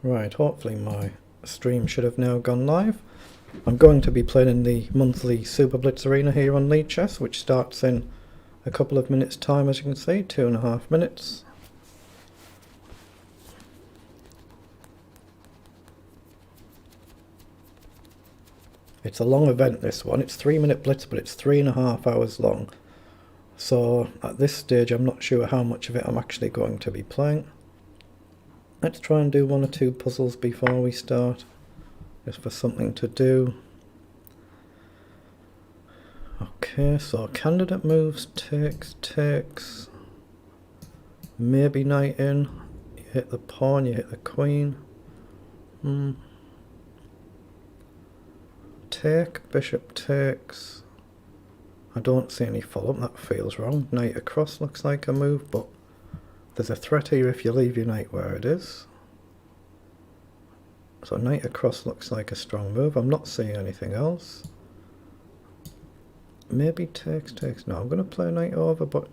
Right, hopefully my stream should have now gone live. I'm going to be playing in the monthly SuperBlitz arena here on Lead Chess, which starts in a couple of minutes time, as you can see, 2.5 minutes. It's a long event, this one. It's 3-minute blitz, but it's 3.5 hours long. So at this stage I'm not sure how much of it I'm actually going to be playing. Let's try and do 1 or 2 puzzles before we start, just for something to do. Okay, so candidate moves, takes, maybe knight in, you hit the pawn, you hit the queen. Take, bishop takes. I don't see any follow-up, that feels wrong. Knight across looks like a move, but there's a threat here if you leave your knight where it is. So knight across looks like a strong move. I'm not seeing anything else. Maybe takes. No, I'm going to play knight over, but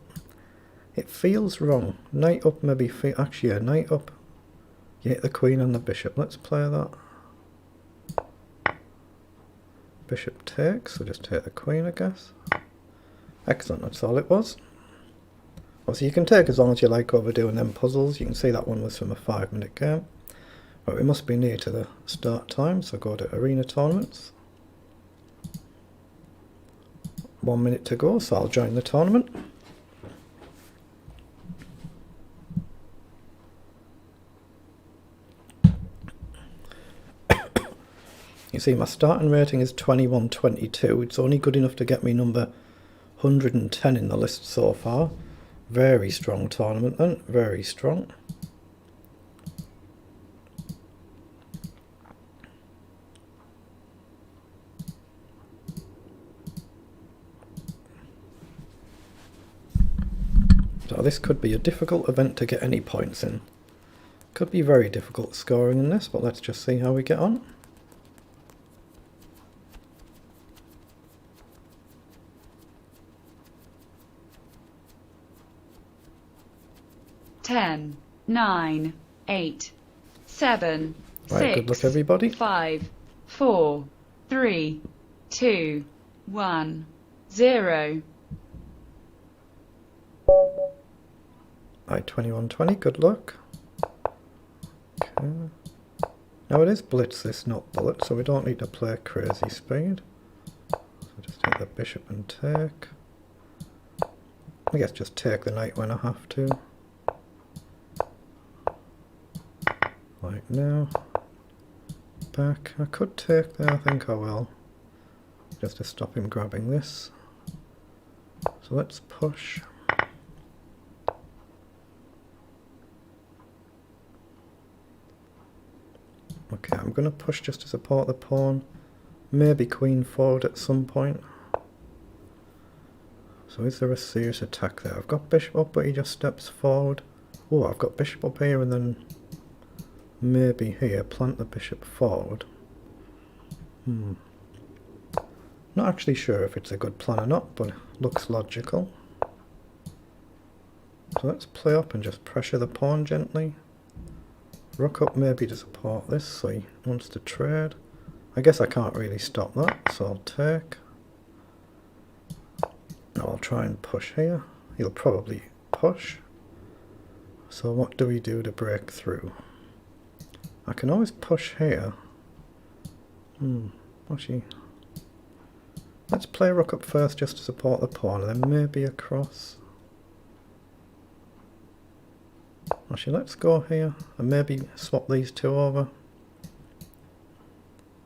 it feels wrong. Knight up maybe, actually yeah, knight up. You hit the queen and the bishop. Let's play that. Bishop takes, so just take the queen, I guess. Excellent, that's all it was. Obviously you can take as long as you like over doing them puzzles. You can see that one was from a 5-minute game. But we must be near to the start time, so go to arena tournaments. 1 minute to go, so I'll join the tournament. You see my starting rating is 2122. It's only good enough to get me number 110 in the list so far. Very strong tournament then, very strong. So this could be a difficult event to get any points in. Could be very difficult scoring in this, but let's just see how we get on. Ten, 9, 8, 7, Right, 6, good luck everybody. 5, 4, 3, 2, 1, 0. Right, 2120, good luck. Okay. Now it is blitz this, not bullet, so we don't need to play crazy speed. So just take the bishop and take. I guess just take the knight when I have to. Like now. Back. I could take there, I think I will. Just to stop him grabbing this. So let's push. Okay, I'm going to push just to support the pawn. Maybe queen forward at some point. So is there a serious attack there? I've got bishop up, but he just steps forward. Oh, I've got bishop up here and then maybe here, plant the bishop forward. Not actually sure if it's a good plan or not, but it looks logical. So let's play up and just pressure the pawn gently. Rook up maybe to support this, so he wants to trade. I guess I can't really stop that, so I'll take. Now I'll try and push here. He'll probably push. So what do we do to break through? I can always push here. Actually, let's play rook up first just to support the pawn, and then maybe across. Actually, let's go here and maybe swap these two over.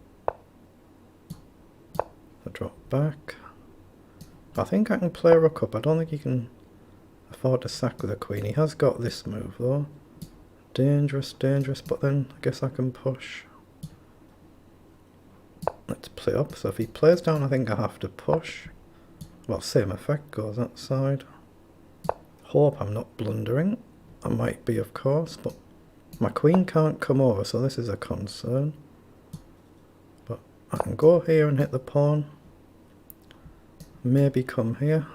I drop back. I think I can play rook up. I don't think he can afford to sack with a queen. He has got this move though. Dangerous, but then I guess I can push. Let's play up. So if he plays down, I think I have to push. Well, same effect goes that side. Hope I'm not blundering. I might be, of course, but my queen can't come over, so this is a concern. But I can go here and hit the pawn. Maybe come here.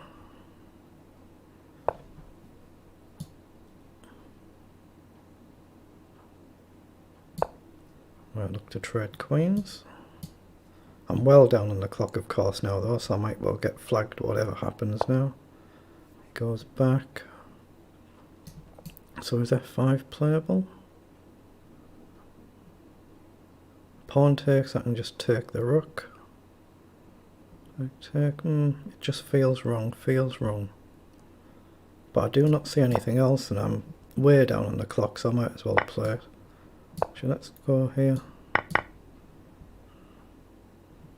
Right, look to trade queens. I'm well down on the clock of course now though, so I might well get flagged whatever happens now. He goes back. So is f5 playable? Pawn takes, I can just take the rook. I take, it just feels wrong, But I do not see anything else and I'm way down on the clock, so I might as well play it. So let's go here.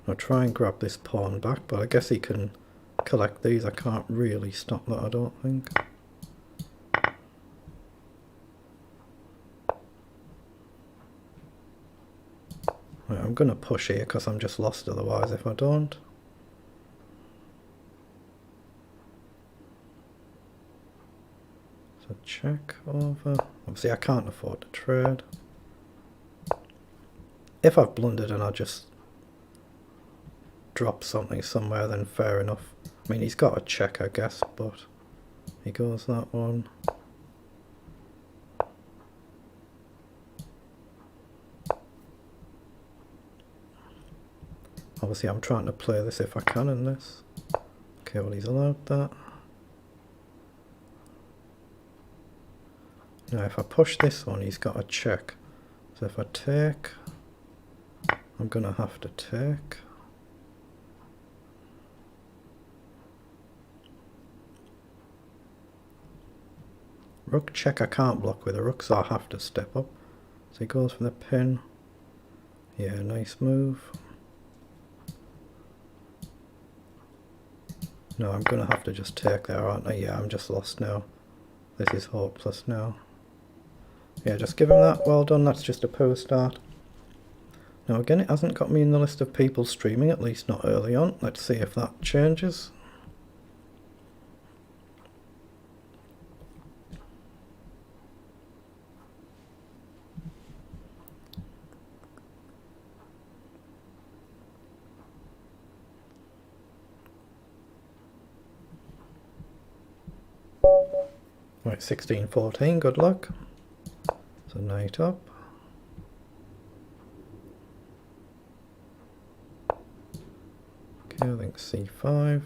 I'll try and grab this pawn back, but I guess he can collect these. I can't really stop that, I don't think. Right, I'm going to push here because I'm just lost otherwise if I don't. So check over. Obviously I can't afford to trade. If I've blundered and I just drop something somewhere, then fair enough. I mean, he's got a check, I guess, but he goes that one. Obviously I'm trying to play this if I can in this. Okay, well he's allowed that. Now if I push this one, he's got a check. So if I take, I'm going to have to take. Rook check I can't block with a rook, so I have to step up. So he goes for the pin. Yeah, nice move. No, I'm going to have to just take there, aren't I? Yeah, I'm just lost now. This is hopeless now. Yeah, just give him that. Well done, that's just a poor start. Now again, it hasn't got me in the list of people streaming, at least not early on. Let's see if that changes. Right, 16-14, good luck. So knight up. Okay, I think c5.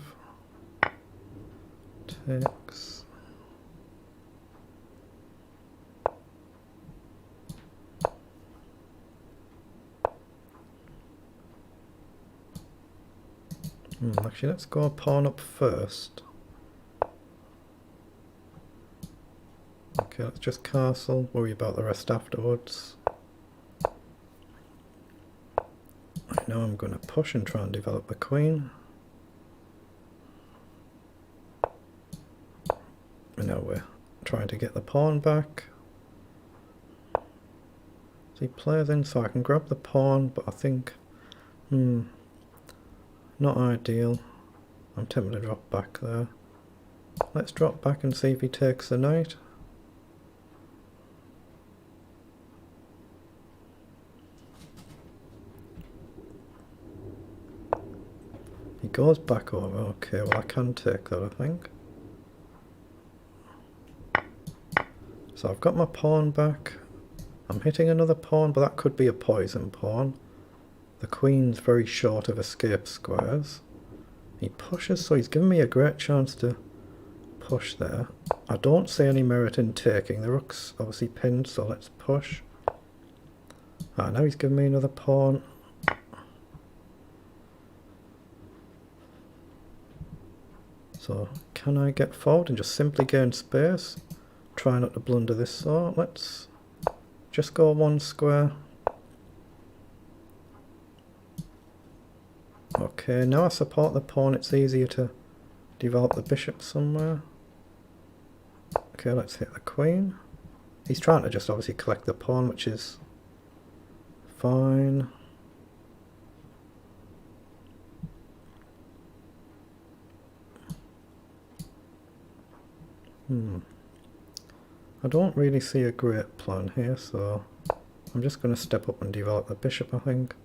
Takes. Actually, let's go pawn up first. Okay, let's just castle, worry about the rest afterwards. Right, now I'm going to push and try and develop the queen. And now we're trying to get the pawn back. So he plays in so I can grab the pawn, but I think, not ideal. I'm tempted to drop back there. Let's drop back and see if he takes the knight. He goes back over. Okay, well I can take that, I think. So I've got my pawn back. I'm hitting another pawn, but that could be a poison pawn. The queen's very short of escape squares. He pushes, so he's given me a great chance to push there. I don't see any merit in taking. The rook's obviously pinned, so let's push. Now he's given me another pawn. So can I get forward and just simply gain space? Try not to blunder this sort. Let's just go one square. Okay, now I support the pawn, it's easier to develop the bishop somewhere. Okay, let's hit the queen. He's trying to just obviously collect the pawn, which is fine. I don't really see a great plan here, so I'm just going to step up and develop the bishop, I think.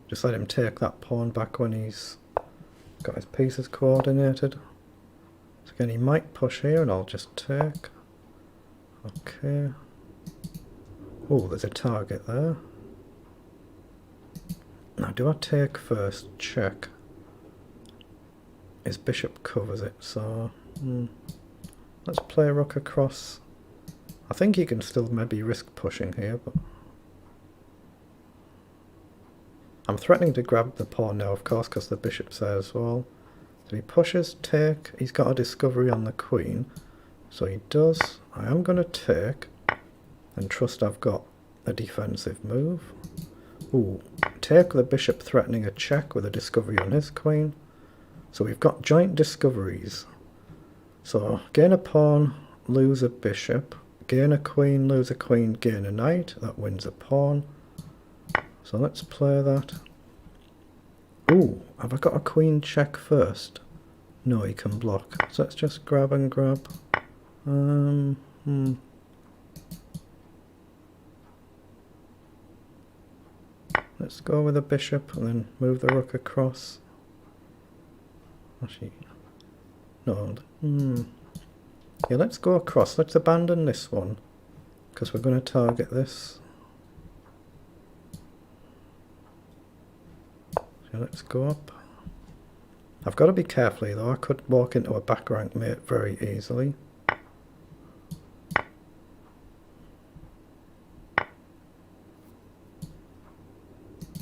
Just let him take that pawn back when he's got his pieces coordinated. So again, he might push here and I'll just take. Okay. Oh, there's a target there. Now, do I take first? Check. His bishop covers it, so let's play rook across. I think he can still maybe risk pushing here, but I'm threatening to grab the pawn now, of course, because the bishop's there as well. So he pushes, take. He's got a discovery on the queen, so he does. I am going to take and trust I've got a defensive move. Ooh, take with the bishop threatening a check with a discovery on his queen. So we've got joint discoveries. So gain a pawn, lose a bishop, gain a queen, lose a queen, gain a knight. That wins a pawn. So let's play that. Ooh, have I got a queen check first? No, he can block. So let's just grab and grab. Let's go with a bishop and then move the rook across. Actually, no. Yeah, let's go across. Let's abandon this one because we're going to target this. So let's go up. I've got to be careful though. I could walk into a back rank mate very easily.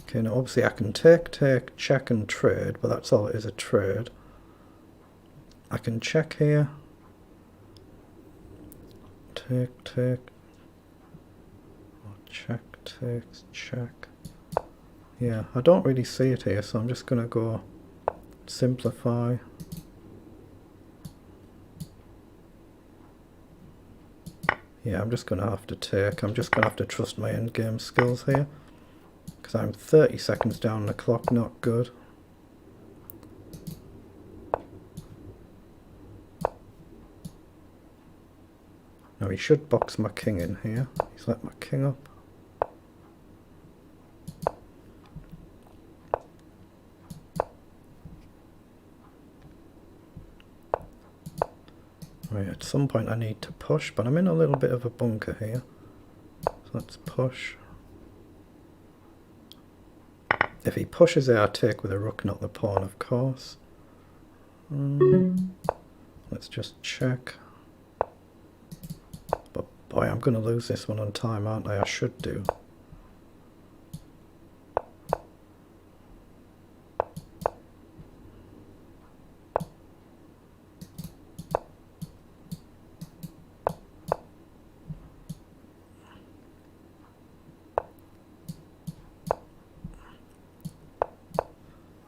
Okay, now obviously I can take, check and trade, but that's all it is, a trade. I can check here. Take. Oh, check, takes, check. Yeah, I don't really see it here, so I'm just going to go simplify. Yeah, I'm just going to have to take. I'm just going to have to trust my endgame skills here. Because I'm 30 seconds down the clock, not good. Now he should box my king in here. He's let my king up. Right, at some point I need to push, but I'm in a little bit of a bunker here. So let's push. If he pushes it, I take with a rook, not the pawn, of course. Let's just check. But boy, I'm going to lose this one on time, aren't I? I should do.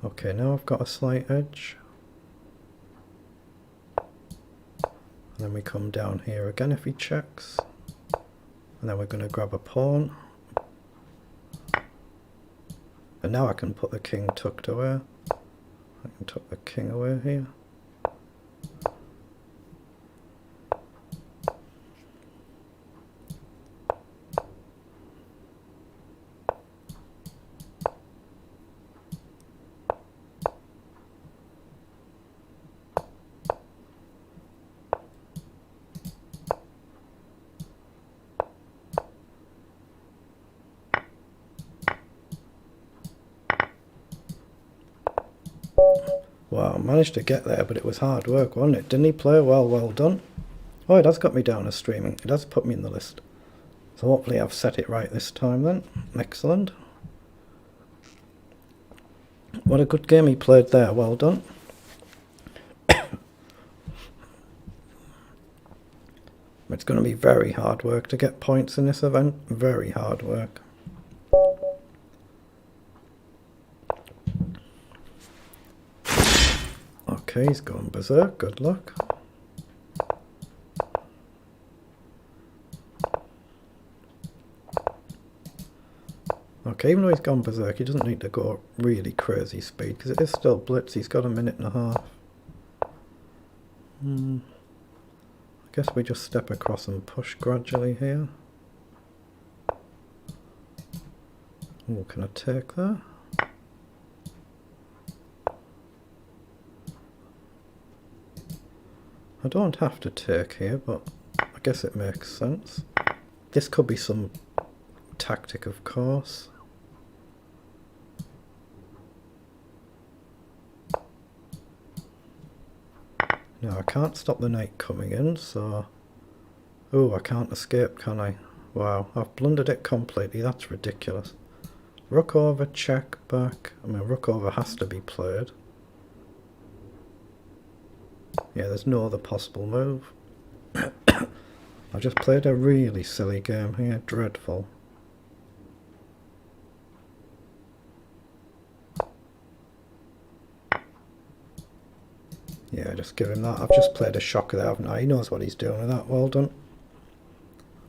Okay, now I've got a slight edge. And then we come down here again if he checks. And then we're going to grab a pawn. And now I can put the king tucked away. I can tuck the king away here. Wow, managed to get there, but it was hard work, wasn't it? Didn't he play well? Well done. Oh, it has got me down as streaming. It has put me in the list. So hopefully I've set it right this time then. Excellent. What a good game he played there. Well done. It's going to be very hard work to get points in this event. Very hard work. Okay, he's gone berserk. Good luck. Okay, even though he's gone berserk, he doesn't need to go really crazy speed because it is still blitz. He's got a minute and a half. I guess we just step across and push gradually here. Oh, can I take that? I don't have to take here, but I guess it makes sense. This could be some tactic, of course. Now I can't stop the knight coming in, so... Oh, I can't escape, can I? Wow, I've blundered it completely, that's ridiculous. Rook over, check, back. I mean, rook over has to be played. Yeah, there's no other possible move. I just played a really silly game here, dreadful. Yeah, just give him that. I've just played a shocker there, haven't I? He knows what he's doing with that. Well done.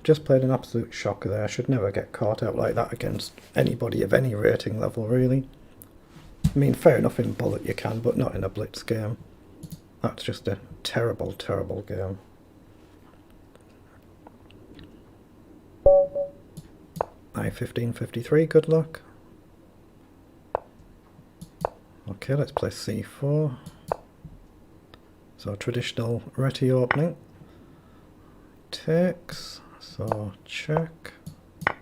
Just played an absolute shocker there. I should never get caught out like that against anybody of any rating level, really. I mean, fair enough in bullet you can, but not in a blitz game. That's just a terrible, terrible game. I-1553, good luck. Okay, let's play c4. So traditional reti opening. Takes, so check. I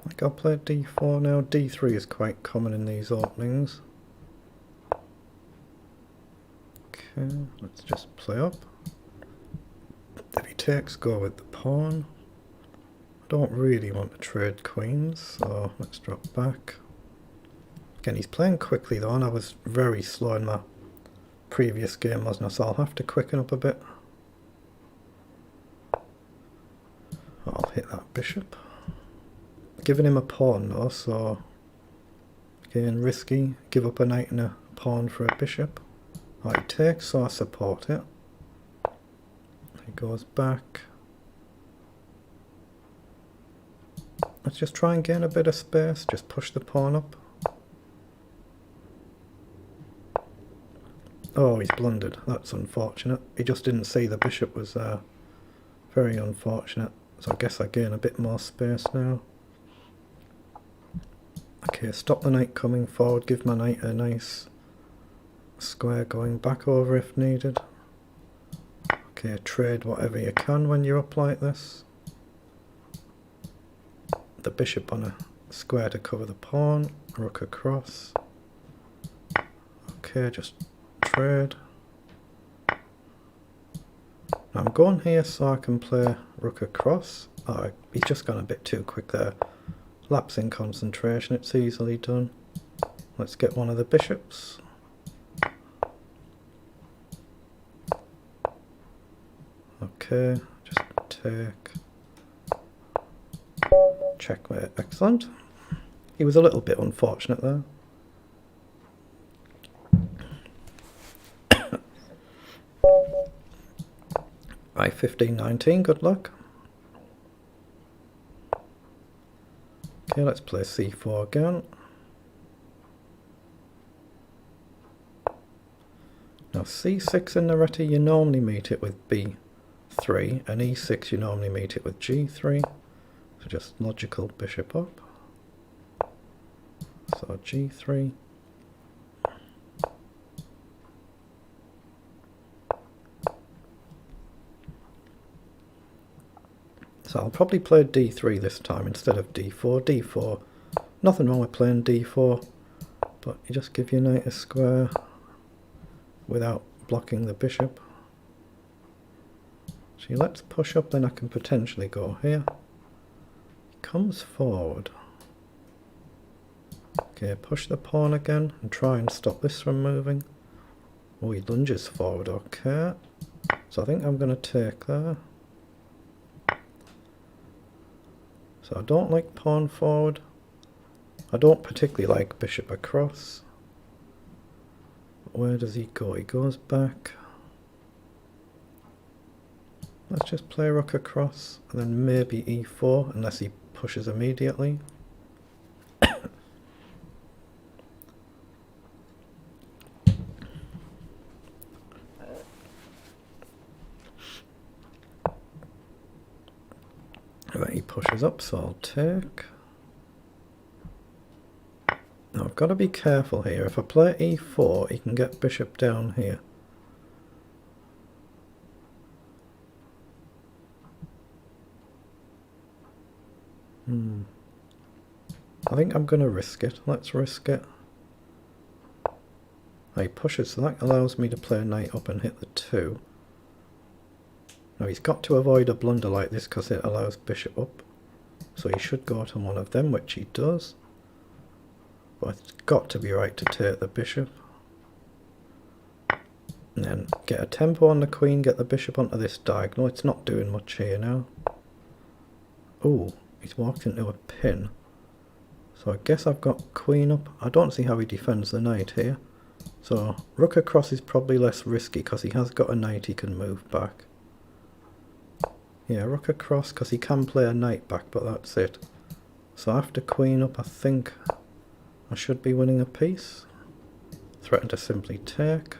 think I'll play d4 now. d3 is quite common in these openings. Okay, let's just play up. If he takes, go with the pawn. I don't really want to trade queens, so let's drop back. Again, he's playing quickly though, and I was very slow in my previous game, wasn't I? So I'll have to quicken up a bit. I'll hit that bishop. Giving him a pawn though, so again, risky. Give up a knight and a pawn for a bishop. Right, he takes, so I support it. He goes back. Let's just try and gain a bit of space. Just push the pawn up. Oh, he's blundered. That's unfortunate. He just didn't see the bishop was there. Very unfortunate. So I guess I gain a bit more space now. Okay, stop the knight coming forward. Give my knight a nice square going back over if needed. Okay, trade whatever you can when you're up like this. The bishop on a square to cover the pawn. Rook across. Okay, just trade. Now I'm going here so I can play rook across. Oh, he's just gone a bit too quick there. Lapse in concentration, it's easily done. Let's get one of the bishops. Okay, just take. Checkmate, excellent. He was a little bit unfortunate there. I-1519, good luck. Okay, let's play c4 again. Now c6 in the reti, you normally meet it with b3, and e6 you normally meet it with g3. So just logical bishop up. So g3. So I'll probably play d3 this time instead of d4. d4, nothing wrong with playing d4, but you just give your knight a square without blocking the bishop. So let's push up, then I can potentially go here. Comes forward. Okay, push the pawn again and try and stop this from moving. Oh, he lunges forward, okay. So I think I'm going to take there. So I don't like pawn forward. I don't particularly like bishop across. Where does he go? He goes back. Let's just play rook across and then maybe e4 unless he pushes immediately. Right, he pushes up, so I'll take. Now I've got to be careful here. If I play e4, he can get bishop down here. I think I'm going to risk it. Let's risk it. He pushes, so that allows me to play knight up and hit the 2. Now he's got to avoid a blunder like this because it allows bishop up. So he should go to one of them, which he does. But it's got to be right to take the bishop. And then get a tempo on the queen, get the bishop onto this diagonal. It's not doing much here now. Oh, he's walked into a pin. So I guess I've got queen up. I don't see how he defends the knight here. So rook across is probably less risky because he has got a knight he can move back. Yeah, rook across because he can play a knight back, but that's it. So after queen up, I think I should be winning a piece. Threaten to simply take.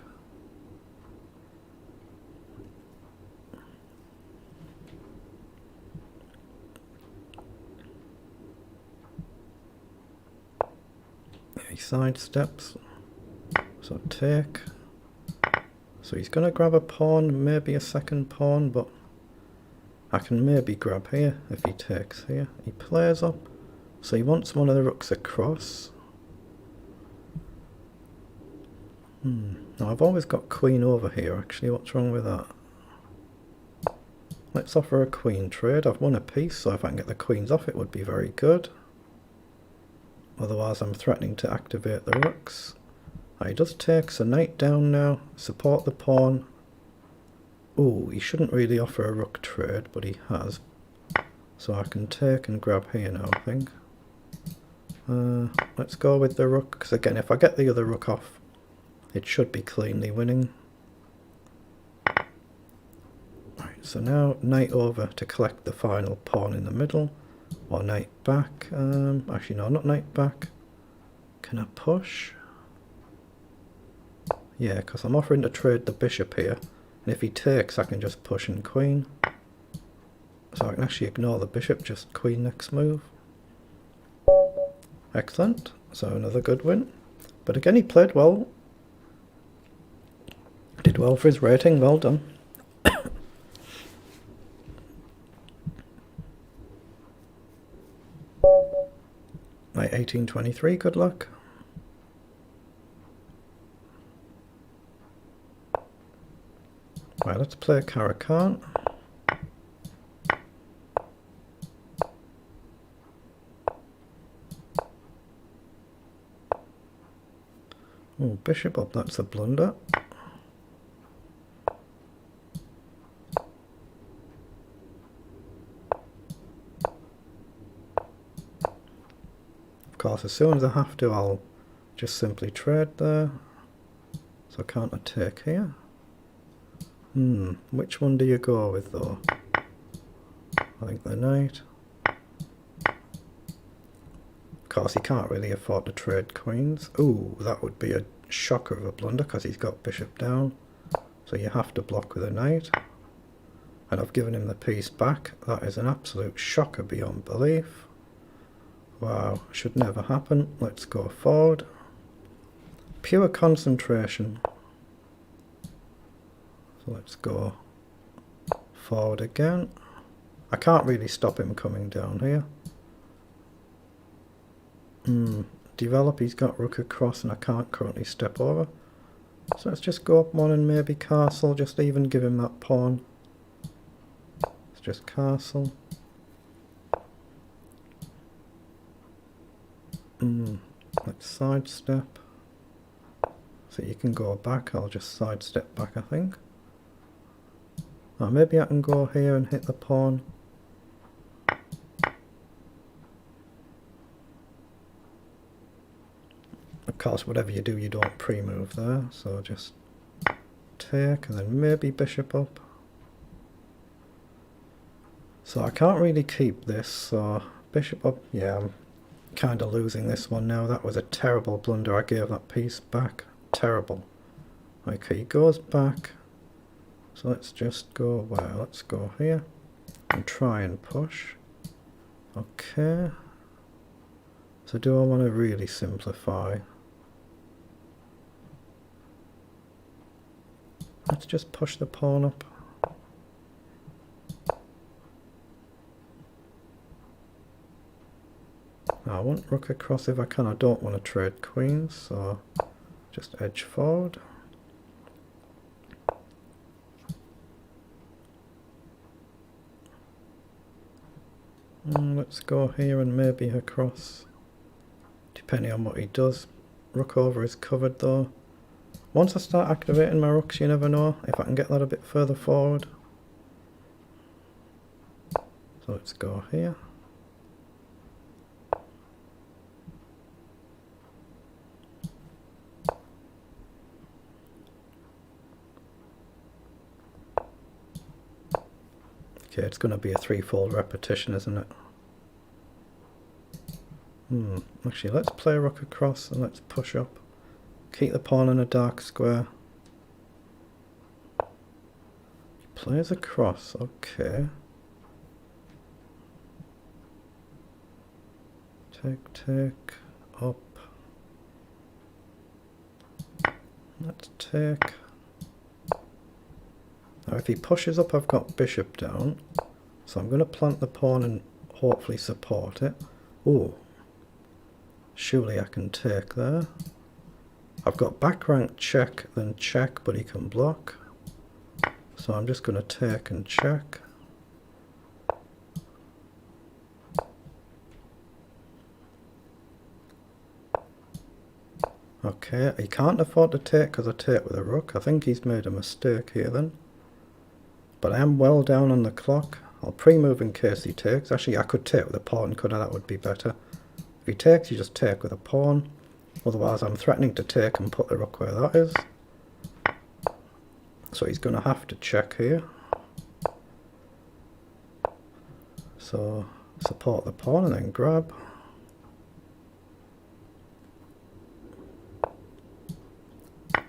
He sidesteps, so take. So he's going to grab a pawn, maybe a second pawn, but I can maybe grab here if he takes here. He plays up, so he wants one of the rooks across. Now I've always got queen over here actually, what's wrong with that? Let's offer a queen trade. I've won a piece, so if I can get the queens off it would be very good. Otherwise I'm threatening to activate the rooks. He does take, so knight down now, support the pawn. Oh, he shouldn't really offer a rook trade, but he has. So I can take and grab here now, I think. Let's go with the rook, because again, if I get the other rook off, it should be cleanly winning. Right, so now knight over to collect the final pawn in the middle. Or knight back. Actually no, not knight back. Can I push? Yeah, because I'm offering to trade the bishop here. And if he takes, I can just push and queen. So I can actually ignore the bishop, just queen next move. Excellent. So another good win. But again, he played well. Did well for his rating. Well done. Right, 1823, good luck. Right, let's play Caracan. Oh, bishop up, that's a blunder. Of course, as soon as I have to, I'll just simply trade there. So can't I take here? Which one do you go with though? I think the knight. Of course, he can't really afford to trade queens. Ooh, that would be a shocker of a blunder because he's got bishop down. So you have to block with a knight. And I've given him the piece back. That is an absolute shocker beyond belief. Wow, should never happen. Let's go forward. Pure concentration. So let's go forward again. I can't really stop him coming down here. Develop, he's got rook across and I can't currently step over. So let's just go up one and maybe castle, just even give him that pawn. It's just castle. Let's sidestep. So you can go back, I'll just sidestep back I think. Oh, maybe I can go here and hit the pawn. Of course, whatever you do, you don't pre-move there, so just take and then maybe bishop up. So I can't really keep this, so bishop up, yeah, I'm kind of losing this one now. That was a terrible blunder, I gave that piece back. Terrible. Okay, he goes back. So let's just go, well, let's go here and try and push. Okay. So do I want to really simplify? Let's just push the pawn up. want rook across if I can. I don't want to trade queens, so just edge forward. Let's go here and maybe across, depending on what he does. Rook over is covered though. Once I start activating my rooks, you never know if I can get that a bit further forward. So let's go here. Okay, it's going to be a threefold repetition, isn't it? Actually, let's play rook across and let's push up. Keep the pawn in a dark square. He plays across, okay. Take, up. Let's take. Now if he pushes up, I've got bishop down. So I'm going to plant the pawn and hopefully support it. Oh, surely I can take there. I've got back rank check, then check, but he can block. So I'm just going to take and check. Okay, he can't afford to take because I take with a rook. I think he's made a mistake here then. But I am well down on the clock. I'll pre-move in case he takes. Actually, I could take with a pawn, couldn't I? That would be better. If he takes, you just take with a pawn. Otherwise, I'm threatening to take and put the rook where that is. So he's going to have to check here. So support the pawn and then grab.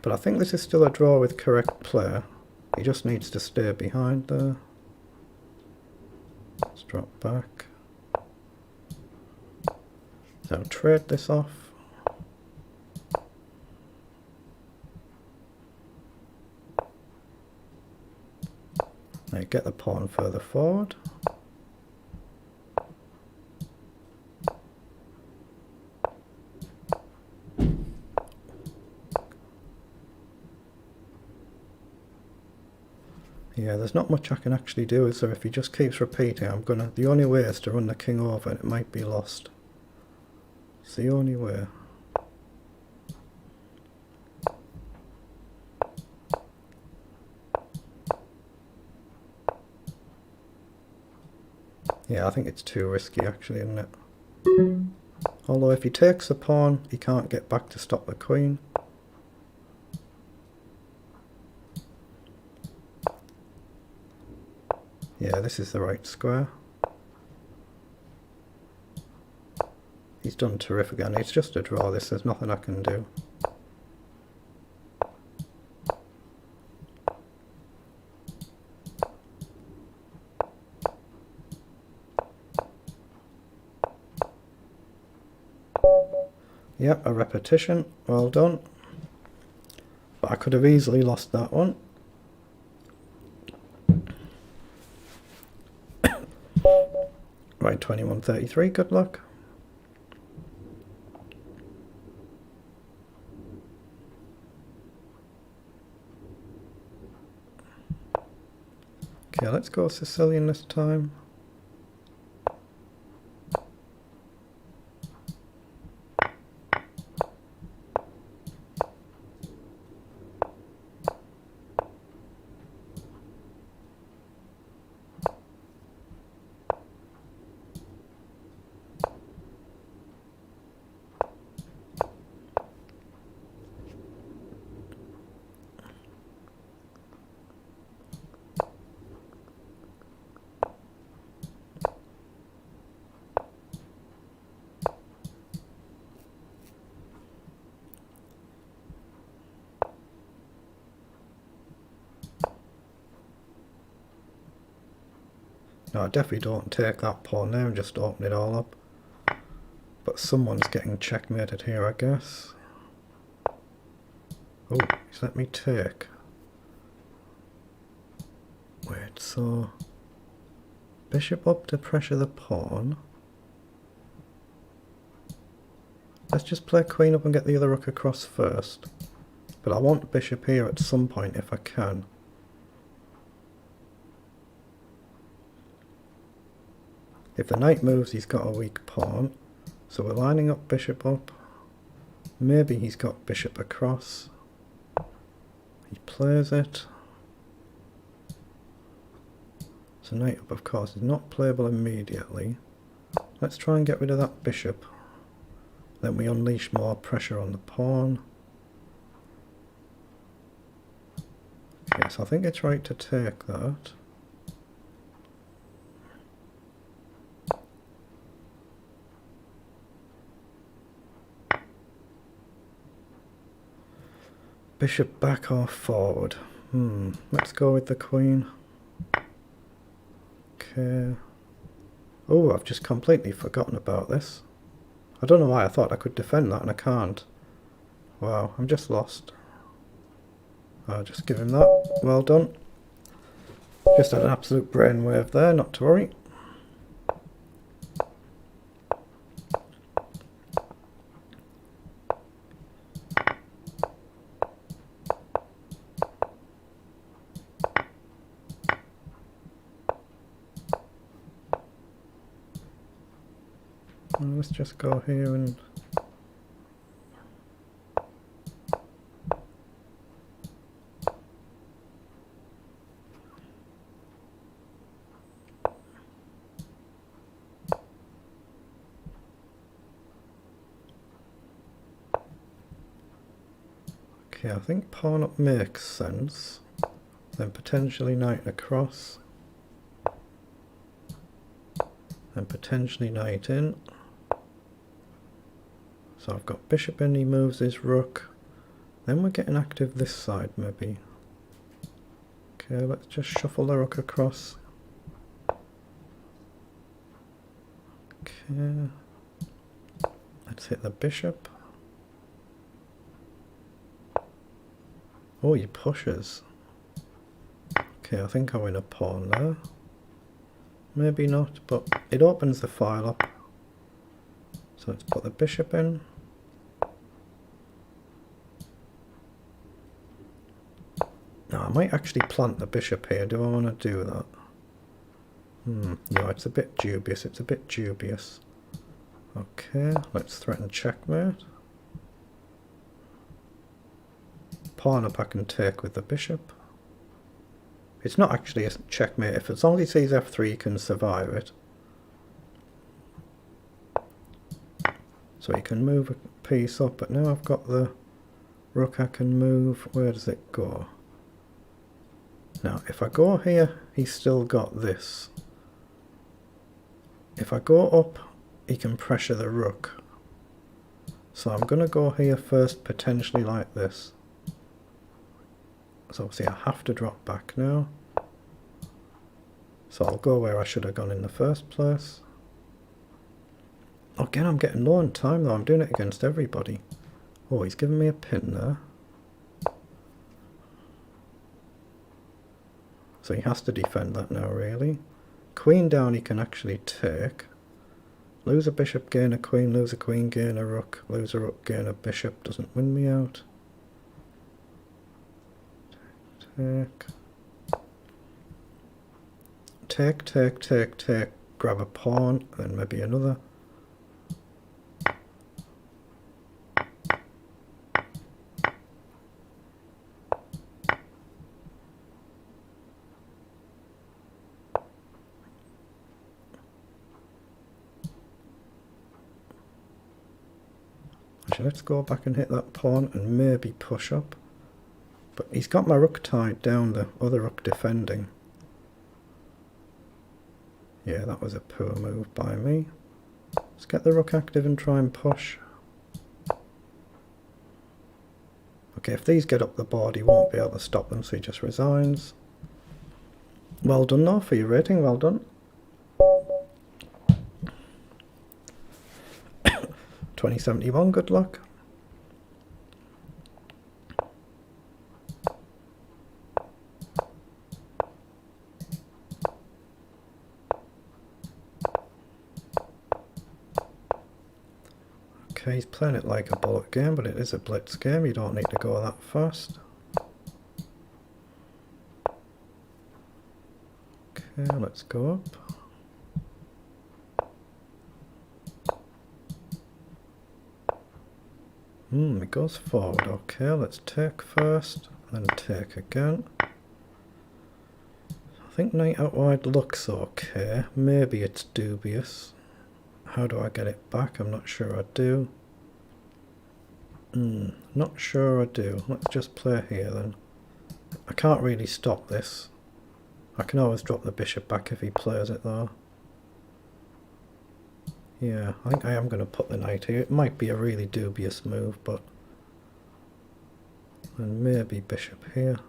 But I think this is still a draw with correct play. He just needs to stay behind there. Let's drop back. Now trade this off. Now get the pawn further forward. Yeah, there's not much I can actually do, is there? If he just keeps repeating, the only way is to run the king over and it might be lost. It's the only way. Yeah, I think it's too risky actually, isn't it? Although if he takes the pawn, he can't get back to stop the queen. Yeah, this is the right square. He's done terrific, and it's just a draw this, there's nothing I can do. Yep, a repetition, well done. But I could have easily lost that one. Right, 21-33, good luck. Okay, let's go Sicilian this time. No, I definitely don't take that pawn there and just open it all up. But someone's getting checkmated here, I guess. Oh, he's let me take. Wait, so bishop up to pressure the pawn. Let's just play queen up and get the other rook across first. But I want bishop here at some point if I can. If the knight moves, he's got a weak pawn. So we're lining up bishop up. Maybe he's got bishop across. He plays it. So knight up, of course, is not playable immediately. Let's try and get rid of that bishop. Then we unleash more pressure on the pawn. Yes, I think it's right to take that. Bishop back or forward? Let's go with the queen. Okay. Oh, I've just completely forgotten about this. I don't know why I thought I could defend that and I can't. Wow, I'm just lost. I'll just give him that. Well done. Just had an absolute brainwave there, not to worry. Let's just go here and okay, I think pawn up makes sense. Then potentially knight across. And potentially knight in. So I've got bishop in, he moves his rook. Then we're getting active this side maybe. Okay, let's just shuffle the rook across. Okay. Let's hit the bishop. Oh, he pushes. Okay, I think I win a pawn there. Maybe not, but it opens the file up. So let's put the bishop in. Now I might actually plant the bishop here. Do I want to do that? No, it's a bit dubious. It's a bit dubious. Okay, let's threaten checkmate. Pawn up I can take with the bishop. It's not actually a checkmate. If as long as he sees f3, he can survive it. So he can move a piece up, but now I've got the rook I can move. Where does it go? Now, if I go here, he's still got this. If I go up, he can pressure the rook. So I'm going to go here first, potentially like this. So obviously I have to drop back now. So I'll go where I should have gone in the first place. Again, I'm getting low on time though. I'm doing it against everybody. Oh, he's giving me a pin there. So he has to defend that now, really. Queen down he can actually take. Lose a bishop, gain a queen, lose a queen, gain a rook. Lose a rook, gain a bishop. Doesn't win me out. Take. Take, take, take, take. Grab a pawn, then maybe another. Actually, let's go back and hit that pawn and maybe push up. But he's got my rook tied down, the other rook defending. Yeah, that was a poor move by me. Let's get the rook active and try and push. Okay, if these get up the board, he won't be able to stop them, so he just resigns. Well done though for your rating, well done. 2071, good luck. Okay, he's playing it like a bullet game, but it is a blitz game. You don't need to go that fast. Okay, let's go up. It goes forward. Okay, let's take first, then take again. I think knight out wide looks okay. Maybe it's dubious. How do I get it back? I'm not sure I do. Not sure I do. Let's just play here then. I can't really stop this. I can always drop the bishop back if he plays it though. Yeah, I think I am going to put the knight here. It might be a really dubious move, but... And maybe bishop here.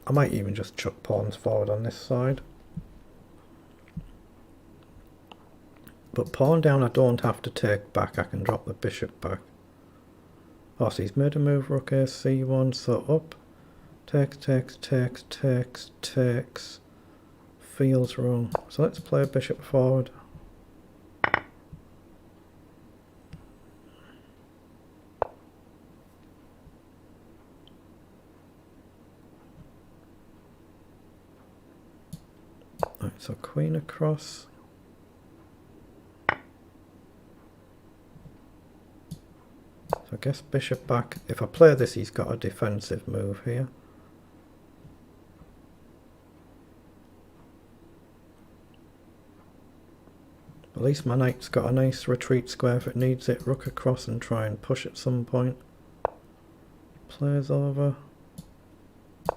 I might even just chuck pawns forward on this side. But pawn down I don't have to take back, I can drop the bishop back. Oh, so he's made a move, rook a c1, so up. Takes. Feels wrong. So let's play bishop forward. Right, so queen across. So I guess bishop back. If I play this, he's got a defensive move here. At least my knight's got a nice retreat square if it needs it. Rook across and try and push at some point. Plays over.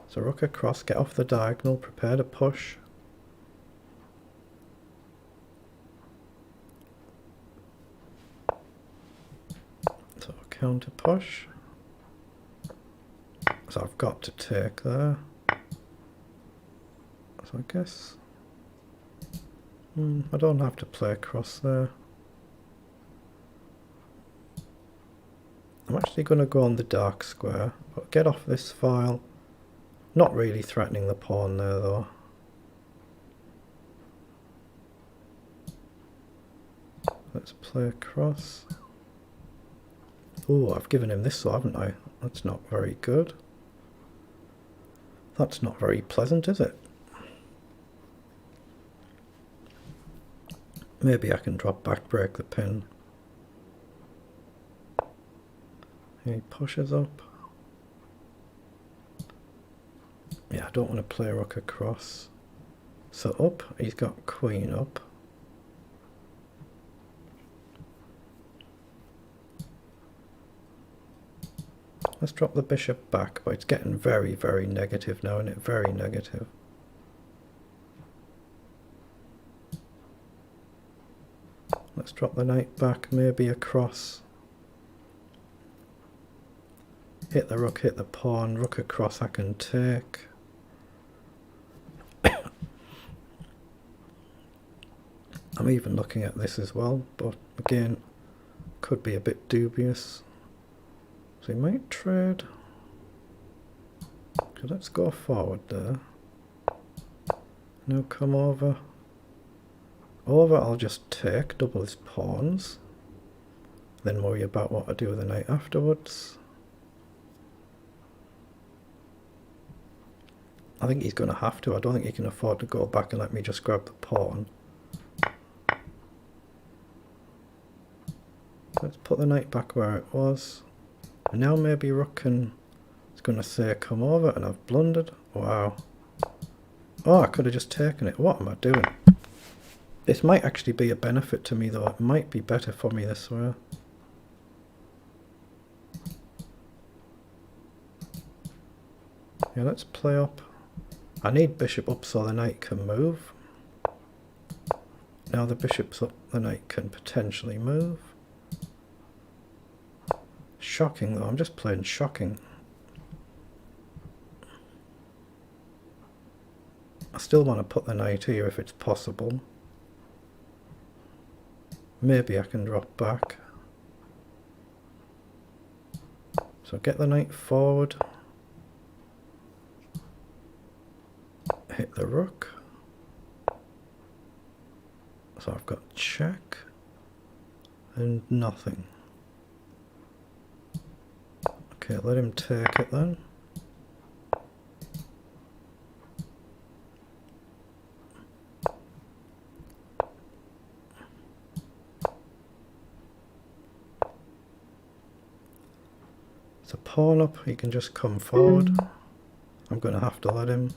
So rook across, get off the diagonal, prepare to push. So counter push. So I've got to take there. So I guess... I don't have to play across there. I'm actually going to go on the dark square, but get off this file. Not really threatening the pawn there though. Let's play across. Oh, I've given him this, so haven't I? That's not very good. That's not very pleasant, is it? Maybe I can drop back, break the pin. He pushes up. Yeah, I don't want to play rook across. So up, he's got queen up. Let's drop the bishop back, but it's getting very, very negative now, isn't it? Very negative. Let's drop the knight back, maybe across. Hit the rook, hit the pawn, rook across I can take. I'm even looking at this as well, but again, could be a bit dubious. So he might trade. Okay, let's go forward there. Now come over. Over, I'll just take, double his pawns, then worry about what I do with the knight afterwards. I think he's going to have to. I don't think he can afford to go back and let me just grab the pawn. Let's put the knight back where it was. And now maybe rook is going to say come over, and I've blundered. Wow. Oh, I could have just taken it. What am I doing? This might actually be a benefit to me though. It might be better for me this way. Yeah, let's play up. I need bishop up so the knight can move. Now the bishop's up, the knight can potentially move. Shocking though, I'm just playing shocking. I still want to put the knight here if it's possible. Maybe I can drop back. So get the knight forward. Hit the rook. So I've got check and nothing. Okay, let him take it then. It's a pawn up, he can just come forward. I'm going to have to let him.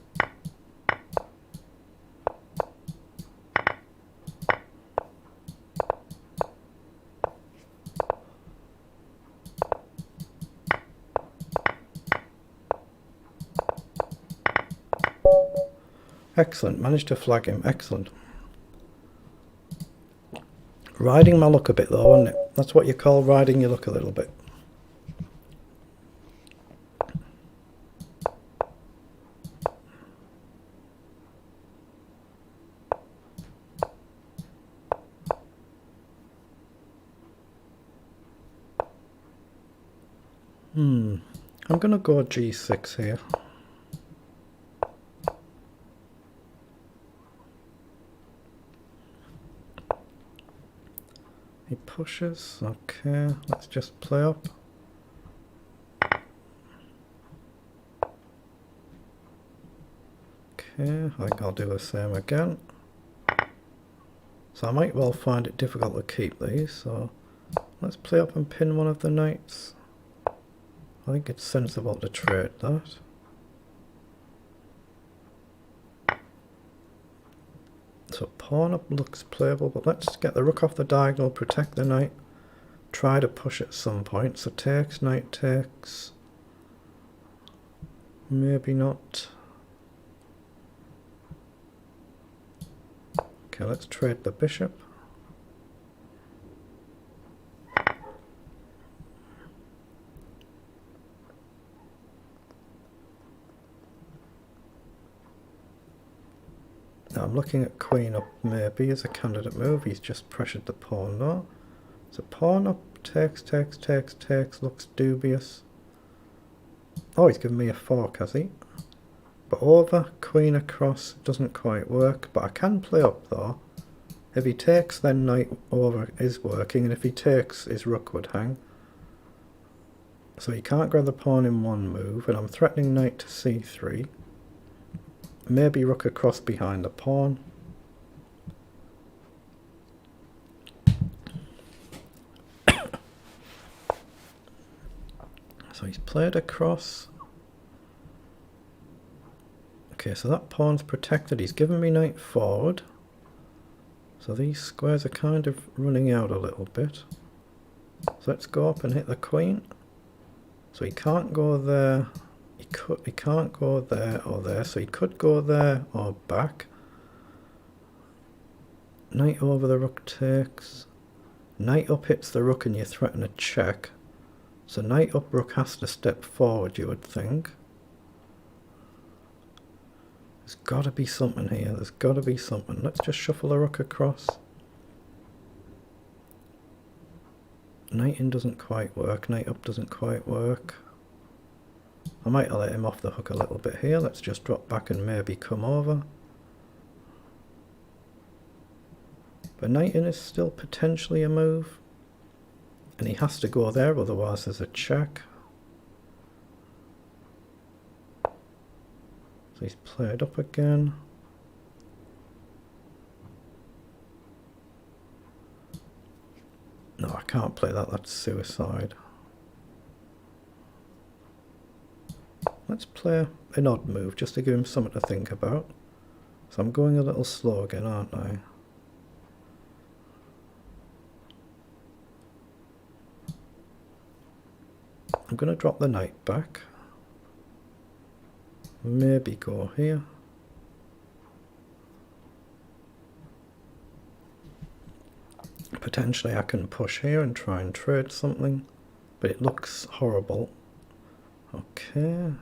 Excellent, managed to flag him, excellent. Riding my luck a bit though, isn't it? That's what you call riding your luck a little bit. I'm going to go g6 here. He pushes, okay, let's just play up. Okay, I think I'll do the same again. So I might well find it difficult to keep these, so let's play up and pin one of the knights. I think it's sensible to trade that. So pawn up looks playable, but let's get the rook off the diagonal, protect the knight, try to push at some point. So takes, knight takes, maybe not. Okay, let's trade the bishop. Now I'm looking at queen up maybe as a candidate move. He's just pressured the pawn though. So pawn up, takes, takes, takes, takes, looks dubious. Oh, he's given me a fork, has he? But over, queen across, doesn't quite work. But I can play up though. If he takes, then knight over is working, and if he takes, his rook would hang. So he can't grab the pawn in one move, and I'm threatening knight to c3. Maybe rook across behind the pawn. So he's played across. Okay, so that pawn's protected. He's given me knight forward. So these squares are kind of running out a little bit. So let's go up and hit the queen. So he can't go there. He can't go there or there, so he could go there or back. Knight over the rook takes. Knight up hits the rook and you threaten a check. So knight up rook has to step forward, you would think. There's got to be something here, there's got to be something. Let's just shuffle the rook across. Knight in doesn't quite work, knight up doesn't quite work. I might let him off the hook a little bit here. Let's just drop back and maybe come over. But knight in is still potentially a move. And he has to go there, otherwise there's a check. So he's played up again. No, I can't play that, that's suicide. Let's play an odd move just to give him something to think about. So I'm going a little slow again, aren't I? I'm going to drop the knight back. Maybe go here. Potentially I can push here and try and trade something, but it looks horrible. Okay.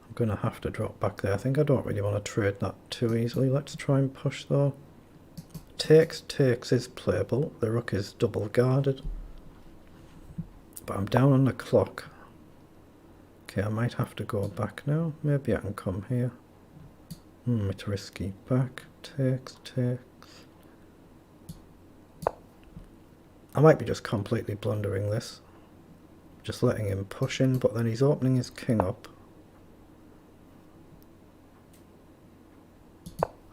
I'm going to have to drop back there. I think I don't really want to trade that too easily. Let's try and push though. Takes is playable. The rook is double guarded. But I'm down on the clock. Okay, I might have to go back now. Maybe I can come here. It's risky. Back, takes. I might be just completely blundering this. Just letting him push in, but then he's opening his king up.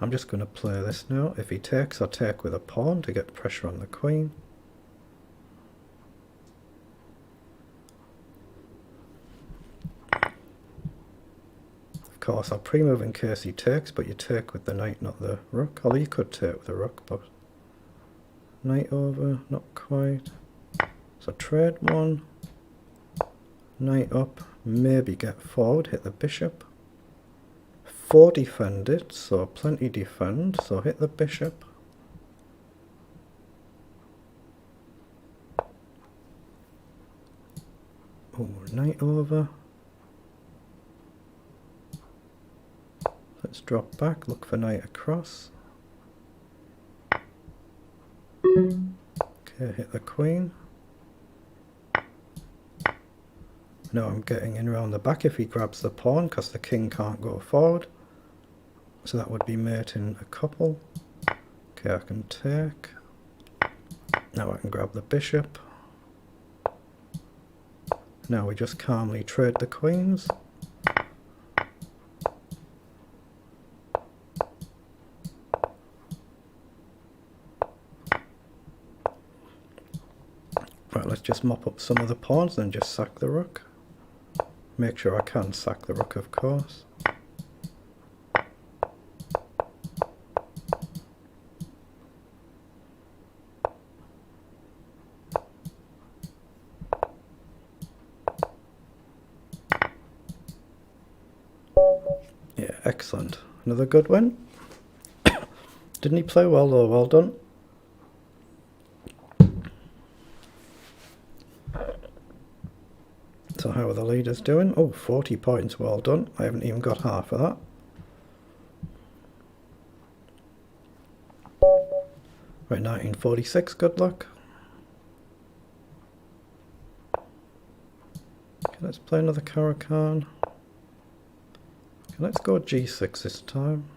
I'm just going to play this now. If he takes, I take with a pawn to get pressure on the queen. Of course, I'll pre-move in case he takes, but you take with the knight, not the rook. Although you could take with the rook, but knight over, not quite. So trade one. Knight up, maybe get forward, hit the bishop. 4 defend it, so plenty defend, so hit the bishop. Oh, knight over. Let's drop back, look for knight across. Okay, hit the queen. Now I'm getting in around the back if he grabs the pawn, because the king can't go forward. So that would be mating a couple. Okay, I can take. Now I can grab the bishop. Now we just calmly trade the queens. Right, let's just mop up some of the pawns and just sack the rook. Make sure I can sack the rook, of course. Yeah, excellent. Another good win. Didn't he play well though? Well done. So how are the leaders doing? Oh, 40 points, well done. I haven't even got half of that. Right, 1946, good luck. Okay, let's play another Caro-Kann. Okay, let's go G6 this time.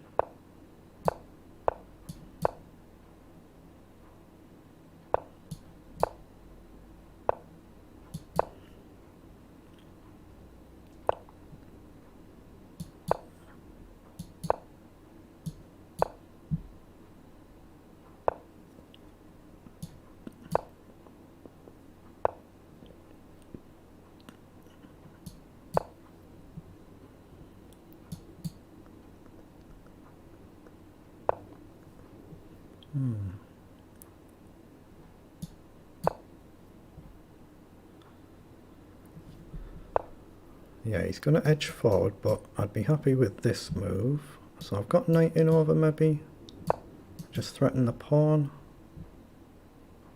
Yeah, he's going to edge forward, but I'd be happy with this move. So I've got knight in over maybe. Just threaten the pawn.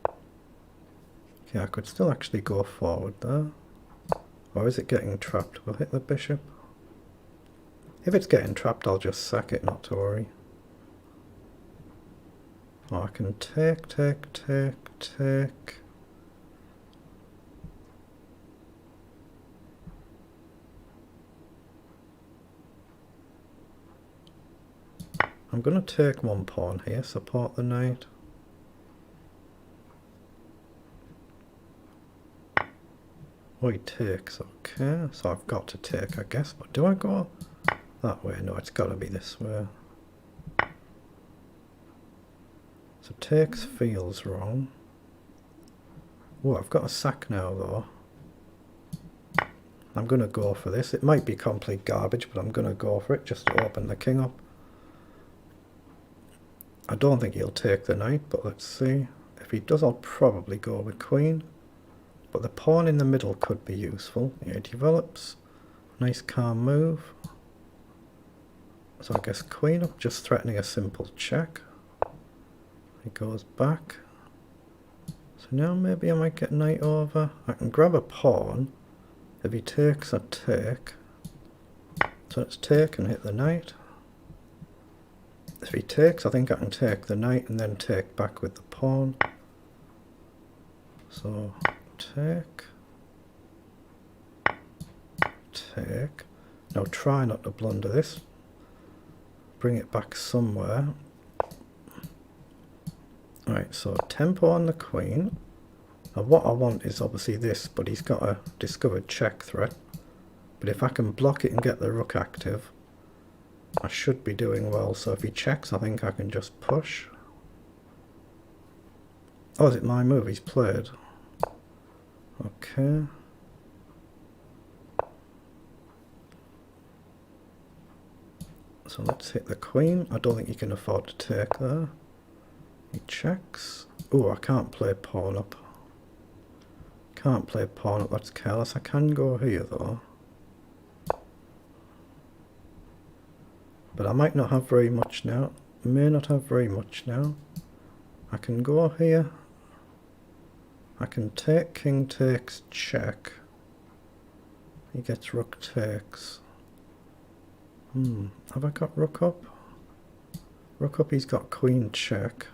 Okay, I could still actually go forward there. Or is it getting trapped? We'll hit the bishop. If it's getting trapped, I'll just sack it, not to worry. Oh, I can take. I'm going to take one pawn here, support the knight. Oh, he takes, okay, so I've got to take, I guess, but do I go that way? No, it's got to be this way. So takes feels wrong. Oh, I've got a sack now, though. I'm going to go for this. It might be complete garbage, but I'm going to go for it just to open the king up. I don't think he'll take the knight, but let's see. If he does, I'll probably go with queen. But the pawn in the middle could be useful. Yeah, it develops. Nice calm move. So I guess queen up, just threatening a simple check. He goes back. So now maybe I might get knight over. I can grab a pawn. If he takes, I take. So let's take and hit the knight. If he takes, I think I can take the knight and then take back with the pawn. So take, take. Now try not to blunder this. Bring it back somewhere. Right, so tempo on the queen. Now what I want is obviously this, but he's got a discovered check threat. But if I can block it and get the rook active, I should be doing well. So if he checks, I think I can just push. Oh, is it my move he's played? Okay. So let's hit the queen. I don't think you can afford to take there. He checks. Oh, I can't play pawn up. Can't play pawn up, that's careless. I can go here though. But I might not have very much now. May not have very much now. I can go here. I can take king takes check. He gets rook takes. Have I got rook up? Rook up, he's got queen check.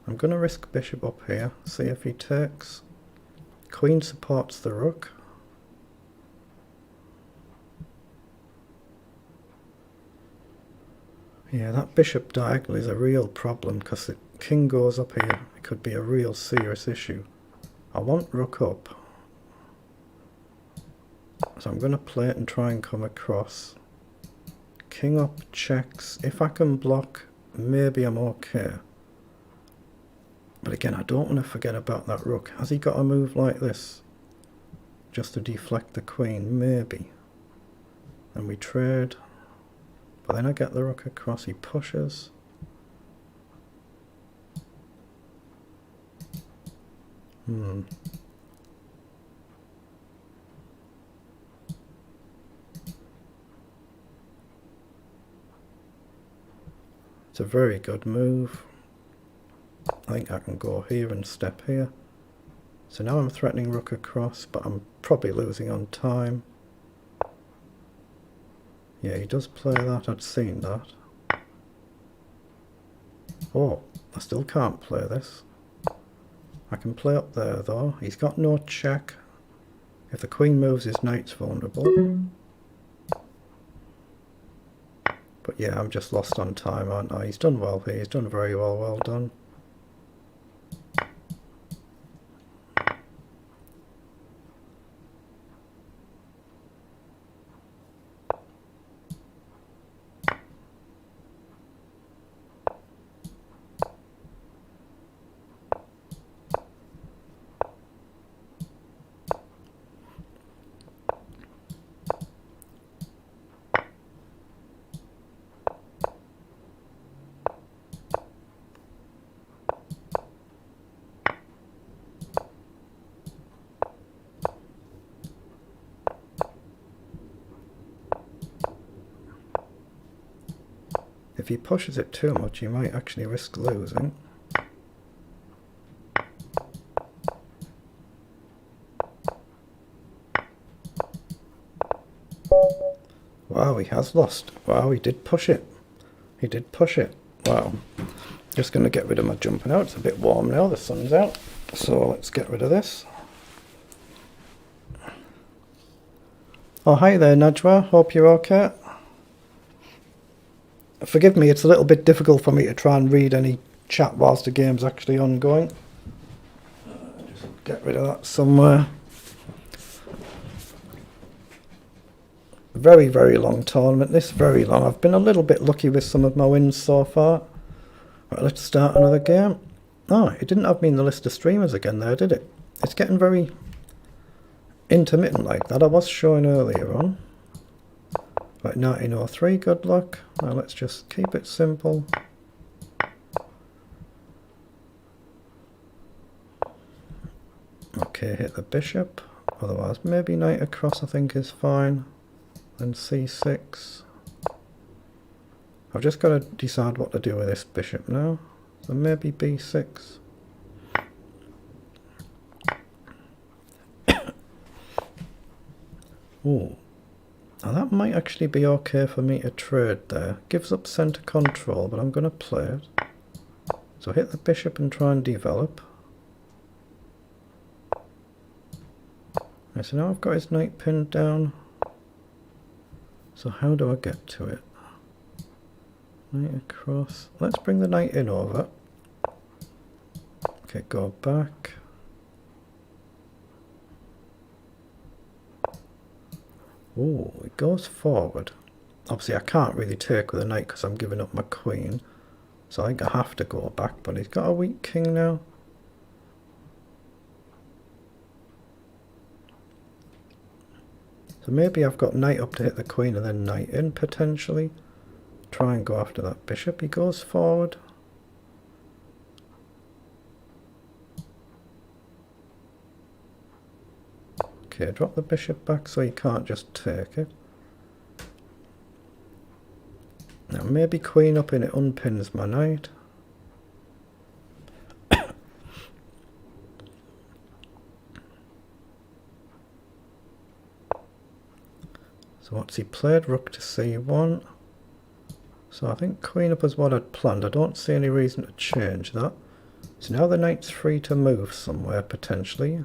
I'm going to risk bishop up here, see if he takes. Queen supports the rook. Yeah, that bishop diagonal is a real problem because the king goes up here. It could be a real serious issue. I want rook up. So I'm going to play it and try and come across. King up checks. If I can block, maybe I'm okay. But again, I don't want to forget about that rook. Has he got a move like this? Just to deflect the queen? Maybe. And we trade. But then I get the rook across. He pushes. It's a very good move. I think I can go here and step here. So now I'm threatening rook across, but I'm probably losing on time. Yeah, he does play that. I'd seen that. Oh, I still can't play this. I can play up there though. He's got no check. If the queen moves, his knight's vulnerable. But yeah, I'm just lost on time, aren't I? He's done well here. He's done very well. Well done. If he pushes it too much, he might actually risk losing. Wow, he has lost. Wow, he did push it. He did push it. Wow. Just going to get rid of my jumping out. It's a bit warm now, the sun's out. So let's get rid of this. Oh, hi there, Najwa. Hope you're okay. Forgive me, it's a little bit difficult for me to try and read any chat whilst the game's actually ongoing. Just get rid of that somewhere. Very, very long tournament. This very long. I've been a little bit lucky with some of my wins so far. Right, let's start another game. Oh, it didn't have me in the list of streamers again there, did it? It's getting very intermittent like that. I was showing earlier on. Right, 1903, good luck. Now let's just keep it simple. Okay, hit the bishop. Otherwise, maybe knight across I think is fine. Then c6. I've just got to decide what to do with this bishop now. So maybe b6. Ooh. Now that might actually be okay for me to trade there. Gives up centre control, but I'm going to play it. So hit the bishop and try and develop. Right, so now I've got his knight pinned down. So how do I get to it? Knight across. Let's bring the knight in over. Okay, go back. Oh, it goes forward. Obviously I can't really take with a knight because I'm giving up my queen. So I think I have to go back, but he's got a weak king now. So maybe I've got knight up to hit the queen and then knight in potentially. Try and go after that bishop. He goes forward. Okay, drop the bishop back so he can't just take it. Now maybe queen up and it unpins my knight. So what's he played? Rook to c1. So I think queen up is what I'd planned. I don't see any reason to change that. So now the knight's free to move somewhere potentially.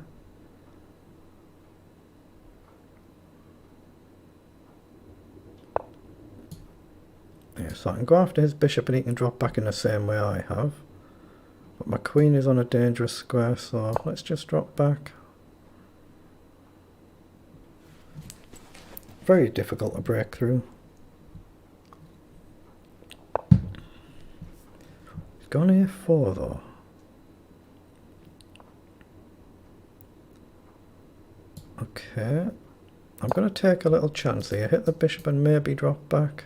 Yeah, so I can go after his bishop and he can drop back in the same way I have. But my queen is on a dangerous square, so let's just drop back. Very difficult to break through. He's gone a4 though. Okay. I'm going to take a little chance here. Hit the bishop and maybe drop back.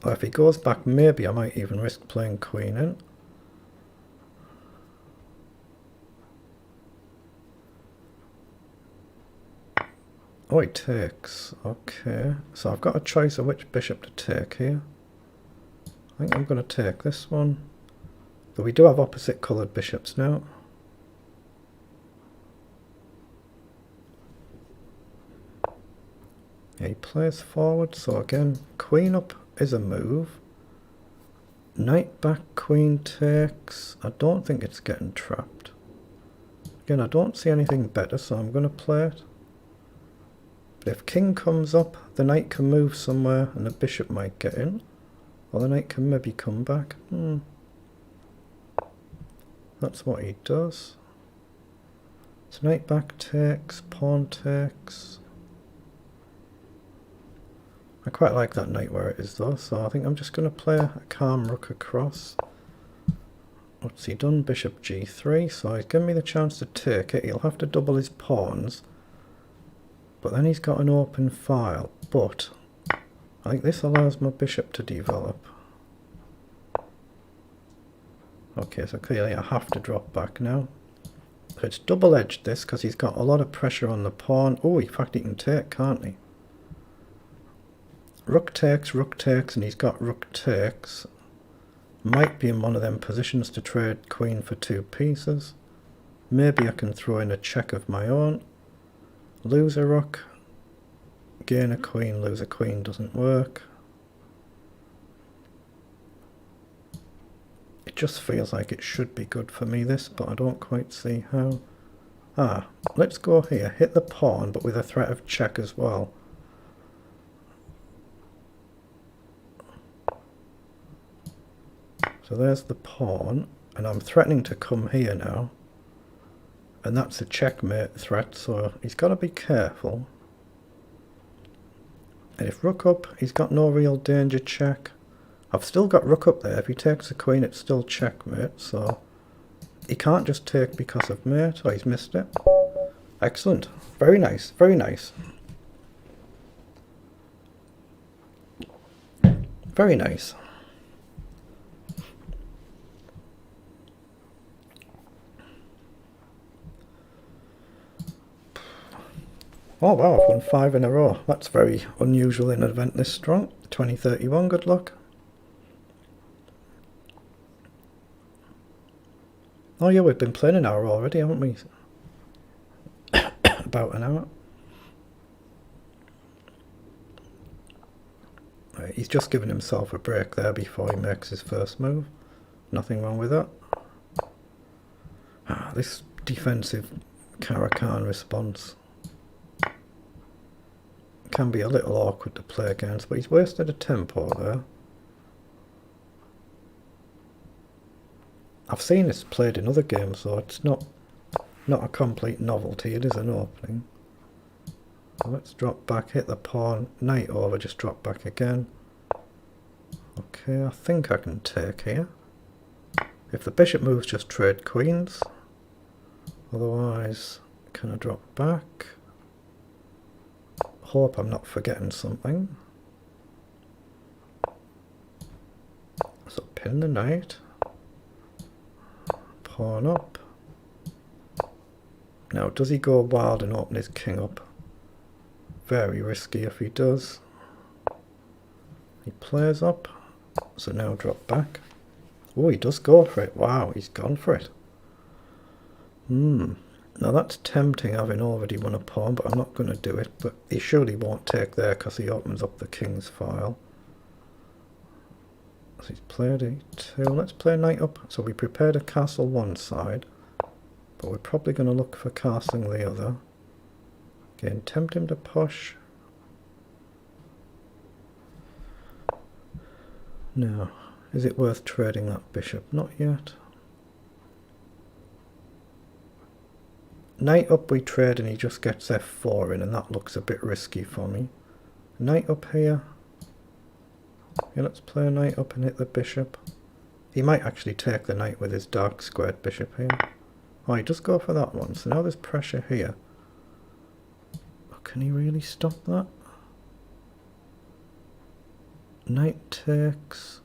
Or if he goes back, maybe I might even risk playing queen in. Oh, he takes. Okay. So I've got a choice of which bishop to take here. I think I'm going to take this one. But we do have opposite coloured bishops now. Yeah, he plays forward. So again, queen up is a move. Knight back, queen takes. I don't think it's getting trapped. Again, I don't see anything better, so I'm going to play it. But if king comes up, the knight can move somewhere and the bishop might get in. Or the knight can maybe come back. That's what he does. So knight back takes, pawn takes. I quite like that knight where it is though, so I think I'm just going to play a calm rook across. What's he done? Bishop g3, so he's given me the chance to take it. He'll have to double his pawns. But then he's got an open file. But I think this allows my bishop to develop. Okay, so clearly I have to drop back now. So it's double-edged this, because he's got a lot of pressure on the pawn. Oh, in fact he can take, can't he? Rook takes, and he's got rook takes. Might be in one of them positions to trade queen for two pieces. Maybe I can throw in a check of my own. Lose a rook, gain a queen, lose a queen doesn't work. It just feels like it should be good for me this, but I don't quite see how. Let's go here, hit the pawn but with a threat of check as well. So there's the pawn, and I'm threatening to come here now. And that's a checkmate threat, so he's got to be careful. And if rook up, he's got no real danger check. I've still got rook up there. If he takes a queen, it's still checkmate, so he can't just take because of mate. Oh, he's missed it. Excellent. Very nice, very nice. Very nice. Oh wow, I've won 5 in a row. That's very unusual in an event this strong. 2031, good luck. Oh yeah, we've been playing an hour already, haven't we? About an hour. Right, he's just given himself a break there before he makes his first move. Nothing wrong with that. This defensive Caracan response. Can be a little awkward to play against, but he's wasted a tempo there. I've seen this played in other games, so it's not a complete novelty. It is an opening. So let's drop back, hit the pawn, knight over, just drop back again. Okay, I think I can take here. If the bishop moves, just trade queens. Otherwise, can I drop back? Hope I'm not forgetting something. So pin the knight. Pawn up. Now, does he go wild and open his king up? Very risky if he does. He plays up. So now drop back. Oh, he does go for it. Wow, he's gone for it. Now that's tempting, having already won a pawn, but I'm not going to do it. But he surely won't take there because he opens up the king's file. So he's played e2. Let's play knight up. So we prepared a castle one side, but we're probably going to look for castling the other. Again, tempt him to push. Now, is it worth trading that bishop? Not yet. Knight up we trade and he just gets f4 in, and that looks a bit risky for me. Knight up here. Yeah, let's play a knight up and hit the bishop. He might actually take the knight with his dark squared bishop here. Oh, he does go for that one, so now there's pressure here. Oh, can he really stop that? Knight takes.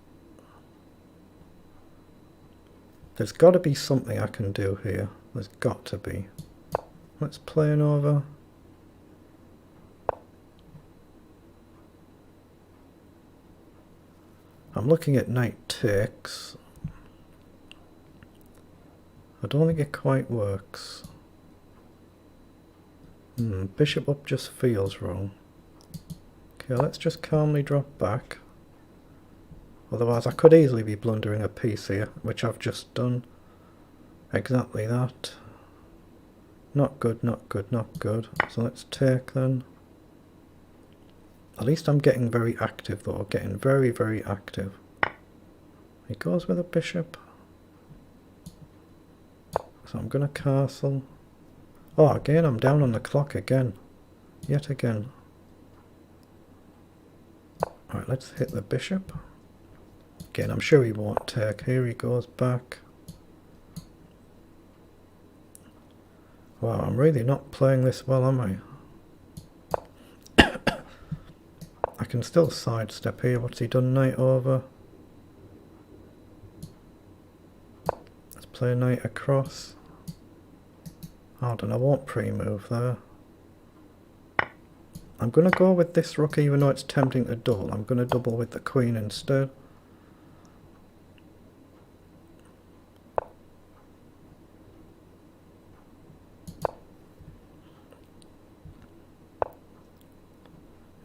There's got to be something I can do here. There's got to be. Let's play an over. I'm looking at knight takes. I don't think it quite works. Bishop up just feels wrong. Okay, let's just calmly drop back. Otherwise I could easily be blundering a piece here, which I've just done. Exactly that. Not good, not good, not good. So let's take then. At least I'm getting very active though, getting very, very active. He goes with a bishop. So I'm going to castle. Oh, again, I'm down on the clock again. Yet again. Alright, let's hit the bishop. Again, I'm sure he won't take. Here he goes back. Wow, I'm really not playing this well, am I? I can still sidestep here. What's he done? Knight over. Let's play knight across. Hold on, I won't pre-move there. I'm going to go with this rook even though it's tempting to double. I'm going to double with the queen instead.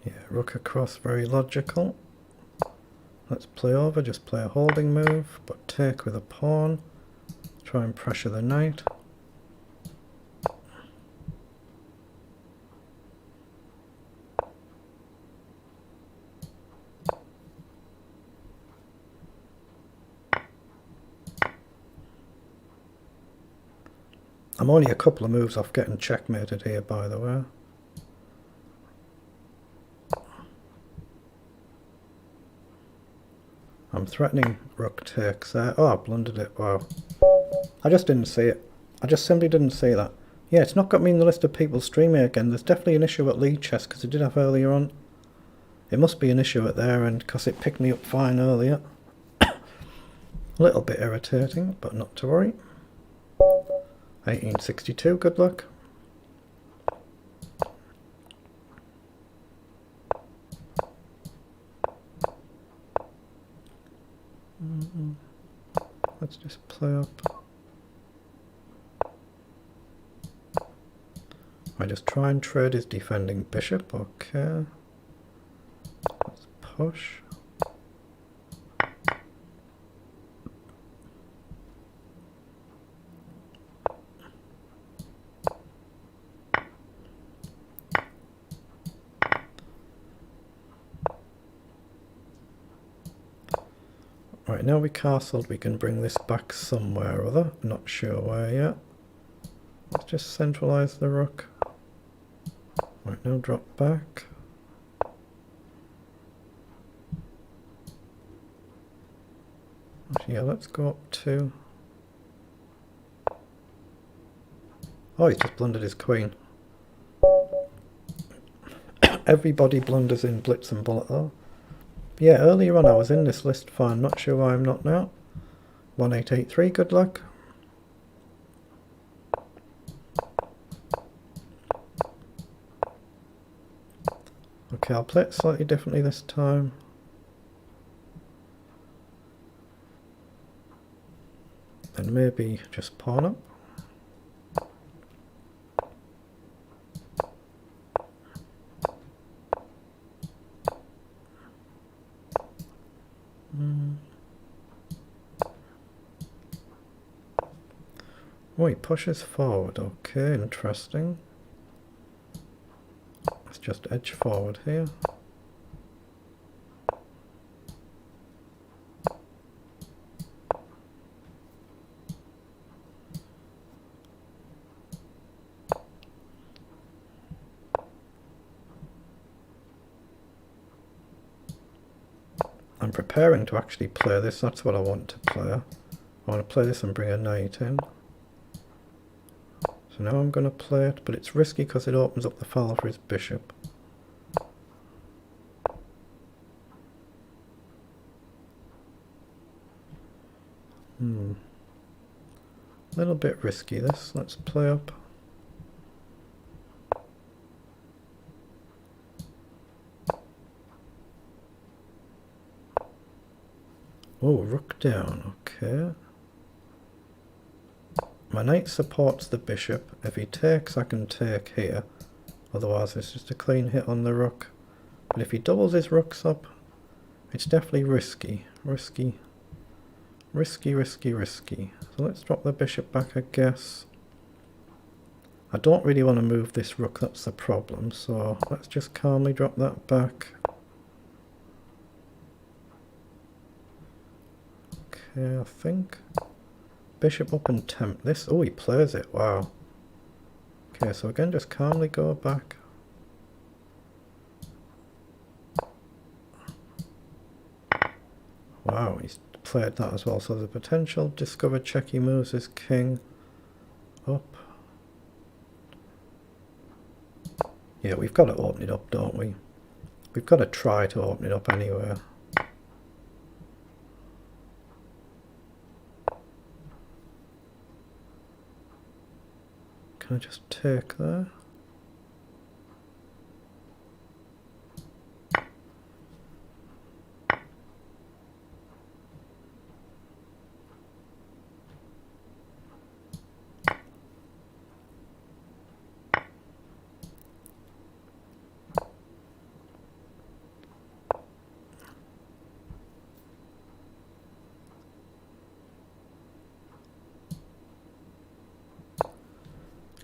Yeah, rook across, very logical. Let's play over, just play a holding move, but take with a pawn. Try and pressure the knight. I'm only a couple of moves off getting checkmated here, by the way. I'm threatening rook takes there. Oh, I blundered it. Wow. I just didn't see it. I just simply didn't see that. Yeah, it's not got me in the list of people streaming again. There's definitely an issue at lead chess because it did have earlier on. It must be an issue at their end because it picked me up fine earlier. A little bit irritating, but not to worry. 1862, good luck. Let's just play up. I just try and trade his defending bishop, okay. Let's push. Right, now we castled, we can bring this back somewhere or other. Not sure where yet. Let's just centralise the rook. Right, now drop back. Actually, yeah, let's go up to... Oh, he's just blundered his queen. Everybody blunders in Blitz and Bullet though. But yeah, earlier on I was in this list fine, not sure why I'm not now. 1883, good luck. Okay, I'll play it slightly differently this time. And maybe just pawn up. Oh, he pushes forward. Okay, interesting. Let's just edge forward here. I'm preparing to actually play this. That's what I want to play. I want to play this and bring a knight in. So now I'm going to play it, but it's risky because it opens up the file for his bishop. A little bit risky this. Let's play up. Oh, rook down, okay. My knight supports the bishop. If he takes, I can take here. Otherwise, it's just a clean hit on the rook. But if he doubles his rooks up, it's definitely risky. Risky. Risky, risky, risky. So let's drop the bishop back, I guess. I don't really want to move this rook, that's the problem. So let's just calmly drop that back. Okay, I think. Bishop up and tempt this. Oh, he plays it. Wow. Okay, so again, just calmly go back. Wow, he's played that as well. So the potential discover check, he moves his king up. Yeah, we've got to open it up, don't we? We've got to try to open it up anyway. Can I just take there?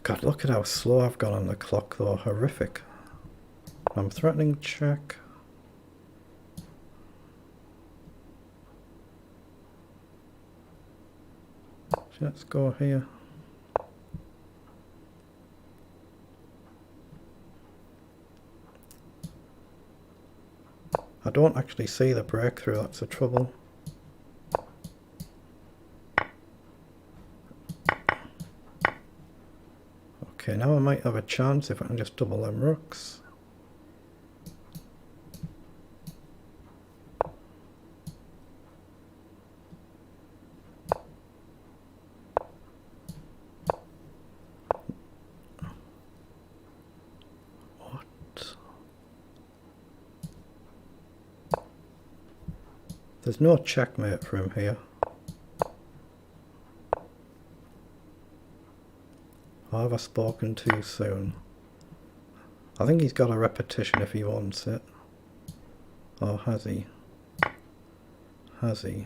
God, look at how slow I've gone on the clock though, horrific. I'm threatening check. Let's go here. I don't actually see the breakthrough, that's the trouble. Okay, now I might have a chance if I can just double them rooks. What? There's no checkmate for him here. Or have I spoken too soon? I think he's got a repetition if he wants it. Or has he? Has he?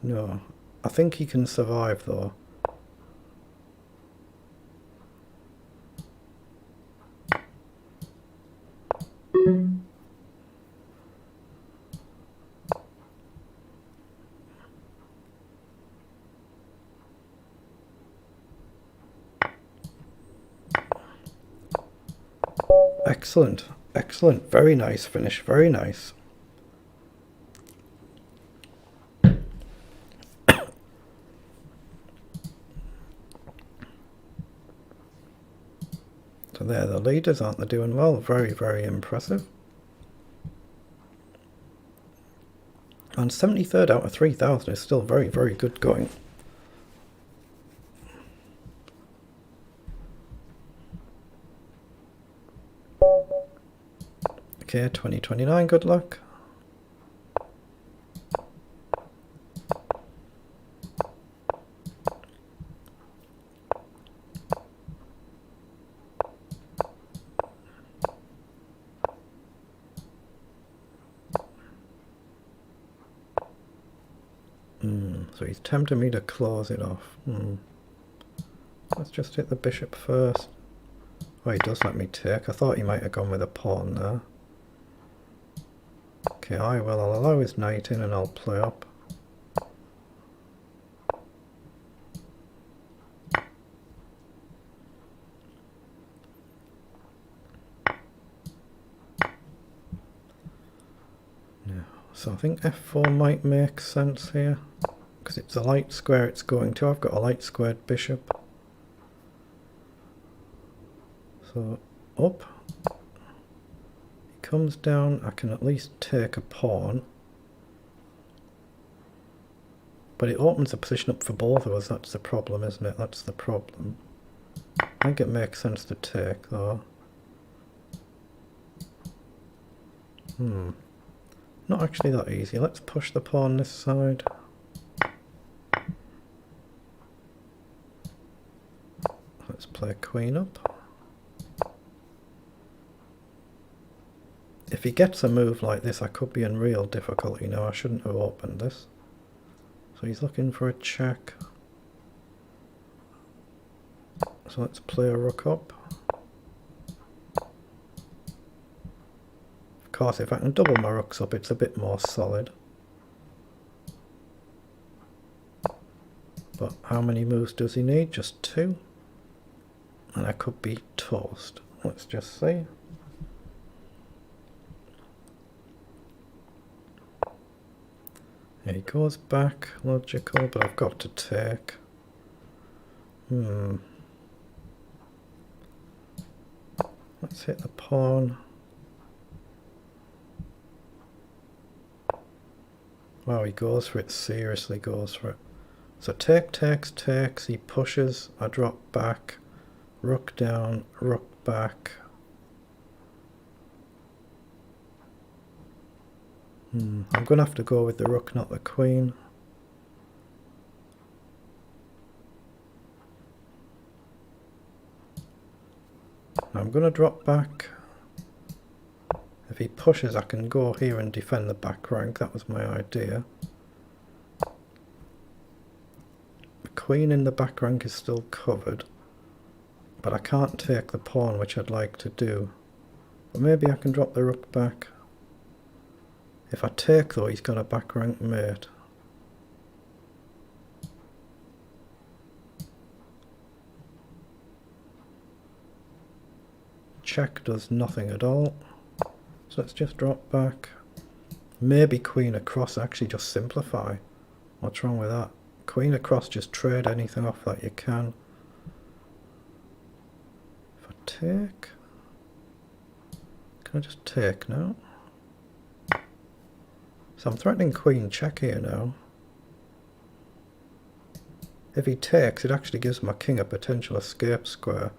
No. I think he can survive though. Excellent, excellent, very nice finish, very nice. So they're the leaders, aren't they, doing well? Very, very impressive. And 73rd out of 3,000 is still very, very good going. Okay, 2029, good luck. So he's tempting me to close it off. Let's just hit the bishop first. Oh, he does let me take. I thought he might have gone with a pawn there. Okay, I'll allow his knight in and I'll play up. So I think f4 might make sense here, because it's a light square it's going to. I've got a light squared bishop. So up. He comes down, I can at least take a pawn. But it opens a position up for both of us, that's the problem, isn't it? That's the problem. I think it makes sense to take, though. Not actually that easy. Let's push the pawn this side. Let's play queen up. If he gets a move like this, I could be in real difficulty now. I shouldn't have opened this. So he's looking for a check. So let's play a rook up. Of course, if I can double my rooks up, it's a bit more solid. But how many moves does he need? Just 2. And I could be toast. Let's just see. He goes back, logical, but I've got to take. Let's hit the pawn. Wow, he goes for it, seriously goes for it. So take, takes, he pushes, I drop back, rook down, rook back. I'm going to have to go with the rook, not the queen. I'm going to drop back. If he pushes, I can go here and defend the back rank. That was my idea. The queen in the back rank is still covered, but I can't take the pawn, which I'd like to do. But maybe I can drop the rook back. If I take, though, he's got a back rank mate. Check does nothing at all. So let's just drop back. Maybe queen across, actually just simplify. What's wrong with that? Queen across, just trade anything off that you can. If I take... Can I just take now? So I'm threatening queen check here now. If he takes, it actually gives my king a potential escape square.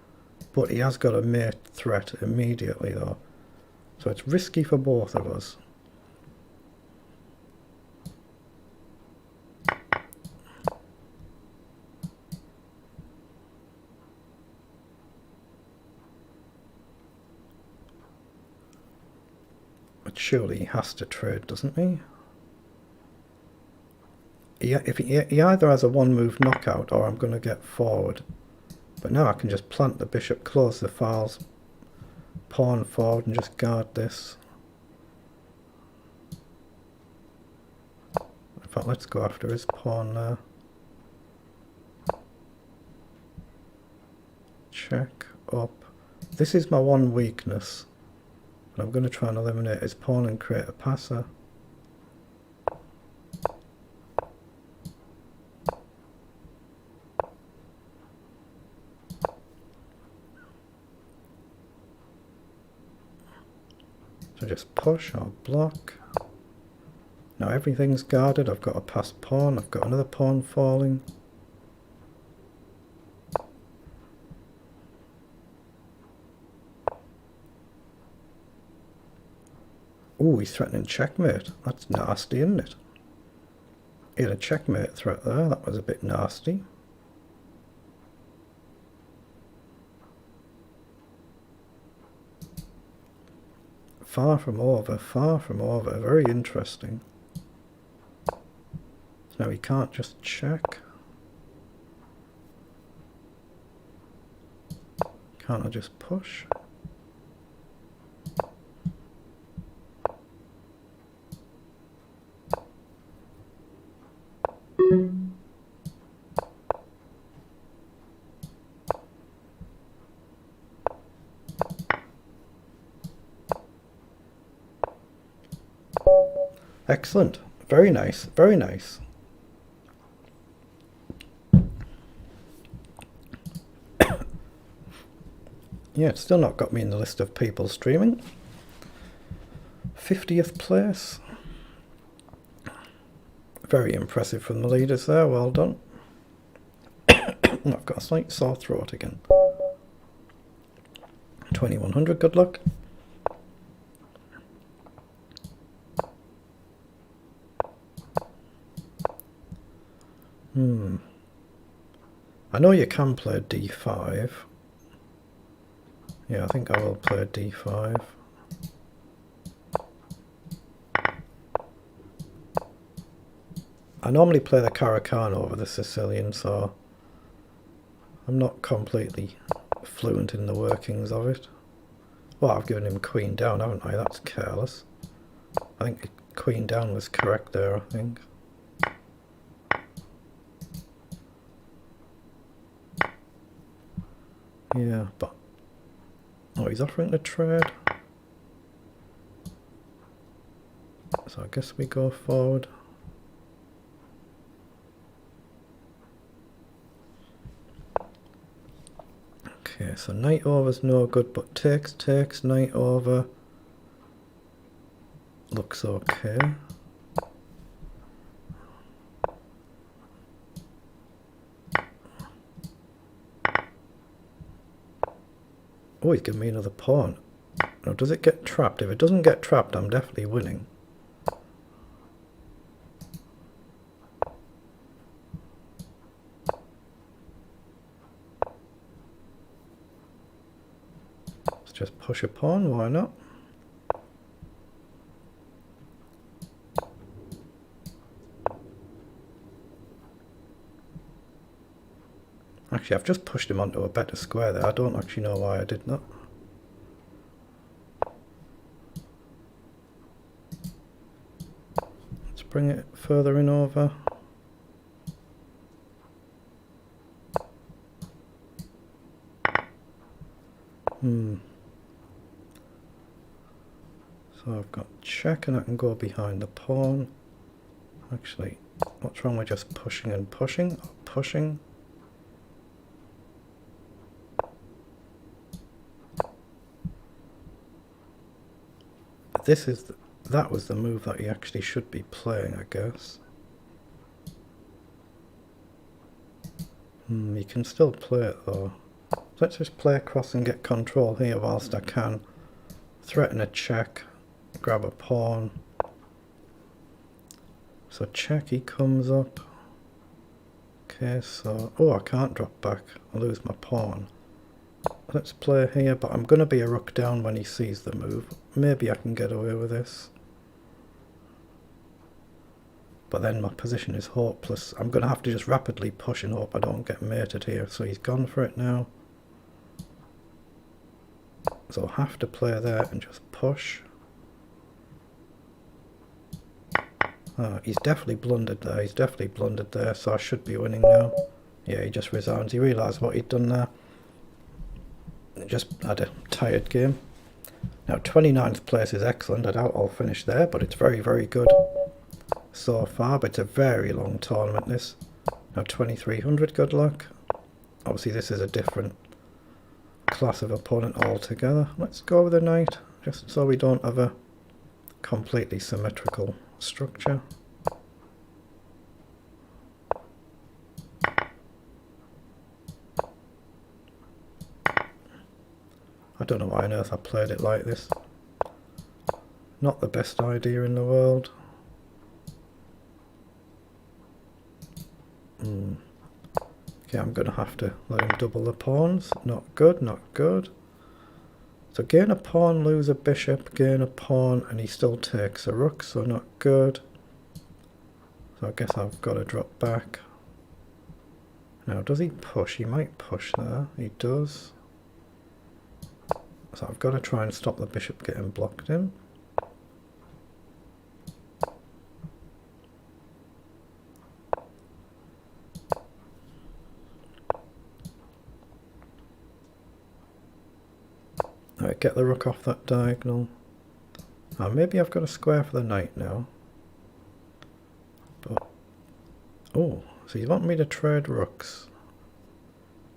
But he has got a mate threat immediately though. So it's risky for both of us. But surely he has to trade, doesn't he? He either has a one move knockout or I'm going to get forward. But now I can just plant the bishop, close the files, pawn forward and just guard this. In fact, let's go after his pawn there. Check up. This is my one weakness. And I'm going to try and eliminate his pawn and create a passer. So just push or block. Now everything's guarded. I've got a passed pawn. I've got another pawn falling. Oh, he's threatening checkmate. That's nasty, isn't it? He had a checkmate threat there. That was a bit nasty. Far from over, far from over. Very interesting. So now he can't just check. Can't I just push? Excellent. Very nice. Very nice. Yeah, it's still not got me in the list of people streaming. 50th place. Very impressive from the leaders there. Well done. I've got a slight sore throat again. 2100, good luck. I know you can play d5. Yeah, I think I will play d5. I normally play the Caro-Kann over the Sicilian, so I'm not completely fluent in the workings of it. Well, I've given him queen down, haven't I? That's careless. I think queen down was correct there, I think. Yeah, but... oh, he's offering to trade. So I guess we go forward. Okay, so knight over's no good, but takes, knight over. Looks okay. Oh, he's giving me another pawn. Now, does it get trapped? If it doesn't get trapped, I'm definitely winning. Let's just push a pawn, why not? Actually, I've just pushed him onto a better square there. I don't actually know why I did that. Let's bring it further in over. So I've got check and I can go behind the pawn. Actually, what's wrong with just pushing and pushing? Or pushing. This is that was the move that he actually should be playing, I guess. He can still play it though. Let's just play across and get control here whilst I can. Threaten a check, grab a pawn. So check, he comes up. Okay, so... oh, I can't drop back. I lose my pawn. Let's play here, but I'm going to be a rook down when he sees the move. Maybe I can get away with this. But then my position is hopeless. I'm going to have to just rapidly push and hope I don't get mated here. So he's gone for it now. So I'll have to play there and just push. Oh, he's definitely blundered there. He's definitely blundered there. So I should be winning now. Yeah, he just resigns. He realised what he'd done there. Just had a tired game. Now 29th place is excellent. I doubt I'll finish there, but it's very, very good so far. But it's a very long tournament, this. Now 2300, good luck. Obviously this is a different class of opponent altogether. Let's go with a knight, just so we don't have a completely symmetrical structure. I don't know why on earth I played it like this. Not the best idea in the world. Okay, I'm going to have to let him double the pawns. Not good, not good. So gain a pawn, lose a bishop, gain a pawn, and he still takes a rook, so not good. So I guess I've got to drop back. Now, does he push? He might push there. He does. So I've got to try and stop the bishop getting blocked in. Alright, get the rook off that diagonal. Maybe I've got a square for the knight now. But oh, so he's wanting me to trade rooks.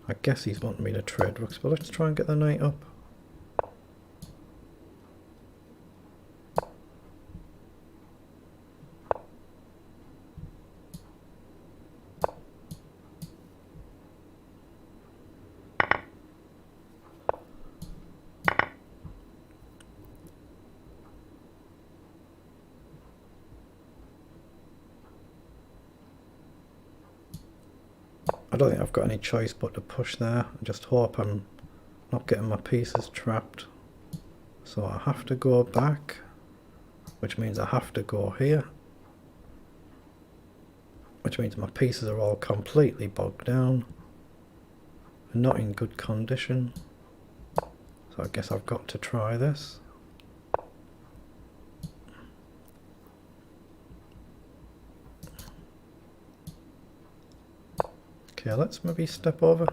I guess he's wanting me to trade rooks, but let's try and get the knight up. I don't think I've got any choice but to push there. I just hope I'm not getting my pieces trapped. So I have to go back, which means I have to go here. Which means my pieces are all completely bogged down and not in good condition. So I guess I've got to try this. Okay, let's maybe step over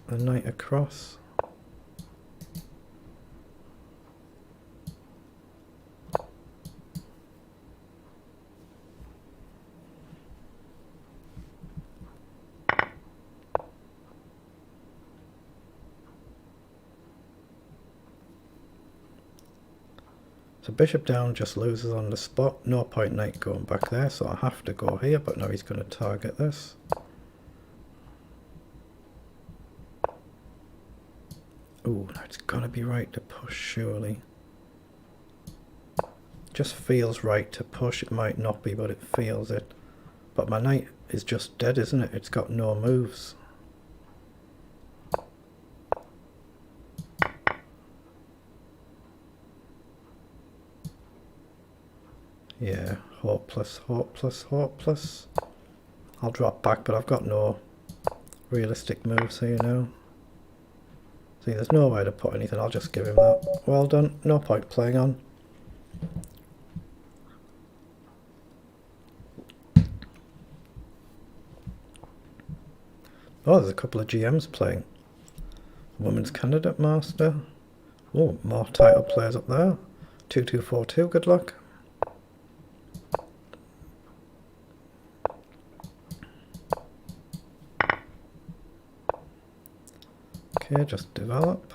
the knight across. So bishop down just loses on the spot. No point knight going back there, so I have to go here, but now he's going to target this. Ooh, it's got to be right to push, surely. Just feels right to push. It might not be, but it feels it. But my knight is just dead, isn't it? It's got no moves. Yeah, hopeless, hopeless, hopeless. I'll drop back, but I've got no realistic moves here now. See, there's no way to put anything. I'll just give him that. Well done. No point playing on. Oh, there's a couple of GMs playing. Women's Candidate Master. Oh, more title players up there. 2242, good luck. Okay, just develop.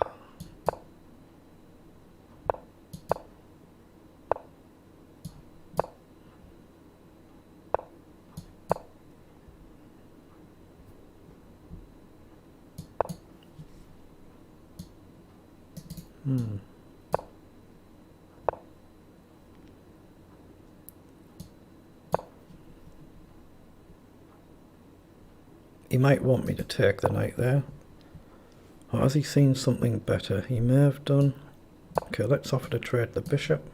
He might want me to take the knight there. Or has he seen something better? He may have done. Okay, let's offer to trade the bishop.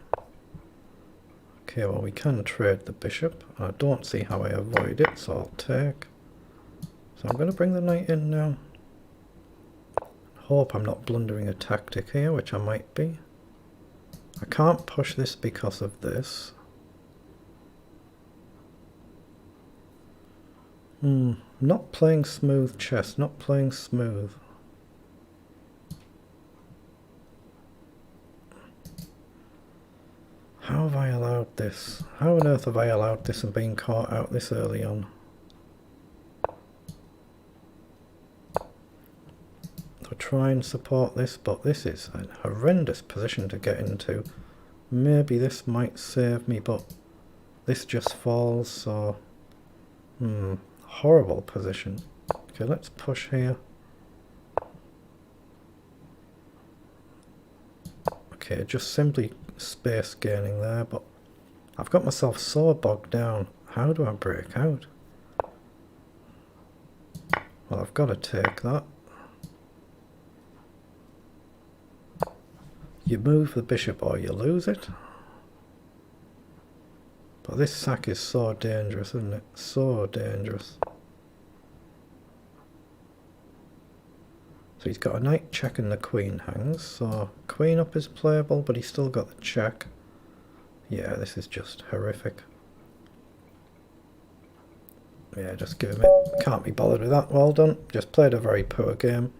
Okay, well we can trade the bishop. I don't see how I avoid it, so I'll take. So I'm going to bring the knight in now. Hope I'm not blundering a tactic here, which I might be. I can't push this because of this. Not playing smooth chess, not playing smooth. this? How on earth have I allowed this and been caught out this early on? I'll try and support this, but this is a horrendous position to get into. Maybe this might save me, but this just falls, so... horrible position. Okay, let's push here. Okay, just simply space gaining there, but I've got myself so bogged down. How do I break out? Well, I've got to take that. You move the bishop or you lose it. But this sack is so dangerous, isn't it? So dangerous. So he's got a knight check and the queen hangs. So queen up is playable, but he's still got the check. Yeah, this is just horrific. Yeah, just give him it. Can't be bothered with that. Well done. Just played a very poor game.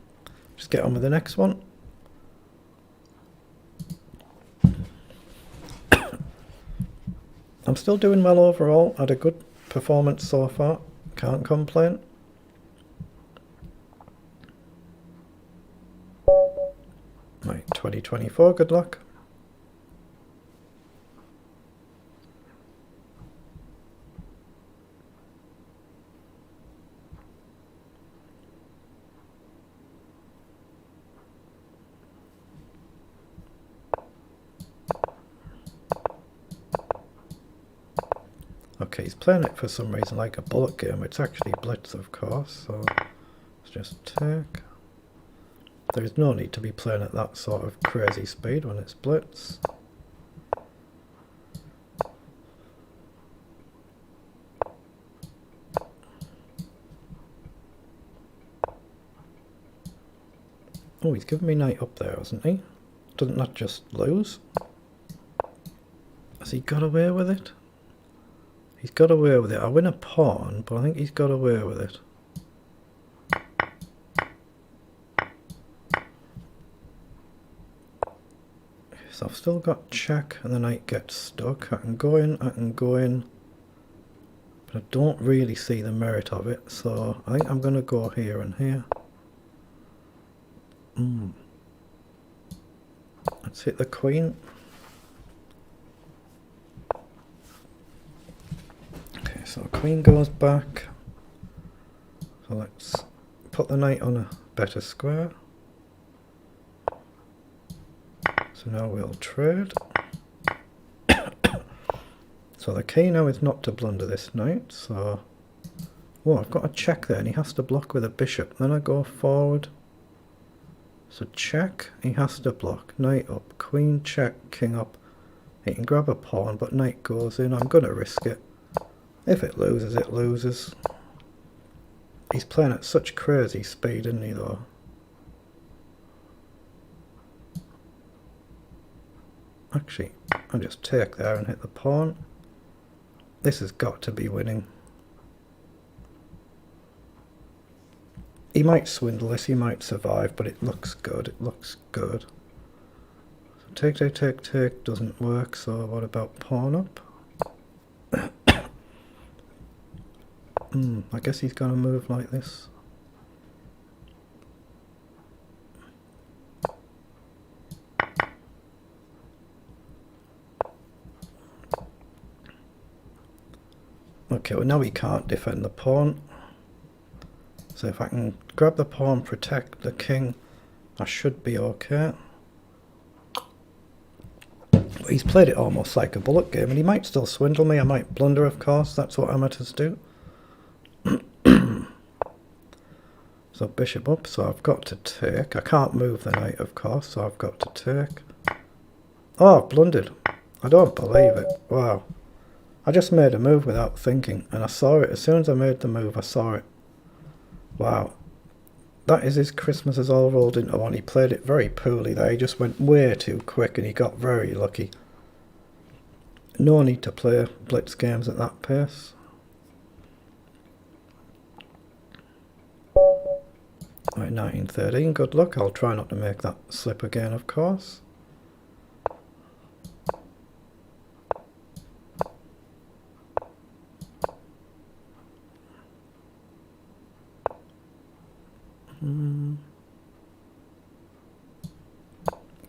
Just get on with the next one. I'm still doing well overall. Had a good performance so far. Can't complain. Right, 2024, good luck. Okay, he's playing it for some reason like a bullet game. It's actually Blitz, of course, so let's just take. There is no need to be playing at that sort of crazy speed when it's Blitz. Oh, he's given me knight up there, hasn't he? Doesn't that just lose? Has he got away with it? He's got away with it. I win a pawn, but I think he's got away with it. So I've still got check and the knight gets stuck. I can go in, but I don't really see the merit of it, so I think I'm going to go here and here. Let's hit the queen. Okay, so queen goes back. So let's put the knight on a better square. So now we'll trade. So the key now is not to blunder this knight, so... Oh, I've got a check there and he has to block with a bishop. Then I go forward. So check, he has to block. Knight up, queen check, king up. He can grab a pawn, but knight goes in. I'm going to risk it. If it loses, it loses. He's playing at such crazy speed, isn't he, though? Actually, I'll just take there and hit the pawn. This has got to be winning. He might swindle this, he might survive, but it looks good, it looks good. So take, take, take, take doesn't work, so what about pawn up? I guess he's going to move like this. Okay, well now he can't defend the pawn. So if I can grab the pawn, protect the king, I should be okay. But he's played it almost like a bullet game, and he might still swindle me. I might blunder, of course. That's what amateurs do. So bishop up, so I've got to take. I can't move the knight, of course, so I've got to take. Oh, I've blundered. I don't believe it. Wow. I just made a move without thinking, and I saw it. As soon as I made the move, I saw it. Wow. That is his Christmases all rolled into one. He played it very poorly there. He just went way too quick, and he got very lucky. No need to play blitz games at that pace. Right, 1913, good luck. I'll try not to make that slip again, of course.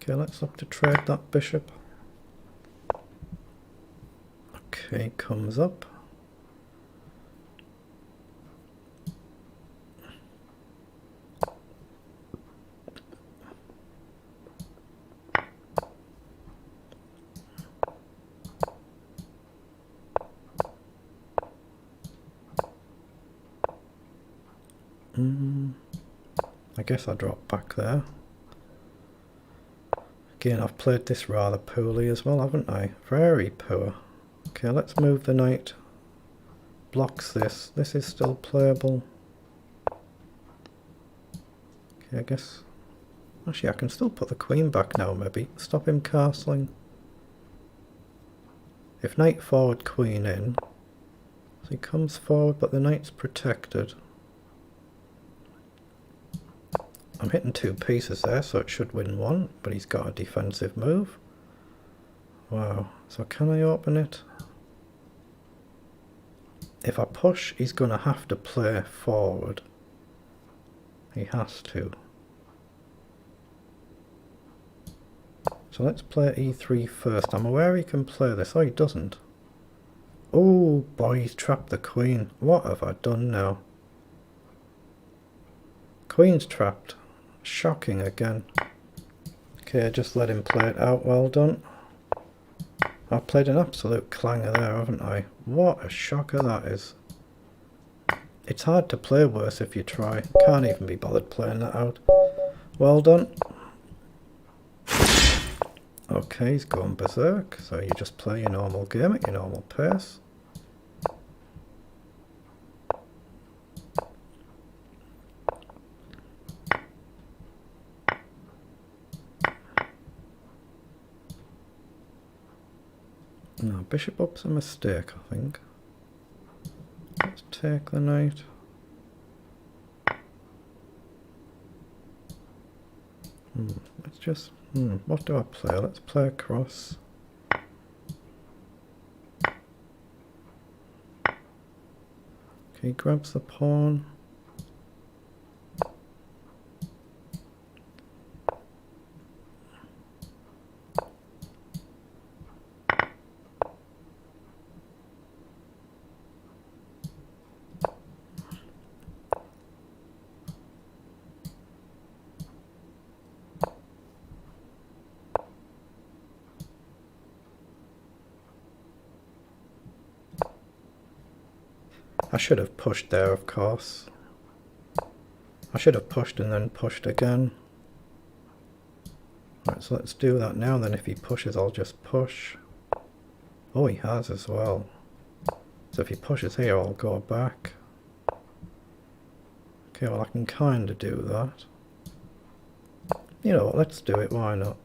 Okay, let's look to trade that bishop. Okay, comes up. I guess I drop back there. Again, I've played this rather poorly as well, haven't I? Very poor. Okay, let's move the knight. Blocks this. This is still playable. Okay, I guess... Actually, I can still put the queen back now, maybe. Stop him castling. If knight forward, queen in. So he comes forward, but the knight's protected. I'm hitting 2 pieces there, so it should win 1, but he's got a defensive move. Wow, so can I open it? If I push, he's going to have to play forward. He has to. So let's play e3 first. I'm aware he can play this. Oh, he doesn't. Oh boy, he's trapped the queen. What have I done now? Queen's trapped. Shocking again. Okay, just let him play it out. Well done. I've played an absolute clanger there, haven't I? What a shocker that is. It's hard to play worse if you try. Can't even be bothered playing that out. Well done. Okay, he's going berserk. So you just play your normal game at your normal pace. No, bishop up's a mistake, I think. Let's take the knight. Let's just... what do I play? Let's play across. Okay, he grabs the pawn. I should have pushed there, of course. I should have pushed and then pushed again. Right, so let's do that now. Then if he pushes, I'll just push. Oh, he has as well. So if he pushes here, I'll go back. Okay, well I can kind of do that. You know what, let's do it, why not?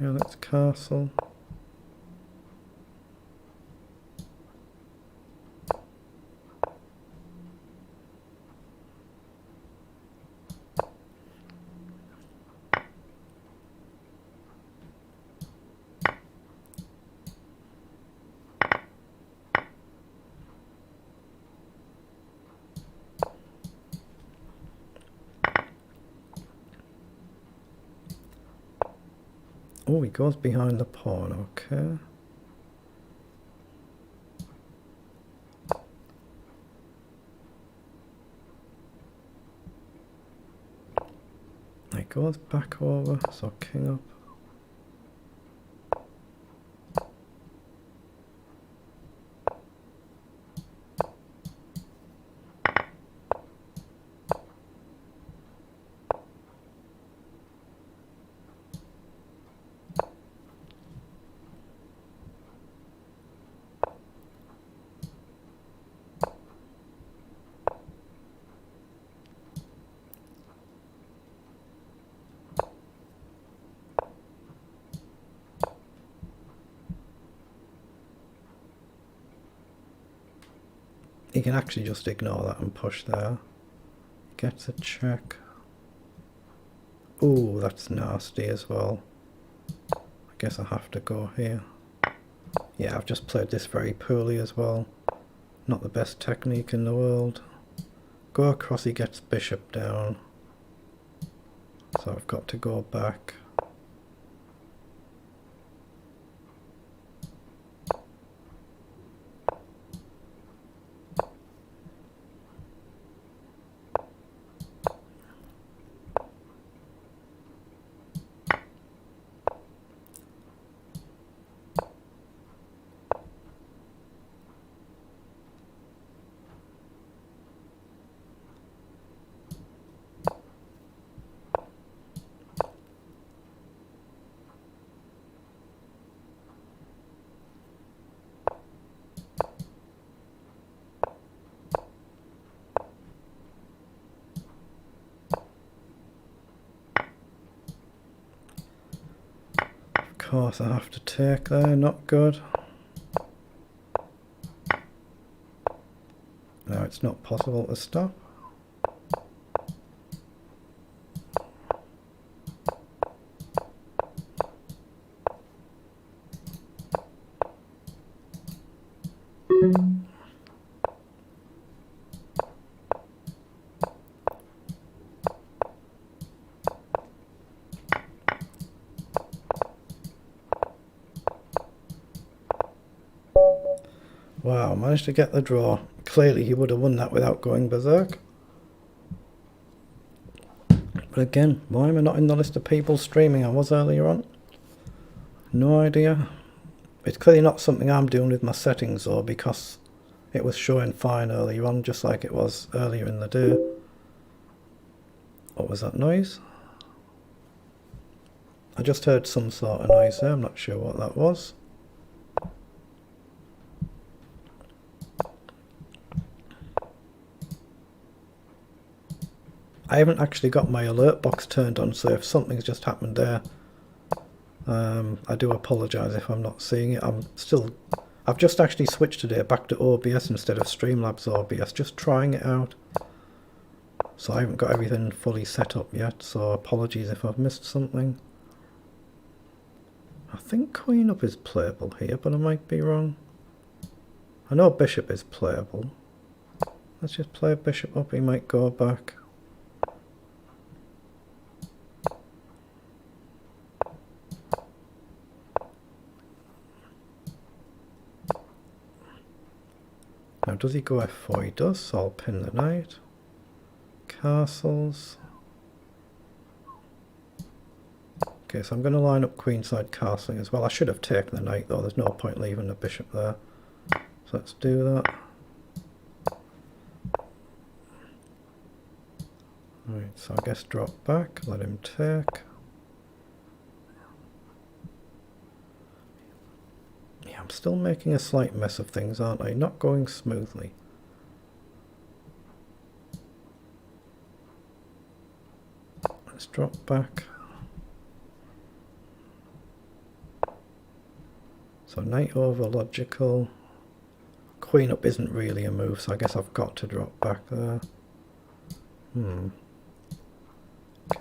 Yeah, let's castle. Oh, he goes behind the pawn, okay. He goes back over, so king up. He can actually just ignore that and push there. Gets a check. Ooh, that's nasty as well. I guess I have to go here. Yeah, I've just played this very poorly as well. Not the best technique in the world. go across, he gets bishop down. So I've got to go back. Of course I have to take there, not good. Now it's not possible to stop. Wow, managed to get the draw. Clearly he would have won that without going berserk. But again, why am I not in the list of people streaming I was earlier on? No idea. It's clearly not something I'm doing with my settings though, because it was showing fine earlier on, just like it was earlier in the day. What was that noise? I just heard some sort of noise there, I'm not sure what that was. I haven't actually got my alert box turned on, so if something's just happened there, I do apologise if I'm not seeing it. I've just actually switched today back to OBS instead of Streamlabs OBS, just trying it out. So I haven't got everything fully set up yet, so apologies if I've missed something. I think queen up is playable here, but I might be wrong. I know bishop is playable. Let's just play bishop up, he might go back. Now does he go f4? He does, so I'll pin the knight. Castles. Okay, so I'm going to line up queenside castling as well. I should have taken the knight though, there's no point leaving the bishop there. So let's do that. Right, so I guess drop back, let him take. Yeah, I'm still making a slight mess of things, aren't I? Not going smoothly. Let's drop back. So knight over logical. Queen up isn't really a move, so I guess I've got to drop back there. Okay,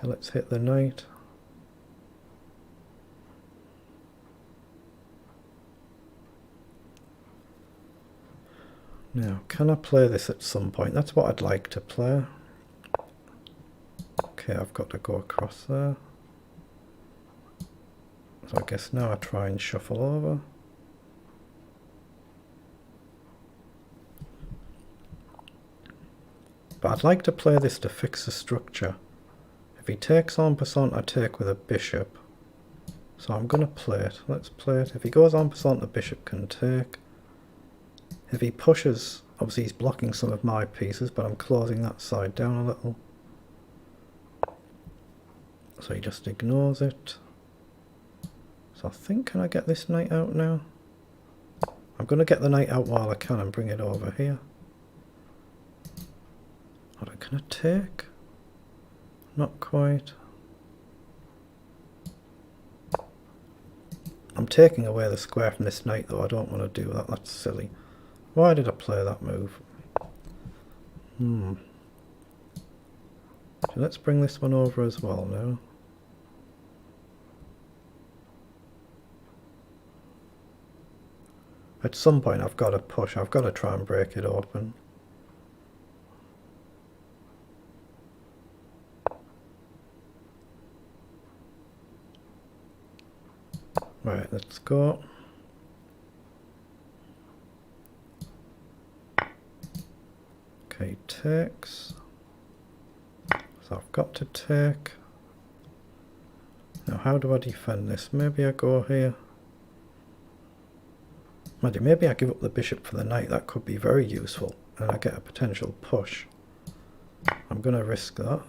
let's hit the knight. Now, can I play this at some point? That's what I'd like to play. Okay, I've got to go across there. So I guess now I try and shuffle over. But I'd like to play this to fix the structure. If he takes en passant, I take with a bishop. So I'm going to play it. Let's play it. If he goes en passant, the bishop can take. If he pushes, obviously he's blocking some of my pieces, but I'm closing that side down a little. So he just ignores it. So I think, can I get this knight out now? I'm going to get the knight out while I can and bring it over here. Hold on, can I take? Not quite. I'm taking away the square from this knight though, I don't want to do that, that's silly. Why did I play that move? So let's bring this one over as well now. At some point I've got to push, I've got to try and break it open. Right, let's go. Okay, takes. So I've got to take. Now how do I defend this? Maybe I go here. Maybe I give up the bishop for the knight. That could be very useful. And I get a potential push. I'm going to risk that.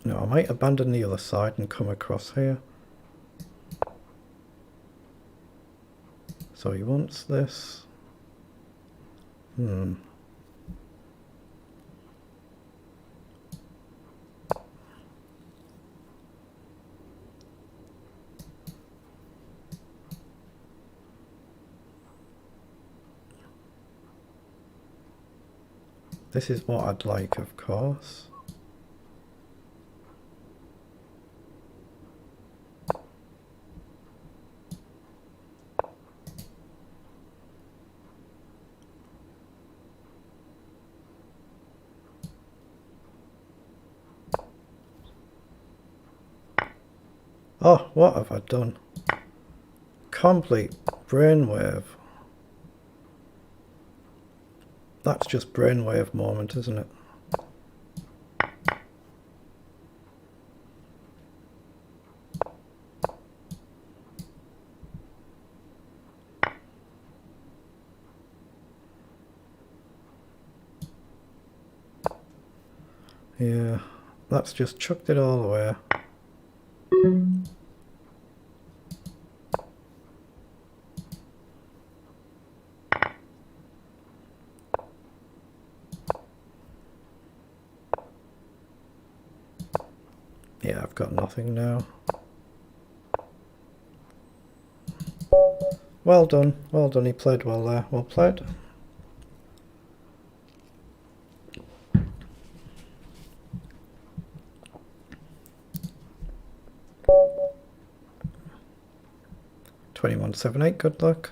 No, I might abandon the other side and come across here. So he wants this. This is what I'd like, of course. Oh, what have I done? Complete brainwave. That's just brainwave moment, isn't it? Yeah, that's just chucked it all away. Yeah, I've got nothing now. Well done, he played well there, well played. (2178), good luck.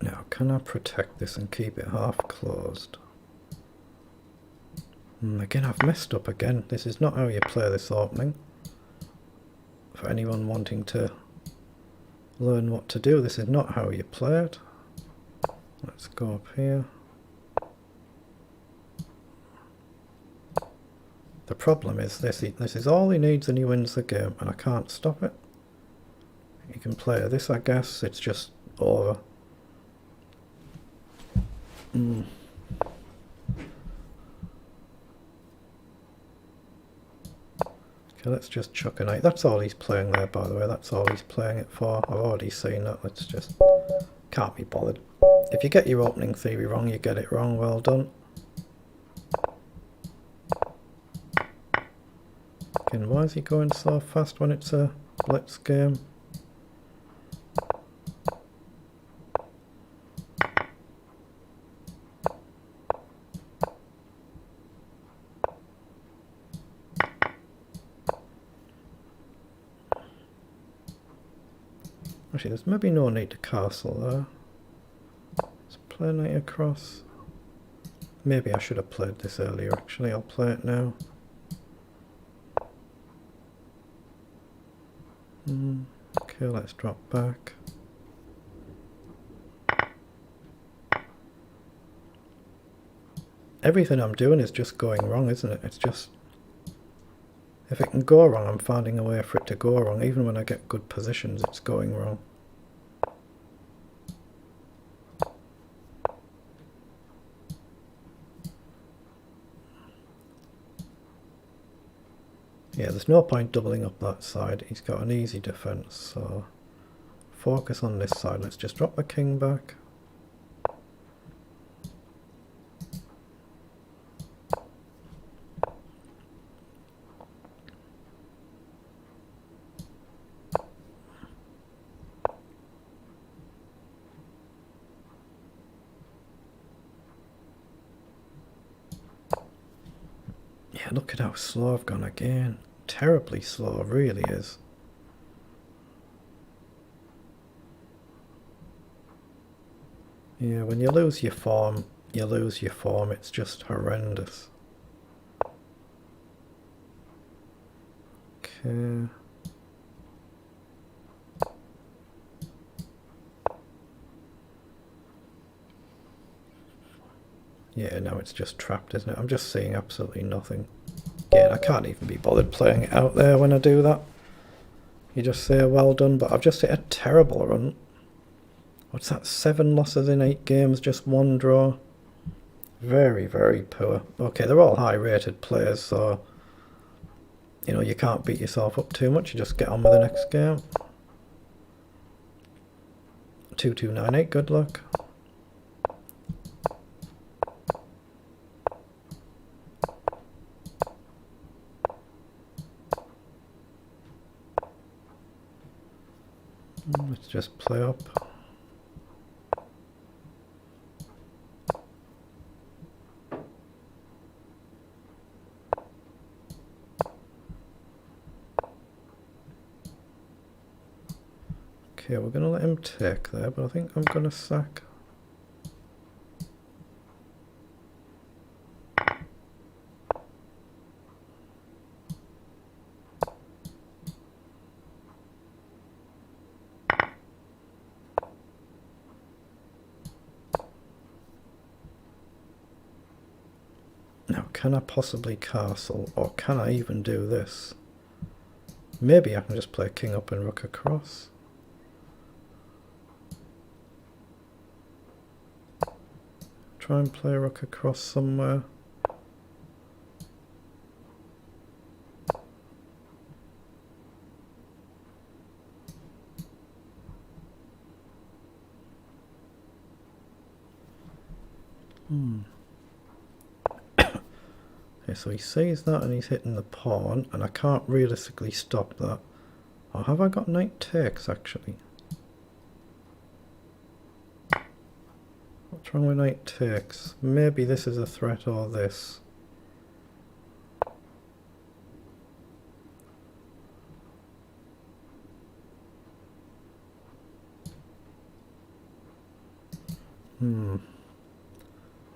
Now, can I protect this and keep it half closed? Again, I've messed up again. This is not how you play this opening. For anyone wanting to learn what to do, this is not how you play it. Let's go up here. The problem is this is all he needs and he wins the game, and I can't stop it. You can play this, I guess, it's just over. Okay, let's just chuck a knight. That's all he's playing there, by the way. That's all he's playing it for. I've already seen that. Let's just... Can't be bothered. If you get your opening theory wrong, you get it wrong. Well done. Again, why is he going so fast when it's a blitz game? Actually, there's maybe no need to castle there. Let's play knight across. Maybe I should have played this earlier, actually. I'll play it now. Okay, let's drop back. Everything I'm doing is just going wrong, isn't it? It's just, if it can go wrong, I'm finding a way for it to go wrong. Even when I get good positions, it's going wrong. Yeah, there's no point doubling up that side. He's got an easy defense, so focus on this side. Let's just drop the king back. Yeah, look at how slow I've gone again. Terribly slow, really is. Yeah, when you lose your form, you lose your form. It's just horrendous. Okay. Yeah, now it's just trapped, isn't it? I'm just seeing absolutely nothing. Again, I can't even be bothered playing it out there when I do that. You just say, well done, but I've just hit a terrible run. What's that? 7 losses in 8 games, just 1 draw. Very, very poor. Okay, they're all high-rated players, so you know, you can't beat yourself up too much. You just get on with the next game. 2298, good luck. Let's just play up. Okay, we're going to let him take there, but I think I'm going to sack. Now, can I possibly castle, or can I even do this? Maybe I can just play king up and rook across. Try and play rook across somewhere. Okay, so he sees that and he's hitting the pawn, and I can't realistically stop that. Or have I got knight takes, actually? What's wrong with knight takes? Maybe this is a threat, or this.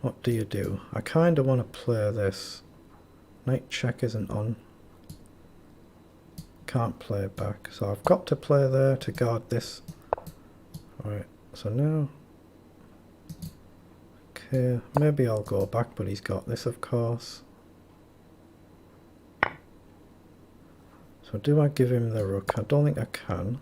What do you do? I kind of want to play this. Knight check isn't on. Can't play it back. So I've got to play there to guard this. Alright, so now... Okay, maybe I'll go back, but he's got this, of course. So do I give him the rook? I don't think I can.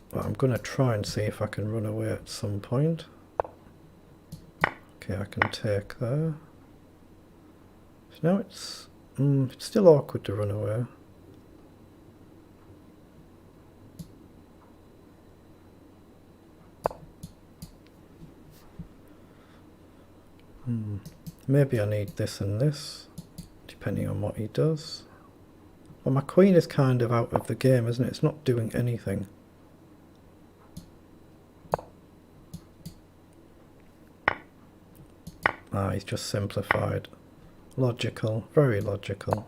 But I'm going to try and see if I can run away at some point. Okay, I can take there. So now it's still awkward to run away. Maybe I need this and this, depending on what he does. Well, my queen is kind of out of the game, isn't it? It's not doing anything. Ah, he's just simplified. Logical, very logical.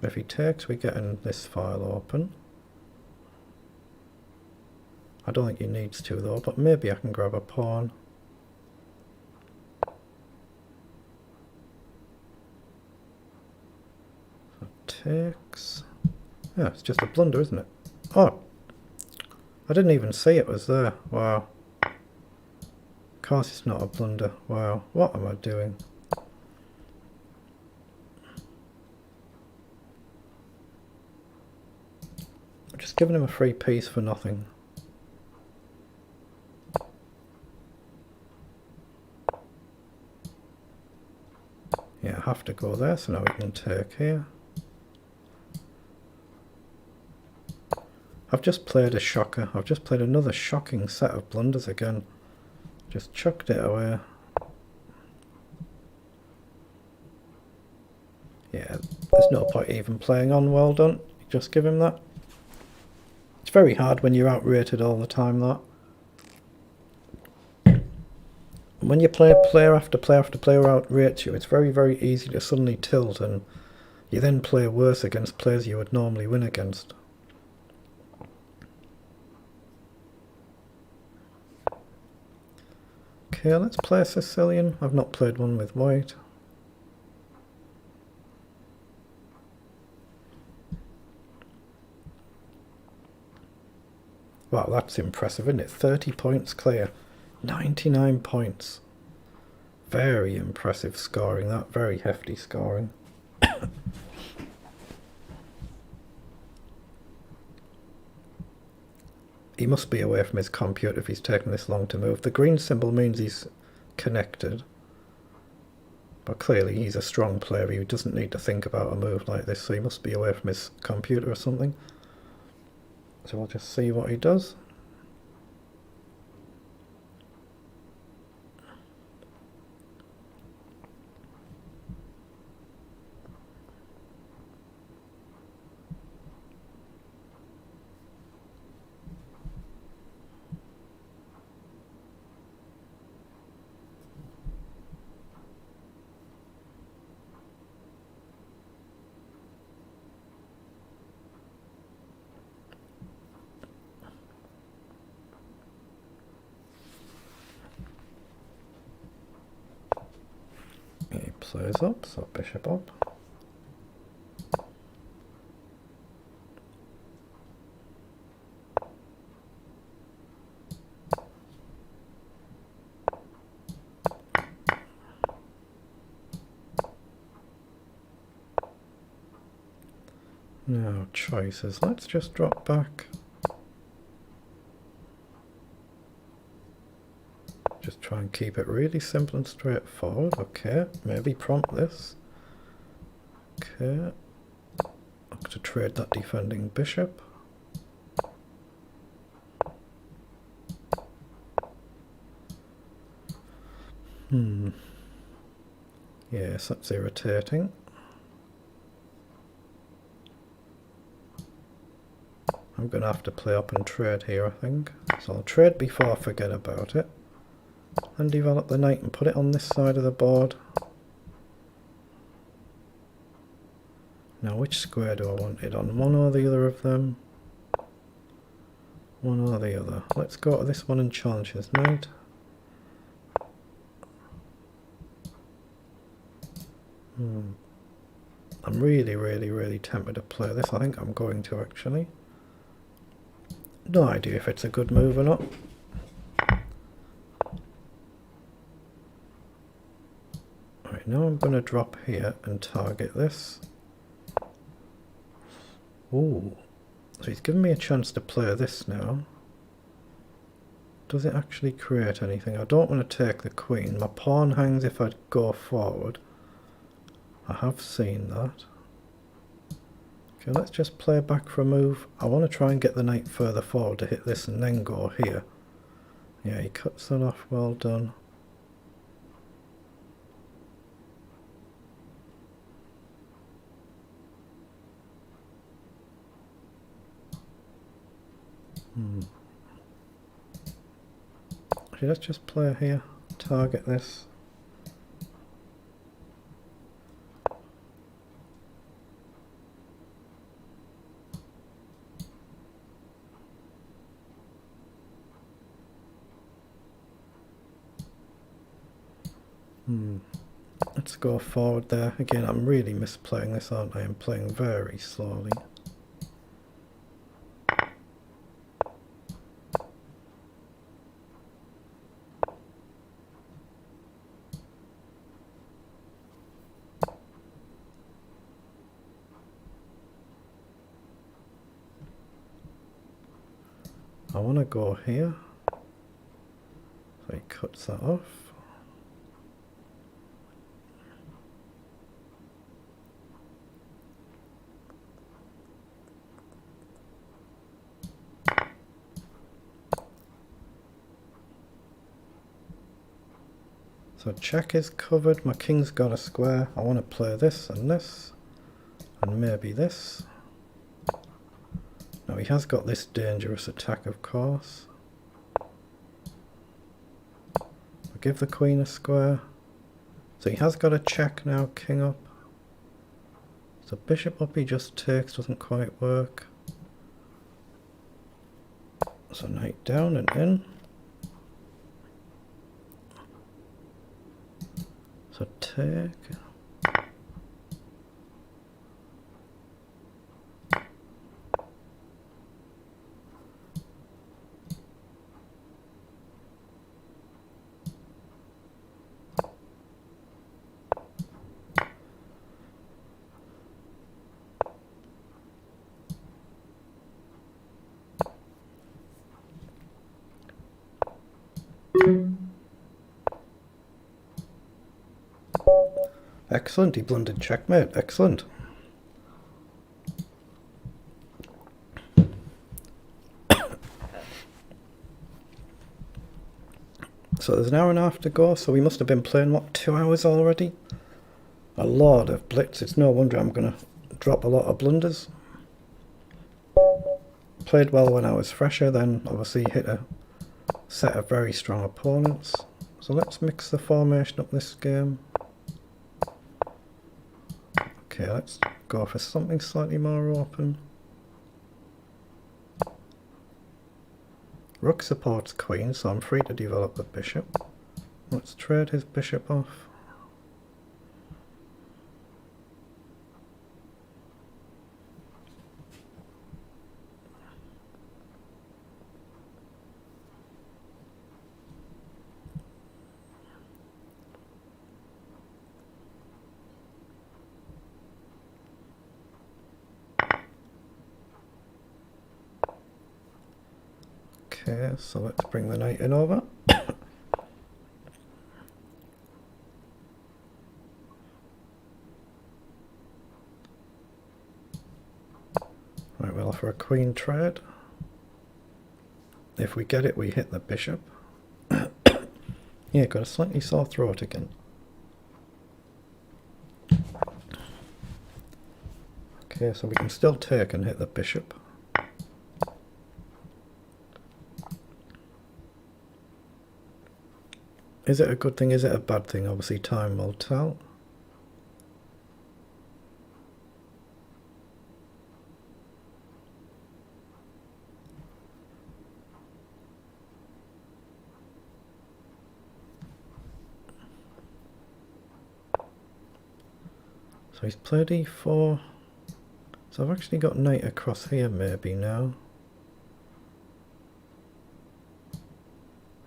If he takes, we get in this file open. I don't think he needs to though, but maybe I can grab a pawn. So takes. Yeah, it's just a blunder, isn't it? Oh, I didn't even see it was there. Wow. Of course it's not a blunder. Wow, what am I doing? I'm just giving him a free piece for nothing. Yeah, I have to go there, so now we can take here. I've just played a shocker. I've just played another shocking set of blunders again. Just chucked it away. Yeah, there's no point even playing on. Well done. Just give him that. It's very hard when you're outrated all the time, that. When you play player after player after player outrates you, it's very, very easy to suddenly tilt, and you then play worse against players you would normally win against. Okay, let's play a Sicilian. I've not played one with white. Wow, that's impressive, isn't it? 30 points clear. 99 points. Very impressive scoring, that. Very hefty scoring. He must be away from his computer if he's taken this long to move. The green symbol means he's connected. But clearly he's a strong player. He doesn't need to think about a move like this, so he must be away from his computer or something. So we'll just see what he does. He plays up, so bishop up. Now choices, let's just drop back. Just try and keep it really simple and straightforward. Okay, maybe prompt this. Okay, look to trade that defending bishop. Yes, that's irritating. I'm going to have to play up and trade here, I think. So I'll trade before I forget about it. And develop the knight and put it on this side of the board. Now which square do I want it on? One or the other of them? One or the other. Let's go to this one and challenge his knight. I'm really tempted to play this. I think I'm going to, actually. No idea if it's a good move or not. Right, now I'm going to drop here and target this. Ooh, so he's given me a chance to play this now. Does it actually create anything? I don't want to take the queen. My pawn hangs if I go forward. I have seen that. Okay, let's just play back for a move. I want to try and get the knight further forward to hit this and then go here. Yeah, he cuts that off. Well done. Okay, let's just play here. Target this. Let's go forward there. Again, I'm really misplaying this, aren't I? I'm playing very slowly. want to go here. So he cuts that off. So check is covered, my king's got a square. I want to play this, and maybe this. Now he has got this dangerous attack, of course. I'll give the queen a square. So he has got a check now, king up. So bishop up he just takes, doesn't quite work. So knight down and in. So take. Excellent, he blundered checkmate, excellent. So there's an hour and a half to go, so we must have been playing, what, 2 hours already? A lot of blitz, it's no wonder I'm going to drop a lot of blunders. Played well when I was fresher, then obviously hit a set of very strong opponents. So let's mix the formation up this game. Okay, let's go for something slightly more open. Rook supports queen, so I'm free to develop the bishop. Let's trade his bishop off. Okay, so let's bring the knight in over. Right, we'll offer a queen trade. If we get it, we hit the bishop. Yeah, got a slightly sore throat again. Okay, so we can still take and hit the bishop. Is it a good thing? Is it a bad thing? Obviously time will tell. So he's played e4. So I've actually got knight across here maybe now.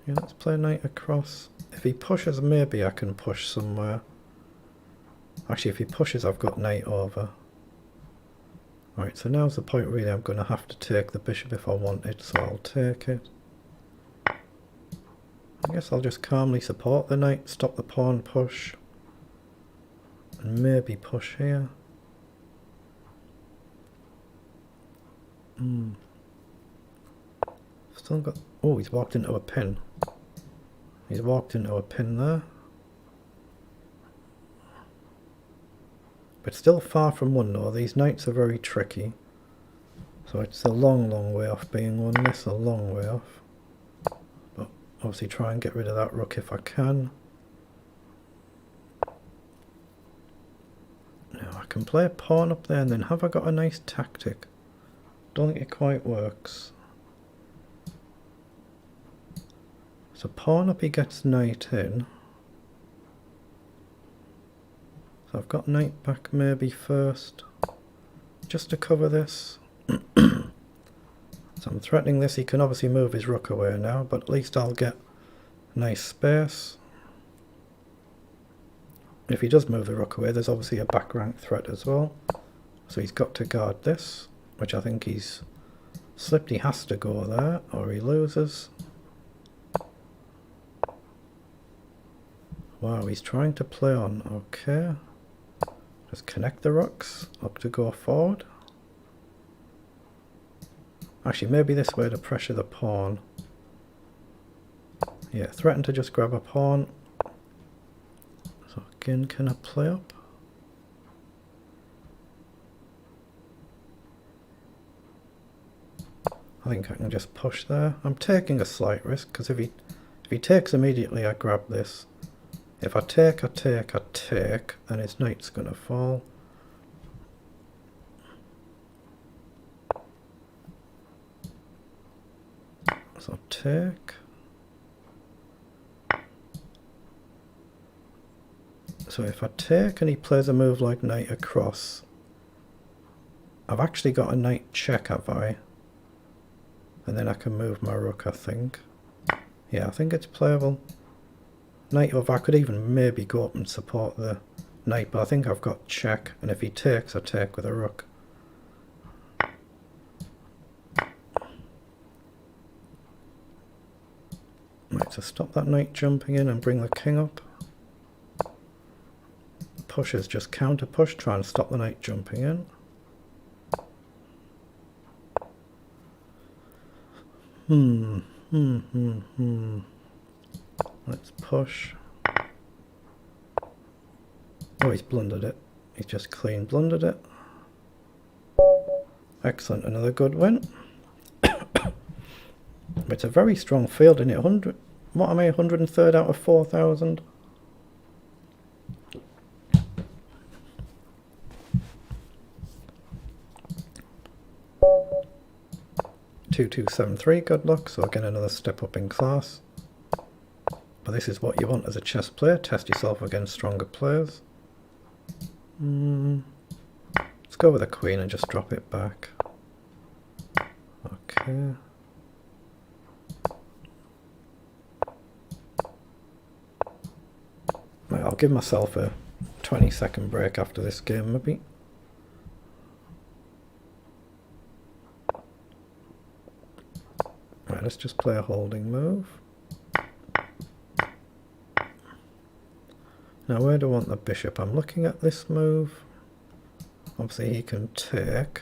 Yeah, let's play knight across. If he pushes, maybe I can push somewhere. Actually, if he pushes, I've got knight over. Right, so now's the point really I'm going to have to take the bishop if I want it, so I'll take it. I guess I'll just calmly support the knight, stop the pawn push, and maybe push here. Still got... Oh, he's walked into a pin. He's walked into a pin there. But still far from one though. These knights are very tricky. So it's a long, long way off being one. This a long way off. But obviously try and get rid of that rook if I can. Now I can play a pawn up there and then have I got a nice tactic? Don't think it quite works. So pawn up, he gets knight in. So I've got knight back maybe first, just to cover this. So I'm threatening this. He can obviously move his rook away now, but at least I'll get nice space. If he does move the rook away, there's obviously a back rank threat as well. So he's got to guard this, which I think he's Slipped, he has to go there or he loses. Wow, he's trying to play on. Okay. Just connect the rooks. Look to go forward. Actually, maybe this way to pressure the pawn. Yeah, threaten to just grab a pawn. So again, can I play up? I think I can just push there. I'm taking a slight risk because if he takes immediately, I grab this. If I take, then his knight's going to fall. So take. So if I take and he plays a move like knight across, I've actually got a knight check, have I? And then I can move my rook, I think. Yeah, I think it's playable. Knight over, I could even maybe go up and support the knight, but I think I've got check, and if he takes, I take with a rook. Right, so stop that knight jumping in and bring the king up. Push is just counter push, try and stop the knight jumping in. Let's push. Oh, he's blundered it. He's just clean blundered it. Excellent, another good win. It's a very strong field, isn't it? 100. What am I? 103rd out of 4,000. (2273). Good luck. So again, another step up in class. But this is what you want as a chess player. Test yourself against stronger players. Let's go with a queen and just drop it back. Okay. Right, I'll give myself a 20-second break after this game, maybe. Right, let's just play a holding move. Now where do I want the bishop? I'm looking at this move. Obviously he can take.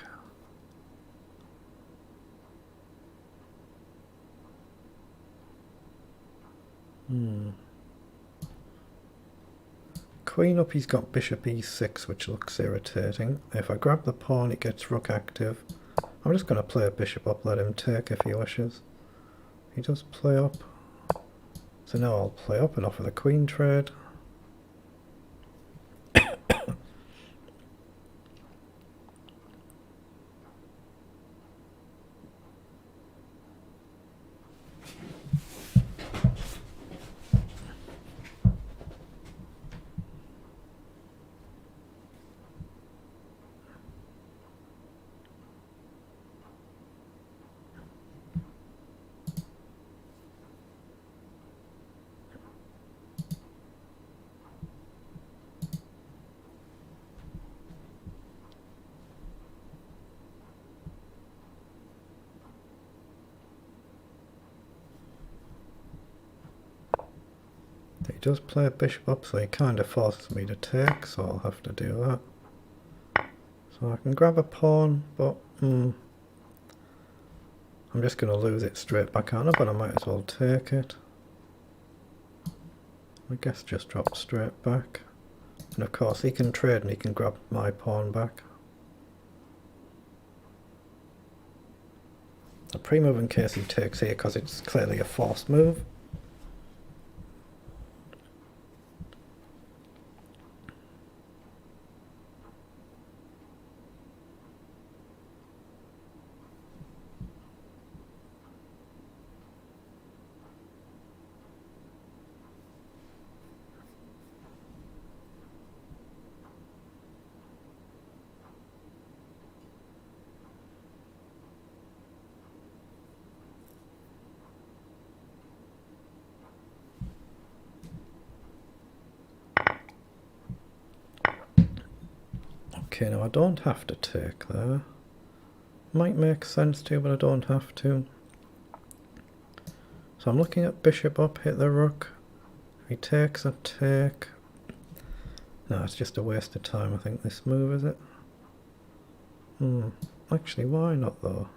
Queen up, he's got bishop e6, which looks irritating. If I grab the pawn, it gets rook active. I'm just going to play a bishop up, let him take if he wishes. He does play up. So now I'll play up and offer the queen trade. He does play a bishop up, so he kind of forces me to take, so I'll have to do that. So I can grab a pawn, but I'm just going to lose it straight back on it, but I might as well take it. I guess just drop straight back. And of course he can trade and he can grab my pawn back. A pre-move in case he takes here, because it's clearly a forced move. Okay, now I don't have to take there. Might make sense to, but I don't have to. So I'm looking at bishop up, hit the rook. If he takes, I take. No, it's just a waste of time, I think, this move, is it? Actually, why not, though?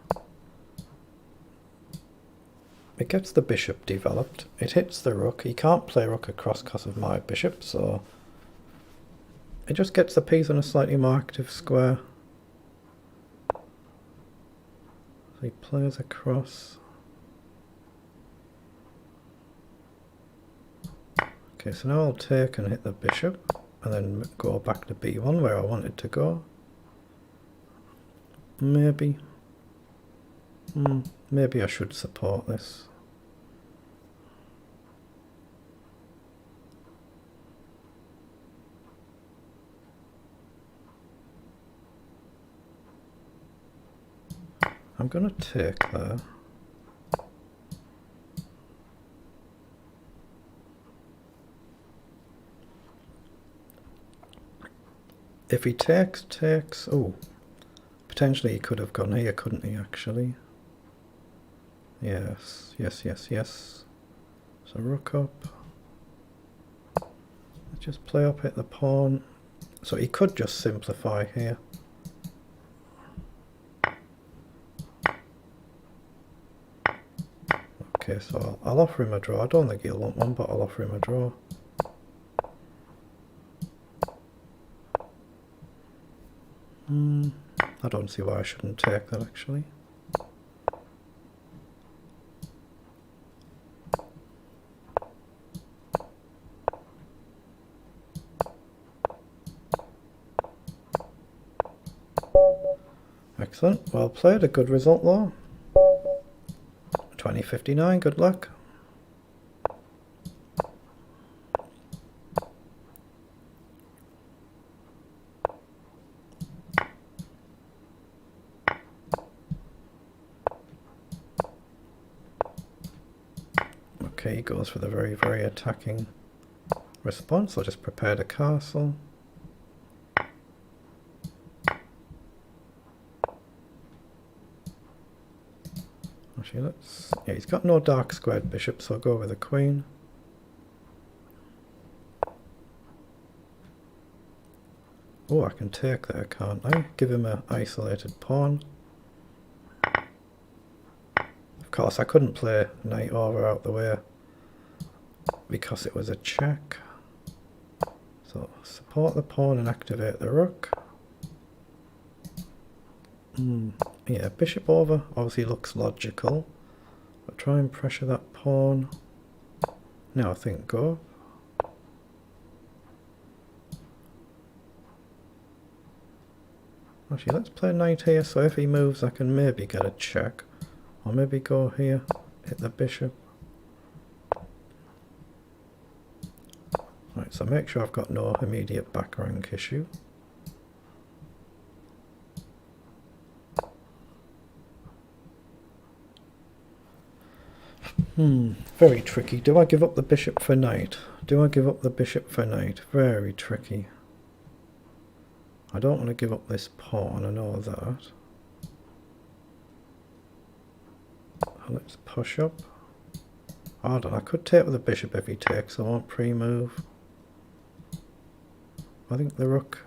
It gets the bishop developed. It hits the rook. He can't play rook across because of my bishop, so it just gets the piece on a slightly more active square. So he plays across. Okay, so now I'll take and hit the bishop, and then go back to b1 where I wanted to go. Maybe. Maybe I should support this. I'm going to take there. If he takes, oh, potentially he could have gone here, couldn't he, actually? Yes. So rook up. Let's just play up, hit the pawn. So he could just simplify here. Okay, so I'll offer him a draw. I don't think he'll want one, but I'll offer him a draw. I don't see why I shouldn't take that, actually. Excellent. Well played. A good result, though. 2059. Good luck. Okay, he goes for the very, very attacking response. I'll just prepare the castle. Actually, yeah, he's got no dark squared bishop, so I'll go with the queen. Oh, I can take there, can't I? Give him an isolated pawn. Of course, I couldn't play knight over out the way because it was a check. So support the pawn and activate the rook. Yeah, bishop over obviously looks logical, but try and pressure that pawn. Now I think go. Actually, let's play knight here, so if he moves I can maybe get a check. Or maybe go here, hit the bishop. Right, so make sure I've got no immediate back rank issue. Very tricky. Do I give up the bishop for knight? Do I give up the bishop for knight? Very tricky. I don't want to give up this pawn, I know that. Let's push up. Hold on, I could take with the bishop if he takes, I won't pre-move. I think the rook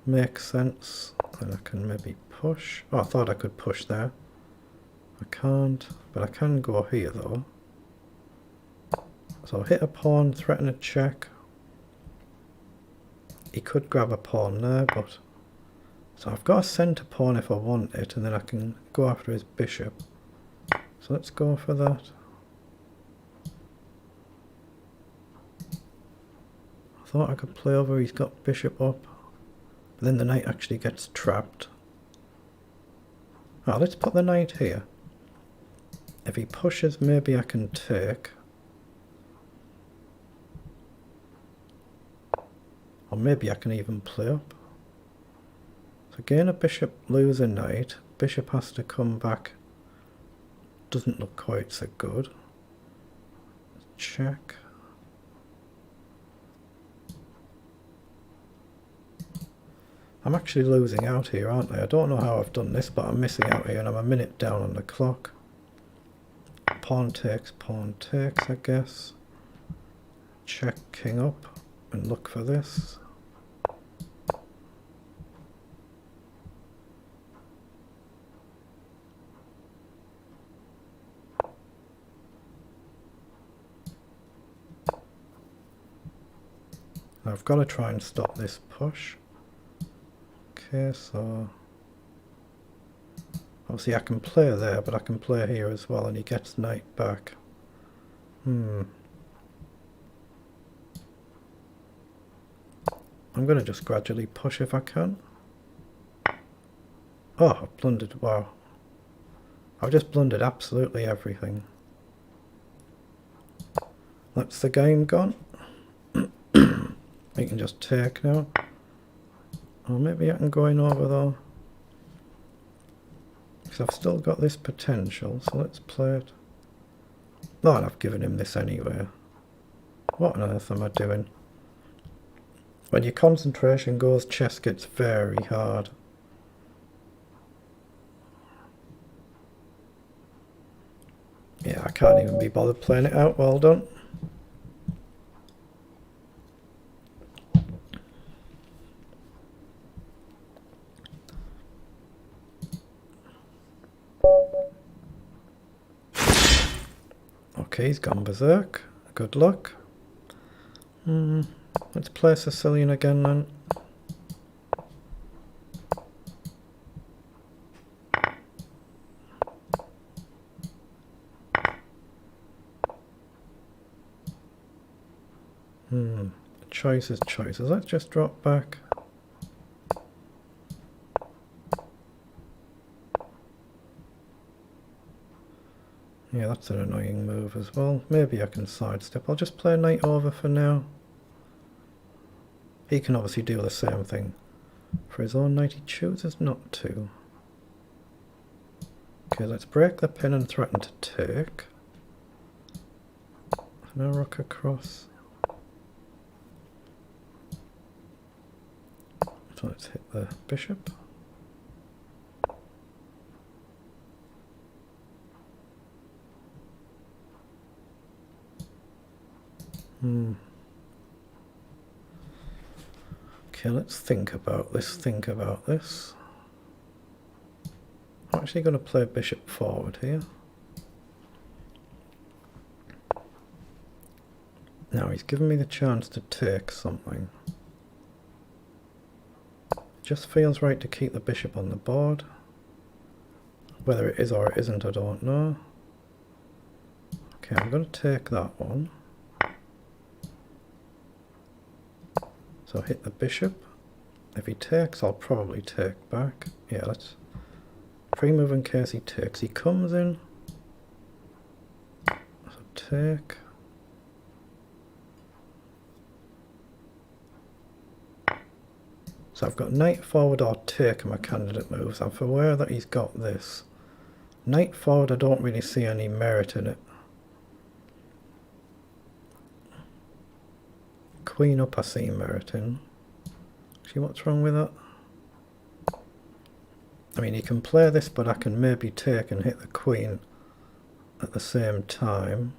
makes sense. Then I can maybe push. Oh, I thought I could push there. I can't, but I can go here though. So I'll hit a pawn, threaten a check. He could grab a pawn there, but... So I've got a centre pawn if I want it, and then I can go after his bishop. So let's go for that. I thought I could play over, he's got bishop up. But then the knight actually gets trapped. Oh, let's put the knight here. If he pushes, maybe I can take. Or maybe I can even play up. So gain a bishop, lose a knight. Bishop has to come back. Doesn't look quite so good. Check. I'm actually losing out here, aren't I? I don't know how I've done this, but I'm missing out here and I'm a minute down on the clock. Pawn takes, I guess. Check king up and look for this. I've got to try and stop this push. Okay, so obviously I can play there, but I can play here as well, and he gets knight back. I'm going to just gradually push if I can. Oh, I've blundered. Wow. I've just blundered absolutely everything. That's the game gone. We can just take now. Or maybe I can go in over though. Because I've still got this potential, so let's play it. Oh, and I've given him this anyway. What on earth am I doing? When your concentration goes, chess gets very hard. Yeah, I can't even be bothered playing it out. Well done. Okay, he's gone berserk. Good luck. Let's play Sicilian again then. Choices. Let's just drop back. Yeah, that's an annoying move as well. Maybe I can sidestep. I'll just play knight over for now. He can obviously do the same thing. For his own knight he chooses not to. Okay, let's break the pin and threaten to take. No rook across. So let's hit the bishop. Okay, let's think about this. I'm actually going to play bishop forward here. Now he's given me the chance to take something. It just feels right to keep the bishop on the board. Whether it is or it isn't, I don't know. Okay, I'm going to take that one. So hit the bishop. If he takes, I'll probably take back. Yeah, let's pre-move in case he takes. He comes in. So take. So I've got knight forward or take in my candidate moves. I'm aware that he's got this. Knight forward, I don't really see any merit in it. Queen up I see merit in. See what's wrong with that? I mean, he can play this, but I can maybe take and hit the queen at the same time.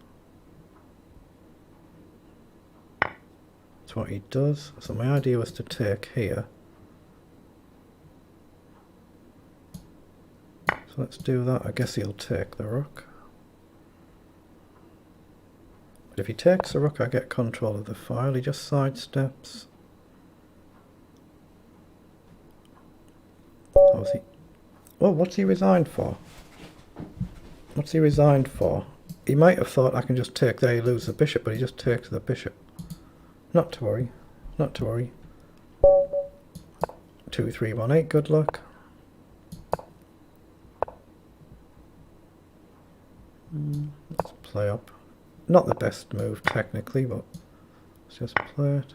That's what he does. So my idea was to take here. So let's do that. I guess he'll take the rook. But if he takes the rook, I get control of the file. He just sidesteps. Obviously. Well, what's he resigned for? What's he resigned for? He might have thought I can just take there, you lose the bishop, but he just takes the bishop. Not to worry. Not to worry. 2, 3, 1, 8. Good luck. Let's play up. Not the best move technically, but let's just play it.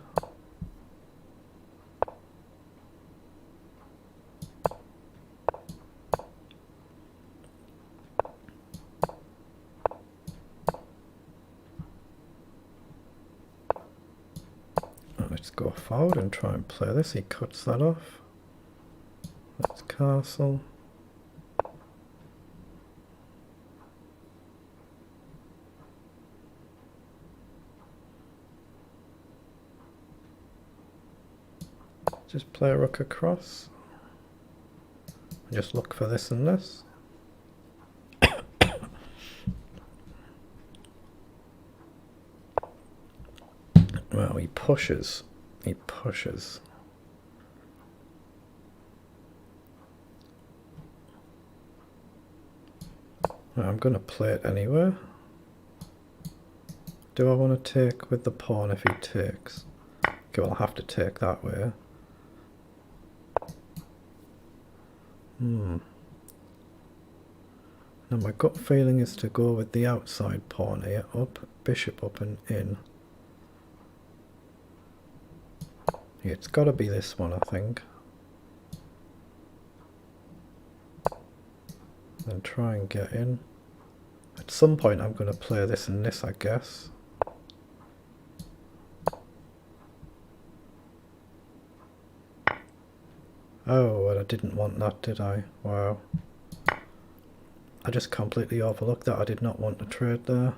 Let's go forward and try and play this. He cuts that off. castle. Just play a rook across. Just look for this and this. Well, he pushes. He pushes. Well, I'm going to play it anyway. Do I want to take with the pawn if he takes? Okay, well, I'll have to take that way. Now my gut feeling is to go with the outside pawn here, up, bishop up and in. Yeah, it's got to be this one, I think. And try and get in. At some point I'm going to play this and this, I guess. Oh, well, I didn't want that, did I? Wow. I just completely overlooked that. I did not want to trade there.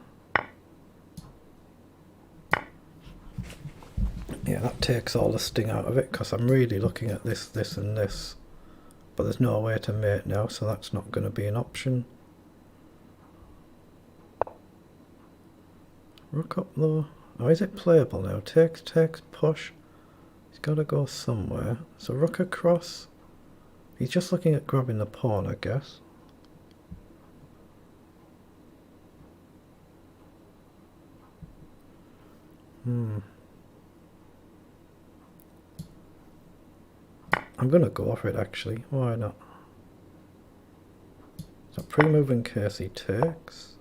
Yeah, that takes all the sting out of it, because I'm really looking at this, this and this. But there's no way to mate now, so that's not going to be an option. Rook up though. Oh, is it playable now? Takes, push. He's got to go somewhere. So rook across. He's just looking at grabbing the pawn, I guess. I'm going to go for it actually. Why not? So pre-move in case he takes.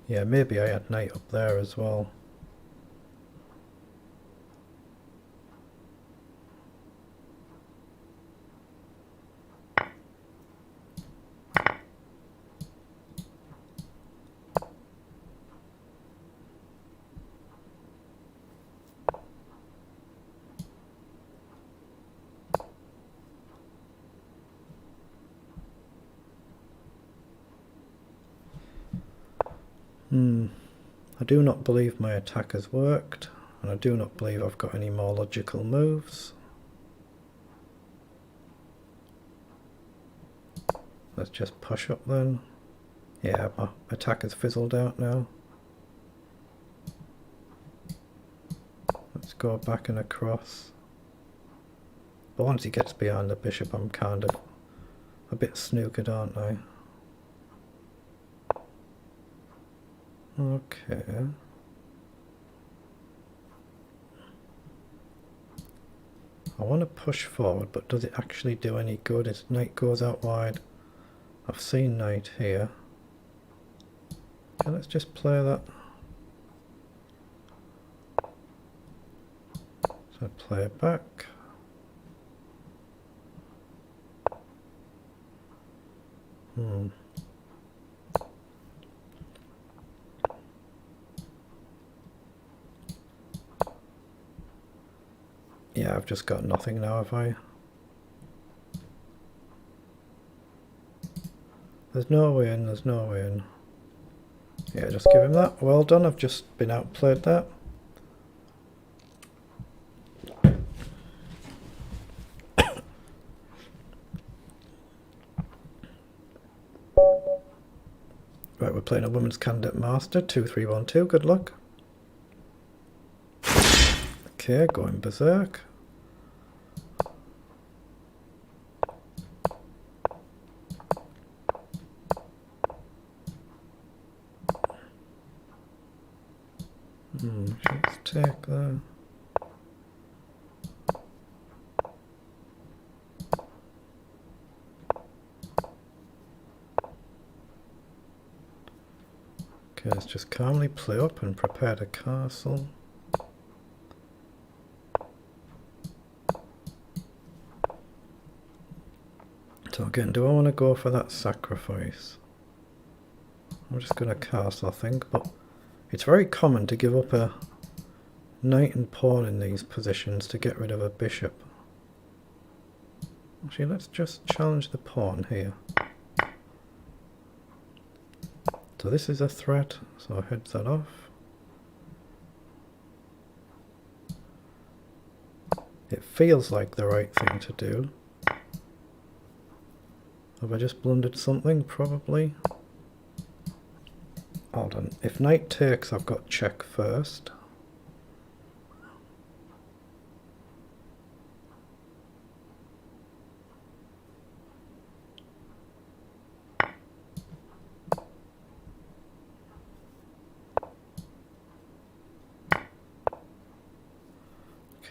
Yeah, maybe I had knight up there as well. I do not believe my attack has worked, and I do not believe I've got any more logical moves. Let's just push up then. Yeah, my attack has fizzled out now. Let's go back and across. But once he gets behind the bishop, I'm kind of a bit snookered, aren't I? Okay. I want to push forward, but does it actually do any good? His knight goes out wide. I've seen knight here. Okay, let's just play that. So play it back. Yeah, I've just got nothing now, have I? There's no way in, there's no way in. Yeah, just give him that. Well done, I've just been outplayed that. Right, we're playing a women's candidate master, 2-3-1-2, good luck. Okay, going berserk. Let's take that. Okay, let's just calmly play up and prepare to castle. So again, do I want to go for that sacrifice? I'm just going to cast, I think, but it's very common to give up a knight and pawn in these positions to get rid of a bishop. Actually, let's just challenge the pawn here. So this is a threat, so I heads that off. It feels like the right thing to do. Have I just blundered something? Probably. Hold on. If knight takes, I've got check first.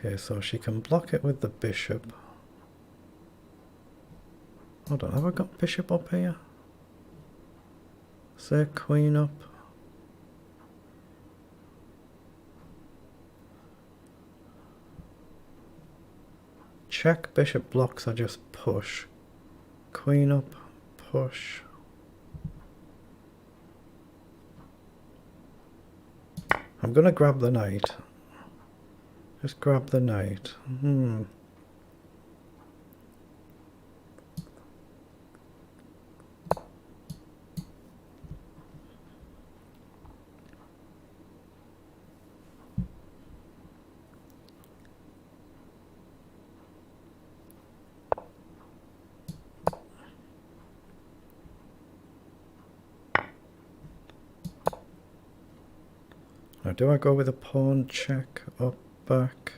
Okay, so she can block it with the bishop. Hold on, have I got bishop up here? Say queen up. Check, bishop blocks, I just push. Queen up, push. I'm gonna grab the knight. Just grab the knight. Now, do I go with a pawn check up, back?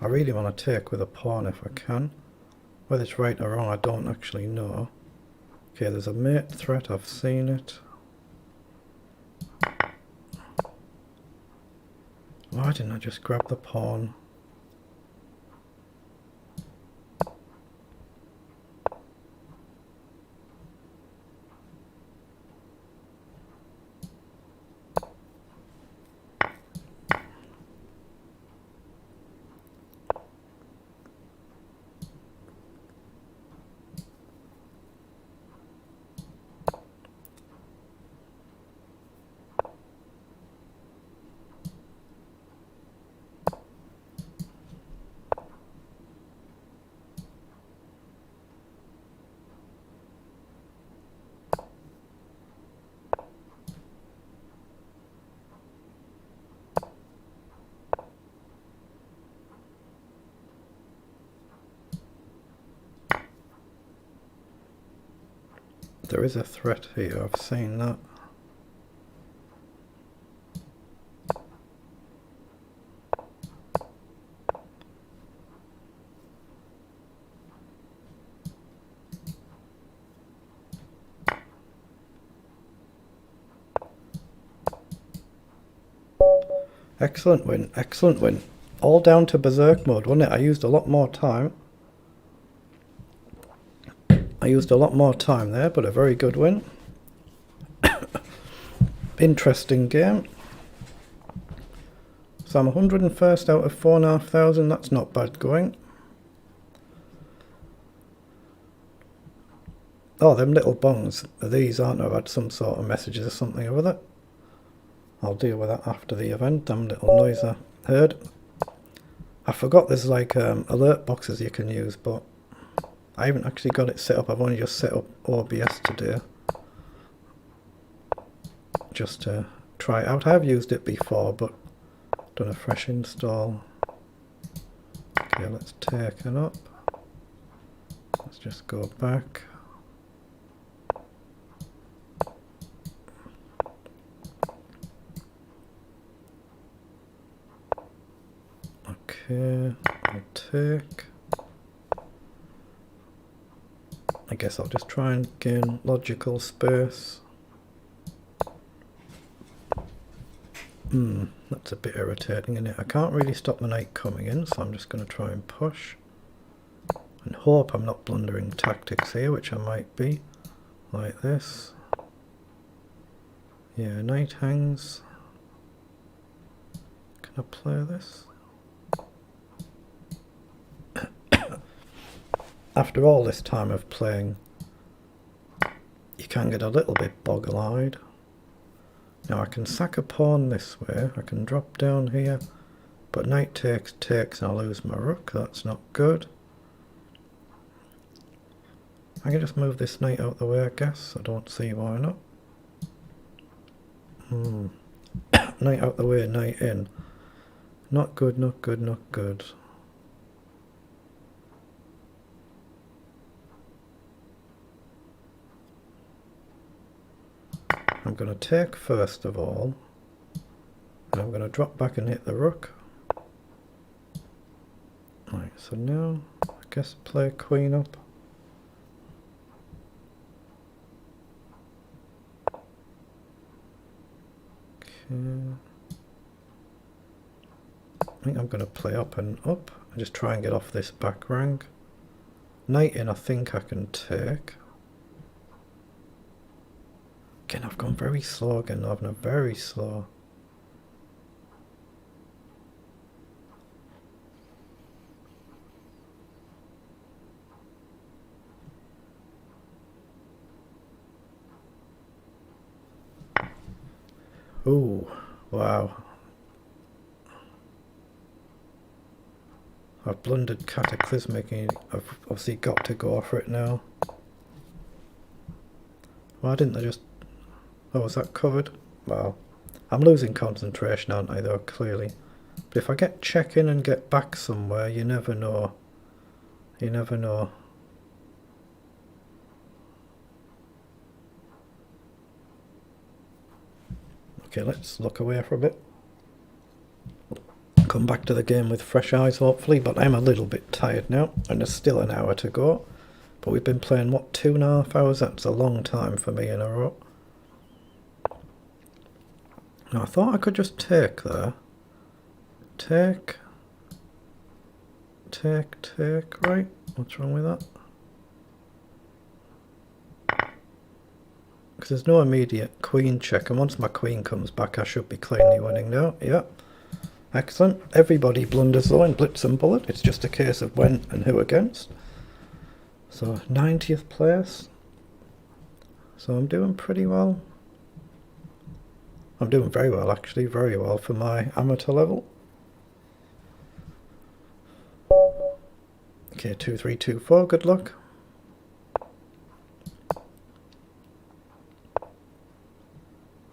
I really want to take with a pawn if I can. Whether it's right or wrong, I don't actually know. Okay, there's a mate threat, I've seen it. Why didn't I just grab the pawn? There is a threat here, I've seen that. Excellent win, excellent win. All down to berserk mode, wasn't it? I used a lot more time. I used a lot more time there, but a very good win. Interesting game. So I'm 101st out of 4,500. That's not bad going. Oh, them little bongs. These aren't. I've had some sort of messages or something over that. I'll deal with that after the event. Them little noise I heard. I forgot there's like alert boxes you can use, but I haven't actually got it set up. I've only just set up OBS today, just to try it out. I have used it before, but done a fresh install. Okay, let's take it up. Let's just go back. Okay, I'll take. I guess I'll just try and gain logical space. That's a bit irritating, isn't it? I can't really stop the knight coming in, so I'm just going to try and push. And hope I'm not blundering tactics here, which I might be. Like this. Yeah, knight hangs. Can I play this? After all this time of playing, you can get a little bit boggle-eyed. Now I can sack a pawn this way, I can drop down here, but knight takes takes and I lose my rook, that's not good. I can just move this knight out the way, I guess. I don't see why not. Knight out the way, knight in. Not good, not good, not good. I'm going to take first of all, and I'm going to drop back and hit the rook. Right, so now I guess play queen up. Okay. I think I'm going to play up and up and just try and get off this back rank. Knight in I think I can take. Again, I've gone very slow again, I've gone very slow. Ooh, wow. I've blundered cataclysmic and I've obviously got to go for it now. Why didn't I just... Oh, was that covered? Wow. I'm losing concentration, aren't I, though, clearly. But if I get check in and get back somewhere, you never know. You never know. Okay, let's look away for a bit. Come back to the game with fresh eyes, hopefully, but I'm a little bit tired now, and there's still an hour to go. But we've been playing, what, 2.5 hours? That's a long time for me in a row. Now, I thought I could just take there. Take. Right? What's wrong with that? Because there's no immediate queen check, and once my queen comes back, I should be cleanly winning now. Yep. Excellent. Everybody blunders though in Blitz and Bullet. It's just a case of when and who against. So 90th place. So I'm doing pretty well. I'm doing very well actually, very well for my amateur level. Okay, 2, 3, 2, 4, good luck.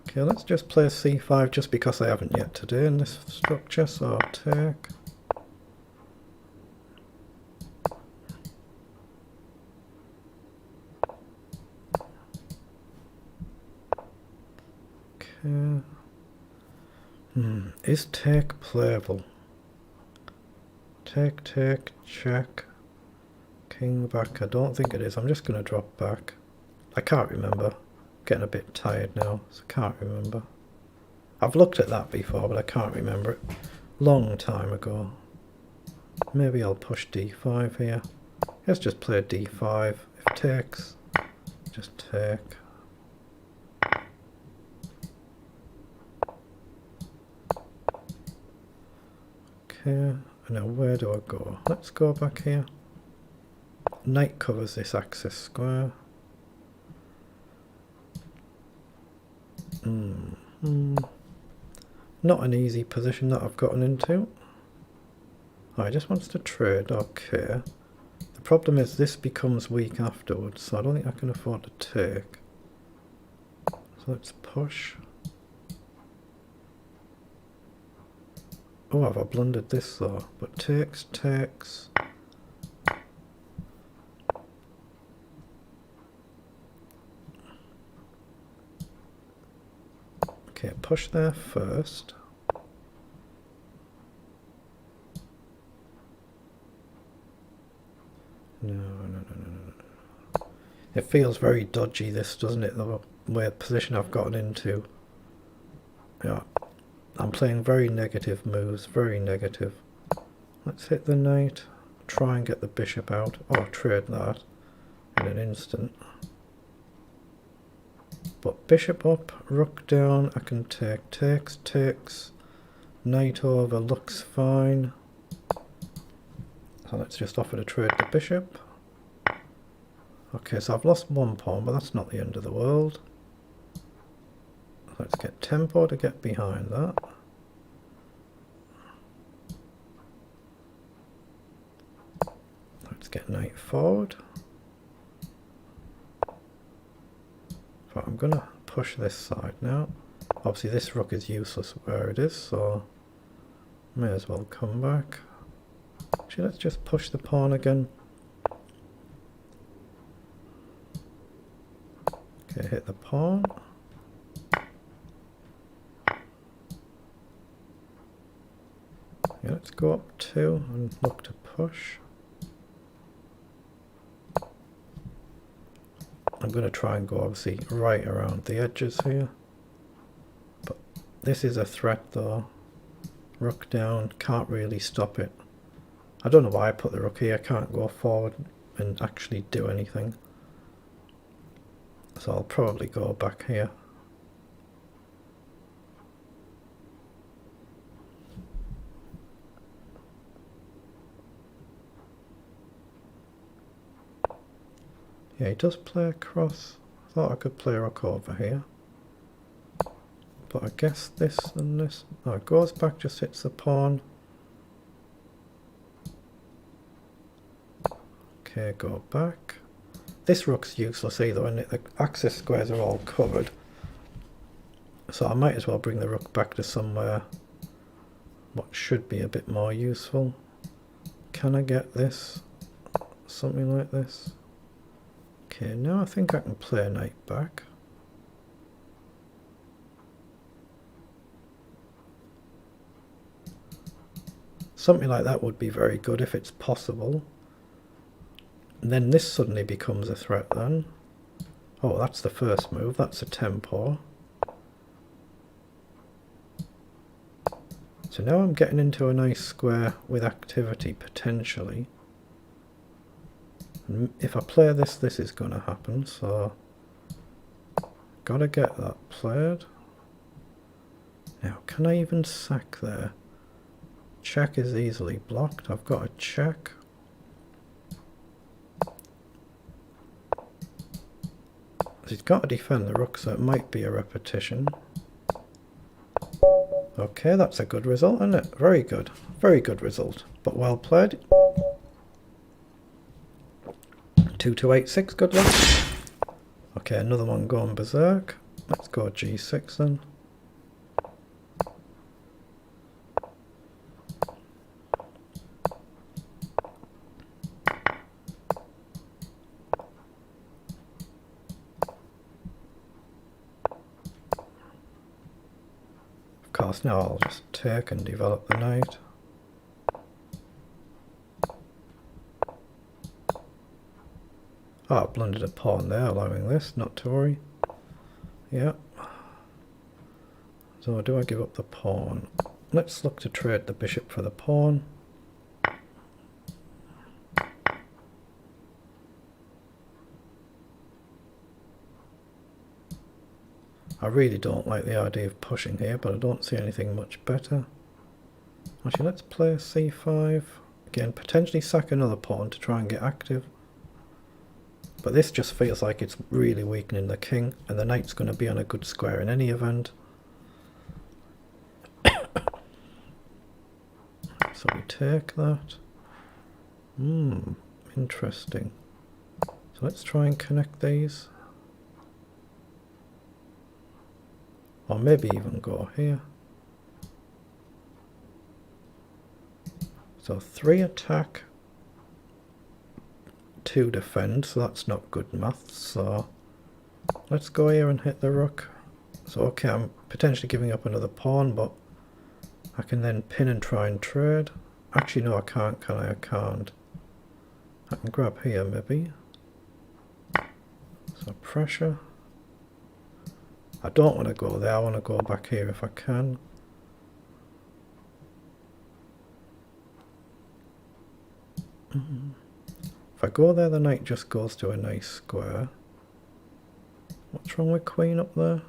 Okay, let's just play c5 just because I haven't yet today in this structure, so I'll take. Okay. Is take playable? Take, check. King back, I don't think it is. I'm just going to drop back. I can't remember. Getting a bit tired now, so I can't remember. I've looked at that before, but I can't remember it. Long time ago. Maybe I'll push d5 here. Let's just play d5. If takes, just take. Okay, now where do I go? Let's go back here. Knight covers this axis square. Not an easy position that I've gotten into. Oh, he just wants to trade, okay. The problem is this becomes weak afterwards, so I don't think I can afford to take. So let's push. Oh, have I blundered this though? But takes. Okay, push there first. No. It feels very dodgy, this, doesn't it? The way position I've gotten into. Yeah, I'm playing very negative moves, very negative. Let's hit the knight. Try and get the bishop out. Oh, trade that in an instant. But bishop up, rook down, I can take takes, knight over looks fine. So let's just offer to trade the bishop. Okay, so I've lost one pawn, but that's not the end of the world. Let's get tempo to get behind that. Let's get knight forward. But I'm going to push this side now. Obviously this rook is useless where it is, so may as well come back. Actually, let's just push the pawn again. Okay, hit the pawn. Yeah, let's go up 2 and look to push. I'm going to try and go obviously right around the edges here. But this is a threat though. Rook down, can't really stop it. I don't know why I put the rook here, I can't go forward and actually do anything. So I'll probably go back here. Yeah, he does play across. I thought I could play rook over here. But I guess this and this... Oh, it goes back, just hits the pawn. Okay, go back. This rook's useless either, and the axis squares are all covered. So I might as well bring the rook back to somewhere what should be a bit more useful. Can I get this? Something like this. Okay, now I think I can play knight back. Something like that would be very good if it's possible. And then this suddenly becomes a threat then. Oh, that's the first move. That's a tempo. So now I'm getting into a nice square with activity, potentially. And if I play this, this is going to happen. So, gotta get that played. Now, can I even sack there? Check is easily blocked. I've got a check. He's got to defend the rook, so it might be a repetition. Okay, that's a good result, isn't it? Very good. Very good result. But well played. 2286, good luck. Okay, another one going berserk. Let's go g6 then. Of course, now I'll just take and develop the knight. Oh, I blundered a pawn there, allowing this, not to worry. Yeah. So do I give up the pawn? Let's look to trade the bishop for the pawn. I really don't like the idea of pushing here, but I don't see anything much better. Actually, let's play c5. Again, potentially sack another pawn to try and get active. But this just feels like it's really weakening the king, and the knight's going to be on a good square in any event. So we take that. Interesting. So let's try and connect these. Or maybe even go here. So 3 attack, 2 defend, so that's not good maths. So let's go here and hit the rook. So okay, I'm potentially giving up another pawn, but I can then pin and try and trade. Actually no, I can't, can I? I can't. I can grab here maybe. So pressure. I don't want to go there, I want to go back here if I can. If I go there, the knight just goes to a nice square. What's wrong with queen up there?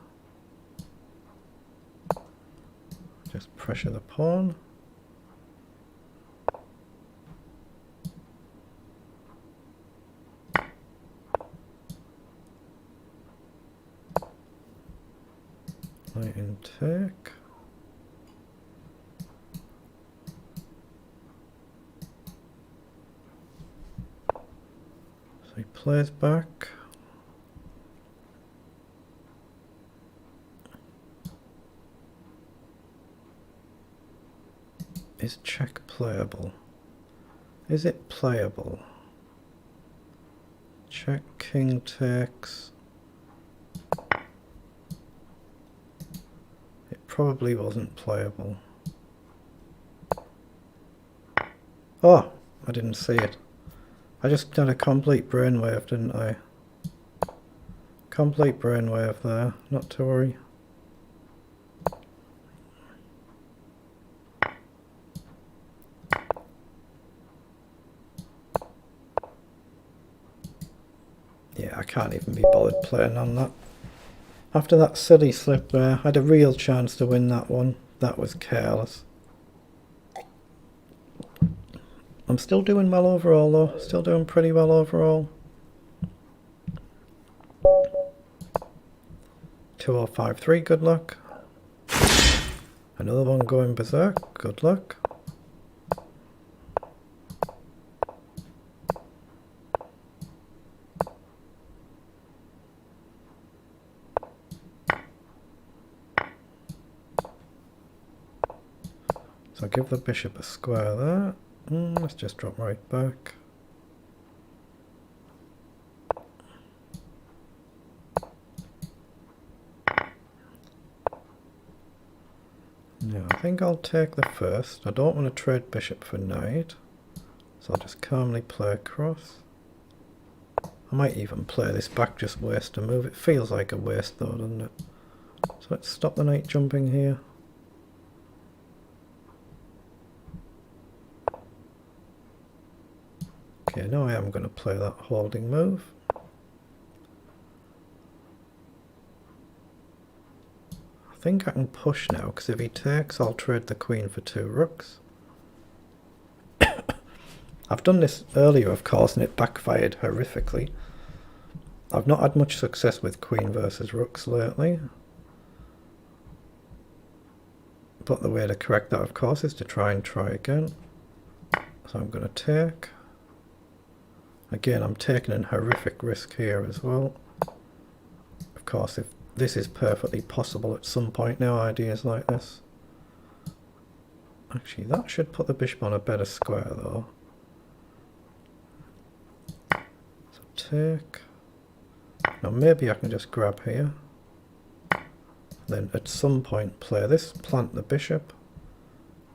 Just pressure the pawn. Knight in take. So he plays back. Is check playable? Is it playable? Check king takes. It probably wasn't playable. Oh, I didn't see it. I just did a complete brainwave, didn't I? Complete brainwave there, not to worry. Yeah, I can't even be bothered playing on that. After that silly slip there, I had a real chance to win that one. That was careless. I'm still doing well overall though, still doing pretty well overall. 2053, good luck. Another one going berserk, good luck. So give the bishop a square there. Let's just drop right back. Now I think I'll take the first. I don't want to trade bishop for knight, so I'll just calmly play across. I might even play this back, just waste a move. It feels like a waste though, doesn't it? So let's stop the knight jumping here. Okay, now I am going to play that holding move. I think I can push now, because if he takes, I'll trade the queen for 2 rooks. I've done this earlier, of course, and it backfired horrifically. I've not had much success with queen versus rooks lately. But the way to correct that, of course, is to try again. So I'm going to take. Again, I'm taking a horrific risk here as well. Of course, if this is perfectly possible at some point now, ideas like this. Actually, that should put the bishop on a better square though. So take. Now maybe I can just grab here. Then at some point play this, plant the bishop.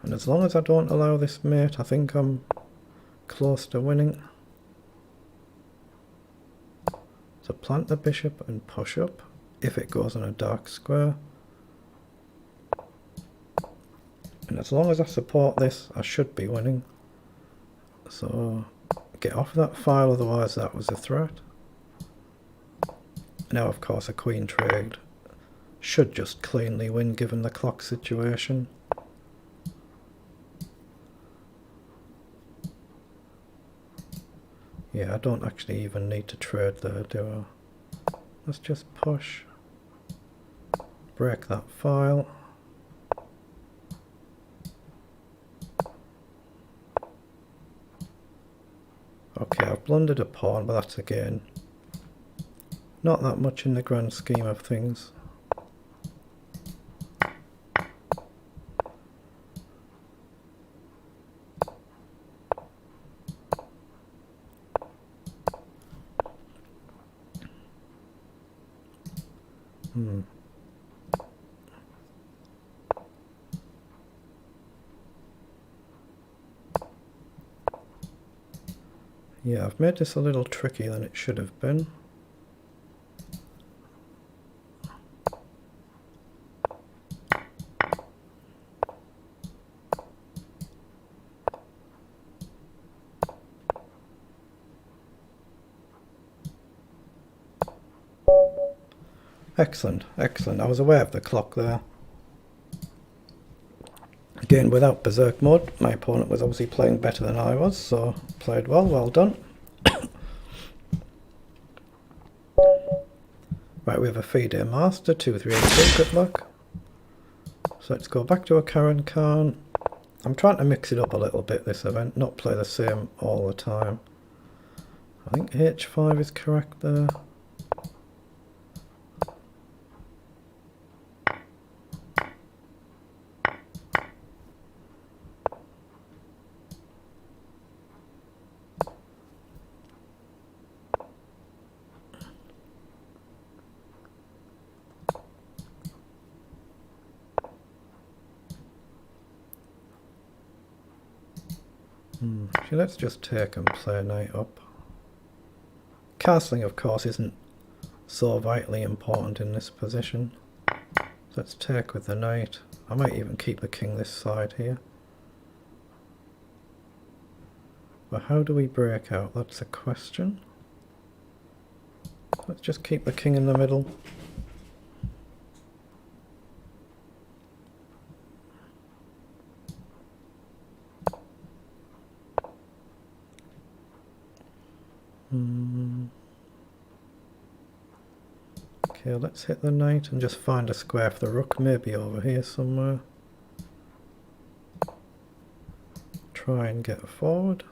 And as long as I don't allow this mate, I think I'm close to winning. So plant the bishop and push up if it goes on a dark square. And as long as I support this, I should be winning. So get off that file, otherwise that was a threat. Now of course a queen trade should just cleanly win given the clock situation. Yeah, I don't actually even need to trade there, do I? Let's just push. Break that file. Okay, I've blundered a pawn, but that's again not that much in the grand scheme of things. Yeah, I've made this a little trickier than it should have been. Excellent, excellent. I was aware of the clock there. Again, without berserk mode, my opponent was obviously playing better than I was, so played well, well done. Right, we have a FIDE master, 2382, good luck. So let's go back to a Karen Khan. I'm trying to mix it up a little bit this event, not play the same all the time. I think H5 is correct there. So let's just take and play knight up. Castling, of course, isn't so vitally important in this position. So let's take with the knight. I might even keep the king this side here. But how do we break out? That's a question. Let's just keep the king in the middle. Okay, let's hit the knight and just find a square for the rook, maybe over here somewhere. Try and get forward.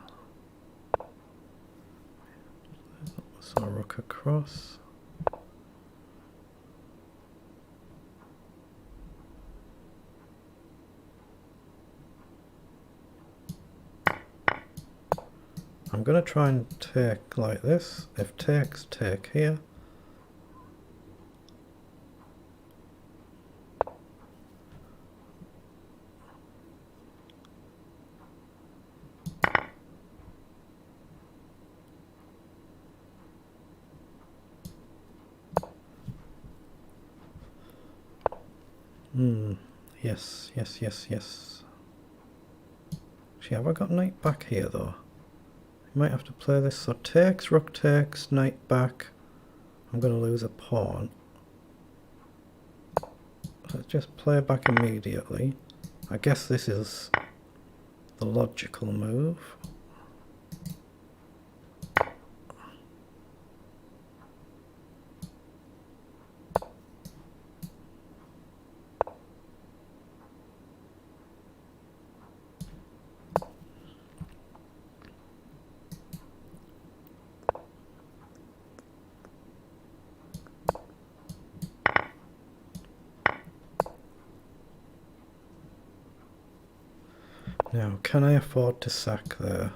So rook across. I'm going to try and take like this. If takes, take here. Yes, yes, yes, yes. Actually, have I got knight back here though? I might have to play this. So takes, rook takes, knight back. I'm going to lose a pawn. Let's just play back immediately. I guess this is the logical move. Now, can I afford to sack there?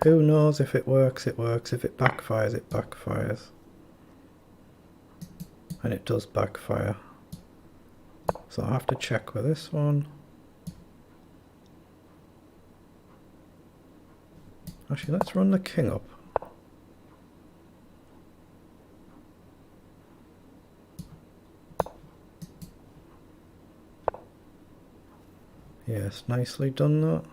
Who knows? If it works, it works. If it backfires, it backfires. And it does backfire. So I have to check with this one. Actually, let's run the king up. Yes, nicely done that.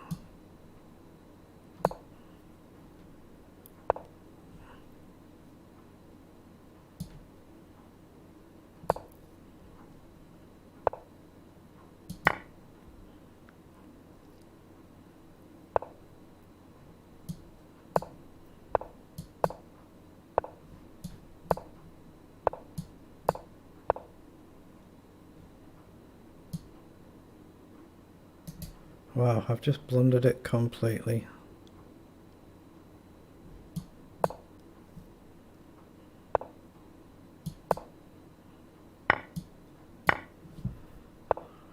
Wow, I've just blundered it completely.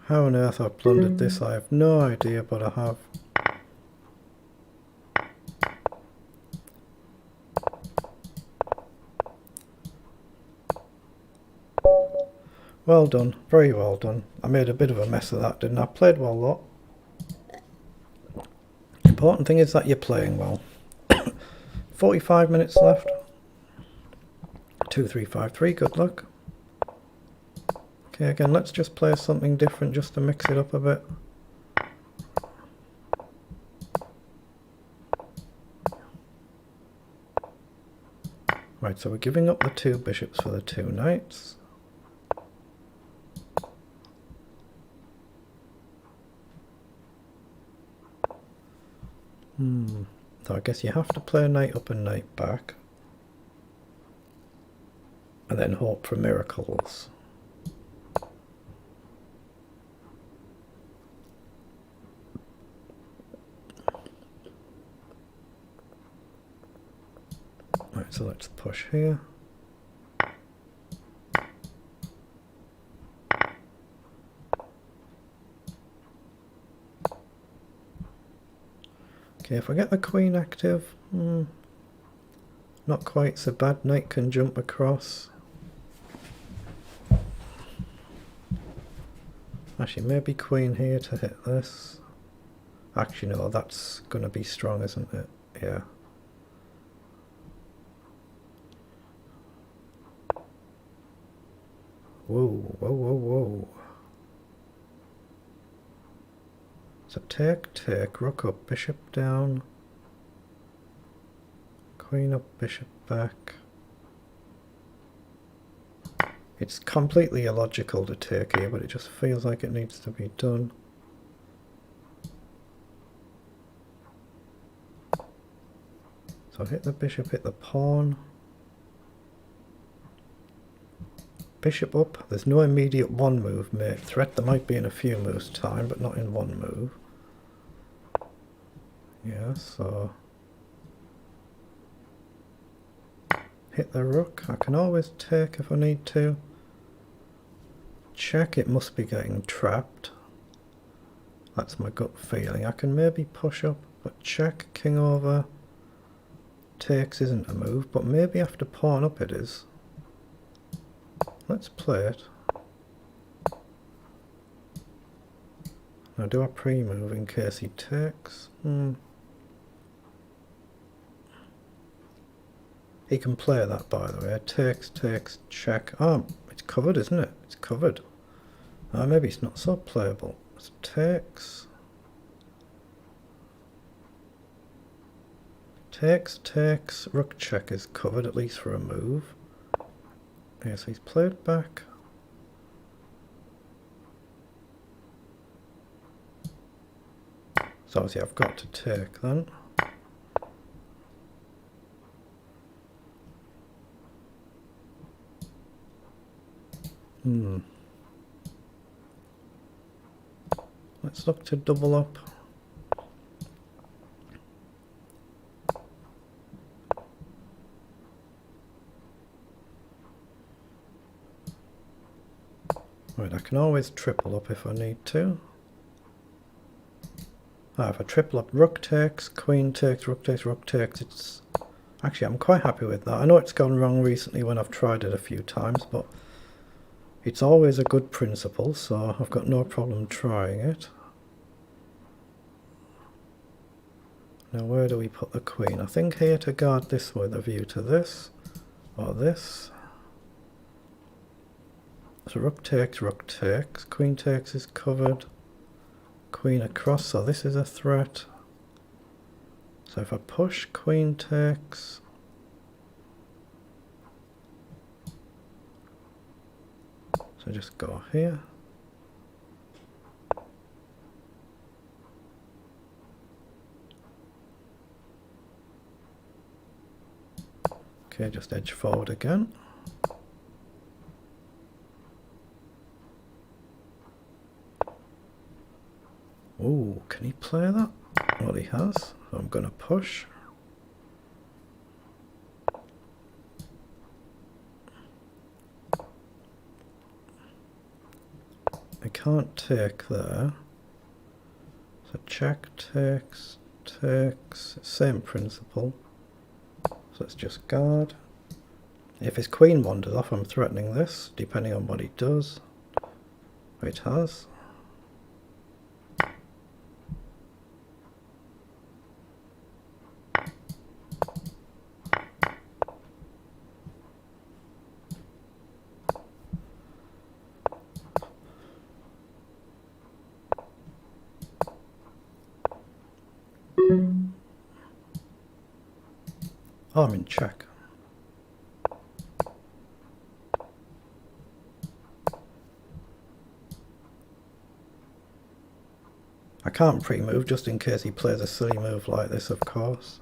How on earth I've blundered this, I have no idea, but I have. Well done, very well done. I made a bit of a mess of that, didn't I? Played well though. Important thing is that you're playing well. 45 minutes left. 2, 3, 5, 3, good luck. Okay, again, let's just play something different just to mix it up a bit. Right, so we're giving up the 2 bishops for the 2 knights. So I guess you have to play knight up and knight back. And then hope for miracles. Right, so let's push here. Okay, if I get the queen active, not quite so bad. Knight can jump across. Actually, maybe queen here to hit this. Actually, no, that's going to be strong, isn't it? Yeah. Whoa, whoa, whoa, whoa. So take, rook up, bishop down. Queen up, bishop back. It's completely illogical to take here, but it just feels like it needs to be done. So hit the bishop, hit the pawn. Bishop up. There's no immediate one move mate threat. There might be in a few moves time, but not in one move. Yeah, so hit the rook. I can always take if I need to. Check, it must be getting trapped. That's my gut feeling. I can maybe push up, but check, king over. Takes isn't a move, but maybe after pawn up it is. Let's play it. Now do I pre-move in case he takes? He can play that, by the way. Takes, check. Oh, it's covered, isn't it? It's covered. Maybe it's not so playable. It's takes. Takes. Rook check is covered, at least for a move. Yeah, so he's played back. So obviously I've got to take then. Let's look to double up. Right, I can always triple up if I need to. If I triple up, rook takes, queen takes, rook takes, it's... Actually, I'm quite happy with that. I know it's gone wrong recently when I've tried it a few times, but it's always a good principle, so I've got no problem trying it. Now where do we put the queen? I think here to guard this with a view to this, or this. So rook takes, queen takes is covered, queen across, so this is a threat. So if I push, queen takes. So just go here. Okay, just edge forward again. Oh, can he play that? Well, he has. So I'm going to push. I can't take there. So check, takes, same principle. So let's just guard. If his queen wanders off, I'm threatening this, depending on what he does. It has. Oh, I'm in check. can't pre-move just in case he plays a silly move like this, of course.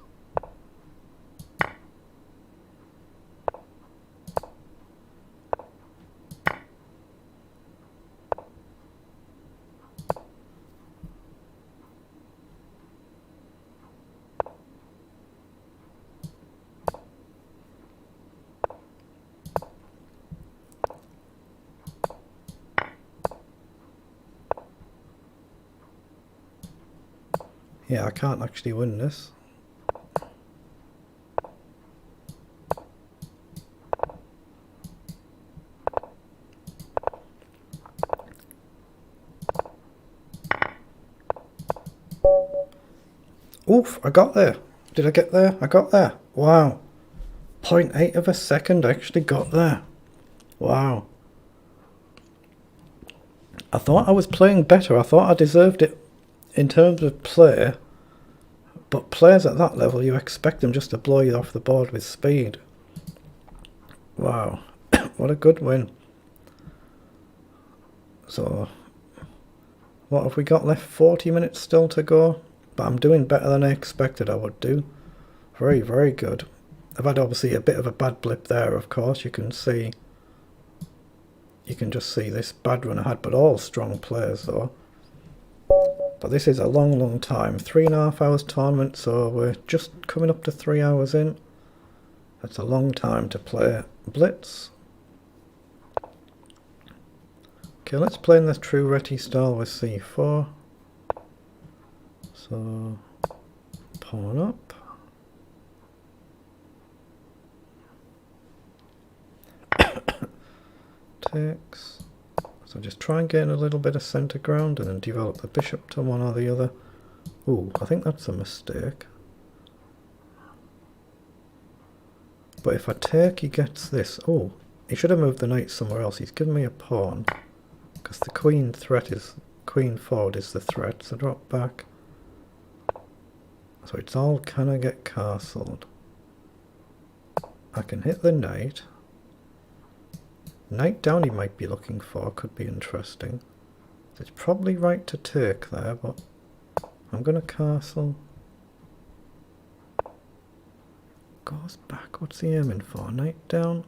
Yeah, I can't actually win this. Oof, I got there. Did I get there? I got there. Wow. 0.8 of a second, I actually got there. Wow. I thought I was playing better. I thought I deserved it in terms of play. But players at that level, you expect them just to blow you off the board with speed. Wow. What a good win. So, what have we got left? 40 minutes still to go. But I'm doing better than I expected I would do. Very, very good. I've had obviously a bit of a bad blip there, of course. You can see, you can just see this bad run I had, but all strong players though. But this is a long, long time. 3.5 hours tournament, so we're just coming up to 3 hours in. That's a long time to play Blitz. Okay, let's play in the true Reti style with c4. So, pawn up. Takes. So just try and gain a little bit of centre ground and then develop the bishop to one or the other. Ooh, I think that's a mistake. But if I take, he gets this. Oh, he should have moved the knight somewhere else. He's given me a pawn. Because the queen threat is, queen forward is the threat. So drop back. So it's all, can I get castled? I can hit the knight. Knight down he might be looking for, could be interesting. It's probably right to take there, but I'm going to castle. Goes back, what's he aiming for? Knight down?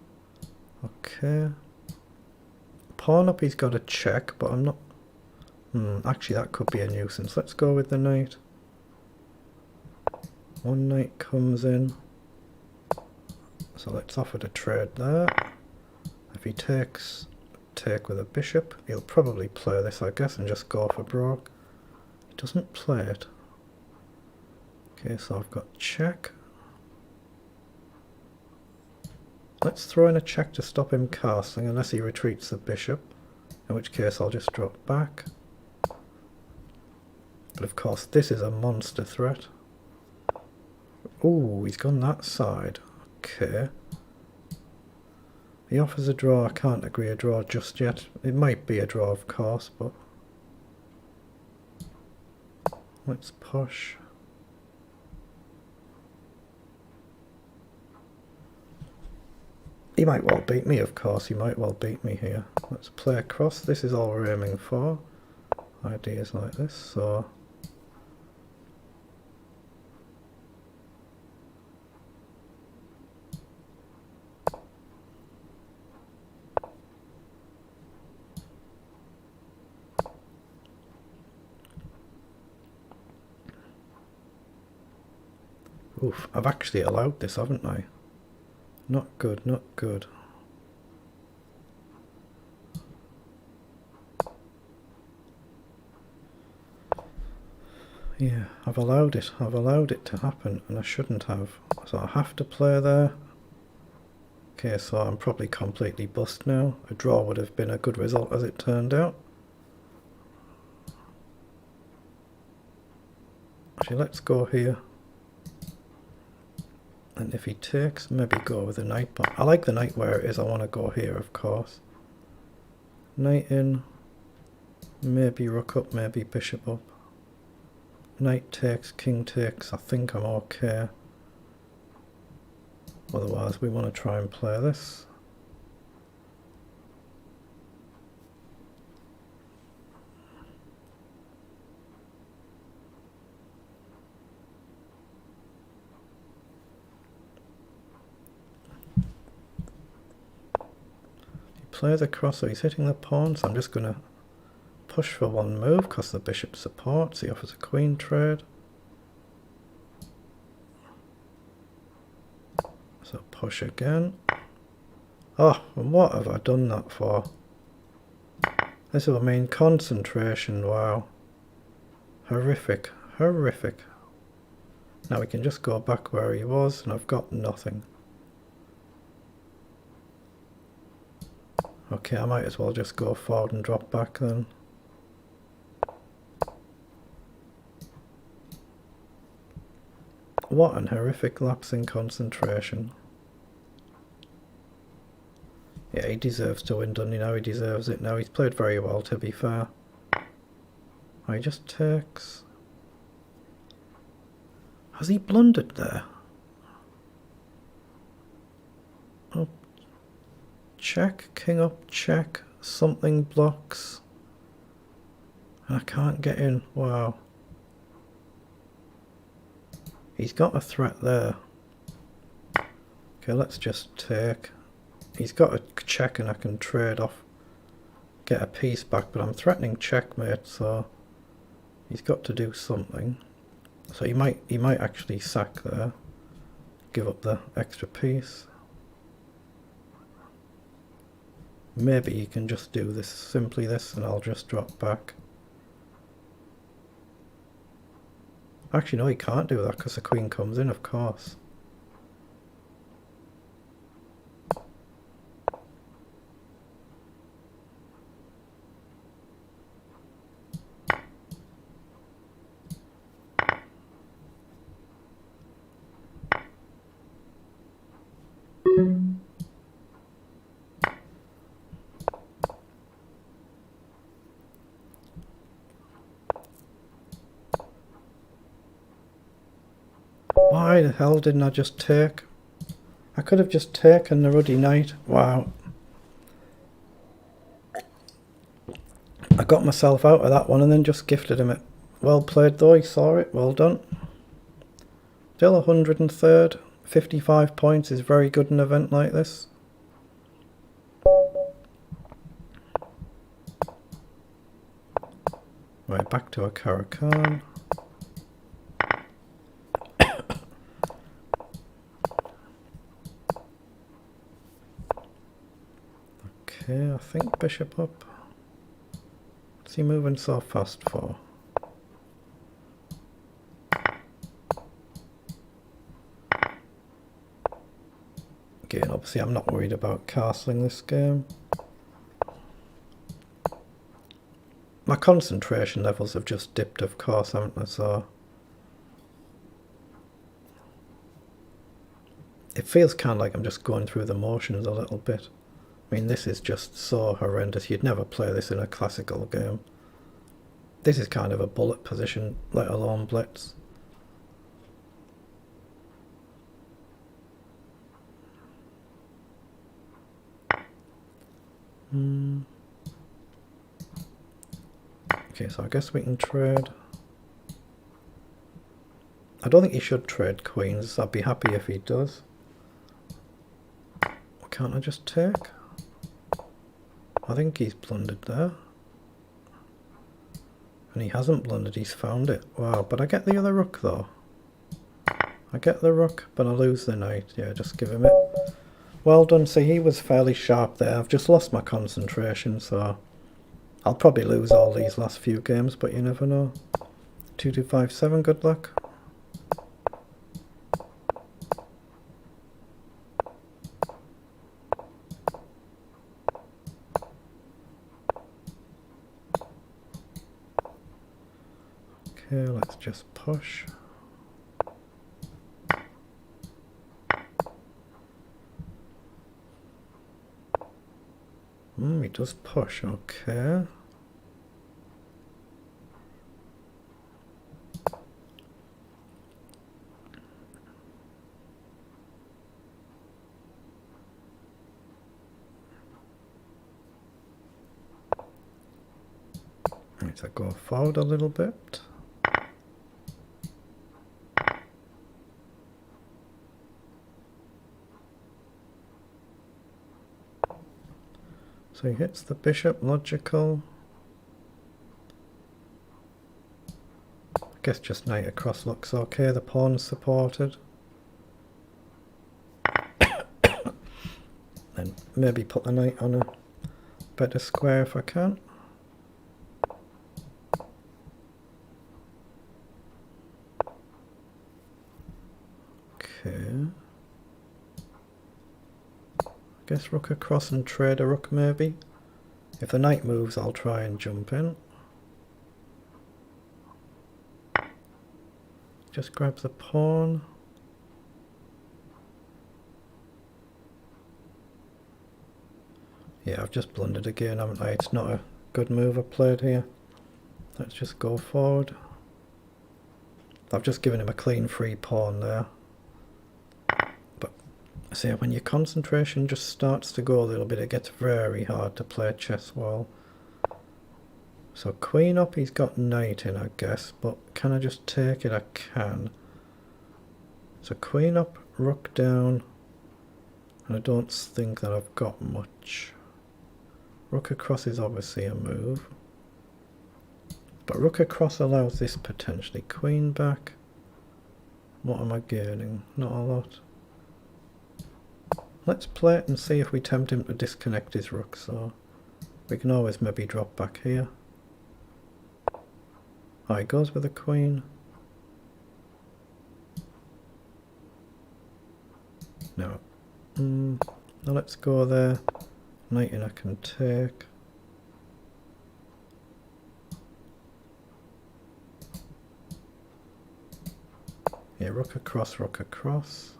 Okay. Pawn up he's got a check, but I'm not... actually that could be a nuisance. Let's go with the knight. One knight comes in. So let's offer to trade there. If he takes, take with a bishop, he'll probably play this, I guess, and just go for broke. He doesn't play it. Okay, so I've got check. Let's throw in a check to stop him castling, unless he retreats the bishop, in which case I'll just drop back. But of course this is a monster threat. Ooh, he's gone that side. Okay. He offers a draw. I can't agree a draw just yet. It might be a draw, of course, but let's push. He might well beat me, of course. He might well beat me here. Let's play across. This is all we're aiming for. Ideas like this, so... Oof, I've actually allowed this, haven't I? Not good, not good. Yeah, I've allowed it to happen, and I shouldn't have. So I have to play there. Okay, so I'm probably completely bust now. A draw would have been a good result as it turned out. Actually, let's go here. And if he takes, maybe go with the knight, but I like the knight where it is. I want to go here, of course. Knight in, maybe rook up, maybe bishop up. Knight takes, king takes, I think I'm okay. Otherwise we want to try and play this. plays across, so he's hitting the pawn, so I'm just going to push for one move because the bishop supports. He offers a queen trade. So push again. Oh, and what have I done that for? This is what I mean, concentration, wow. Horrific, horrific. Now we can just go back where he was and I've got nothing. Okay, I might as well just go forward and drop back then. What an horrific lapse in concentration. Yeah, he deserves to win, doesn't he? Now he deserves it. Now he's played very well, to be fair. Oh, he just takes. Has he blundered there? Oh, check, king up, check. Something blocks. I can't get in. Wow. He's got a threat there. Okay, let's just take. He's got a check and I can trade off, get a piece back, but I'm threatening checkmate, so he's got to do something. So he might actually sack there, give up the extra piece. Maybe he can just do this, simply this, and I'll just drop back. Actually, no, he can't do that because the queen comes in, of course. Why the hell didn't I just take? I could have just taken the ruddy knight. Wow. I got myself out of that one and then just gifted him it. Well played though, he saw it. Well done. Still 103rd. 55 points is very good in an event like this. Right, back to a Caracan. Okay, I think bishop up. What's he moving so fast for? Again, obviously I'm not worried about castling this game. My concentration levels have just dipped, of course, haven't they? So it feels kind of like I'm just going through the motions a little bit. I mean, this is just so horrendous. You'd never play this in a classical game. This is kind of a bullet position, let alone blitz. Okay, so I guess we can trade. I don't think he should trade queens. I'd be happy if he does. Can't I just take? I think he's blundered there. And he hasn't blundered, he's found it. Wow, but I get the other rook though. I get the rook, but I lose the knight. Yeah, just give him it. Well done. See, he was fairly sharp there. I've just lost my concentration, so I'll probably lose all these last few games, but you never know. 2257, good luck. Okay, let's just push. He does push, okay. Right, so go forward a little bit. So he hits the bishop, logical. I guess just knight across looks okay, the pawn's supported. Then maybe put the knight on a better square if I can. Okay. I guess rook across and trade a rook maybe. If the knight moves, I'll try and jump in. Just grab the pawn. Yeah, I've just blundered again, haven't I? It's not a good move I played here. Let's just go forward. I've just given him a clean free pawn there. But see, when your concentration just starts to go a little bit, it gets very hard to play chess well. So queen up, he's got knight in, I guess, but can I just take it? I can. So queen up, rook down, and I don't think that I've got much. Rook across is obviously a move, but rook across allows this potentially. Queen back, what am I gaining? Not a lot. Let's play it and see if we tempt him to disconnect his rook, so we can always maybe drop back here. Oh, he goes with the queen. No. Now let's go there. Knight in I can take. Yeah, rook across, rook across.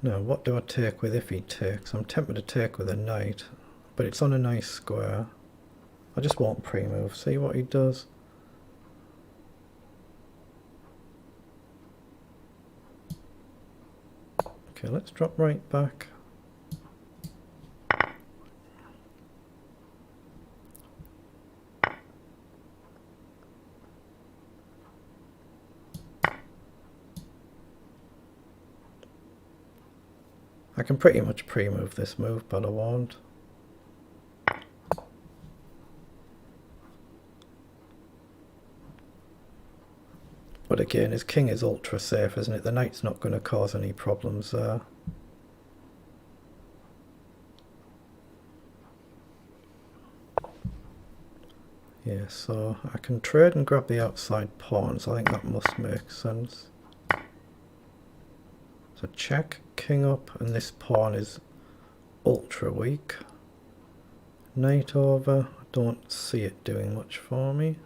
Now, what do I take with if he takes? I'm tempted to take with a knight, but it's on a nice square. I just won't pre-move. See what he does. Okay, let's drop right back. I can pretty much pre-move this move, but I won't. But again, his king is ultra safe, isn't it? The knight's not going to cause any problems there. Yeah, so I can trade and grab the outside pawns. I think that must make sense. So check, king up, and this pawn is ultra weak. Knight over, I don't see it doing much for me.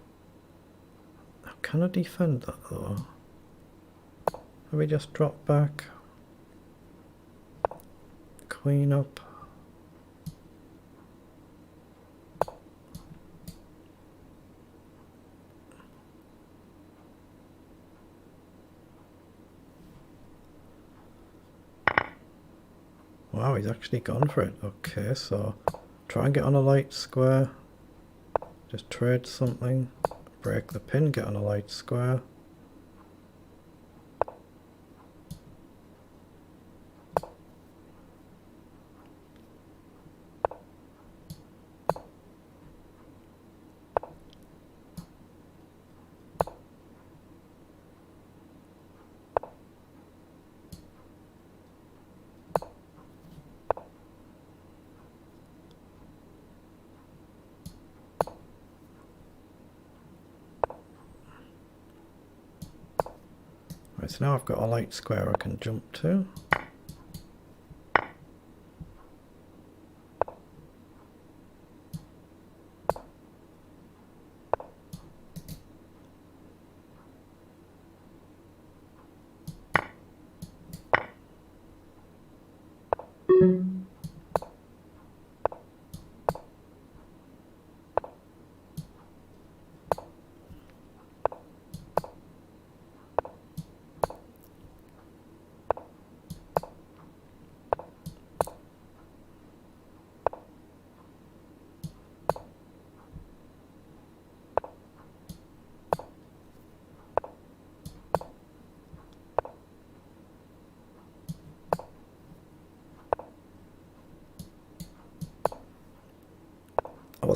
How can I defend that though? Maybe just drop back. Queen up. Wow, he's actually gone for it. Okay, so try and get on a light square. Just trade something. Break the pin, get on a light square. Right, so now I've got a light square I can jump to.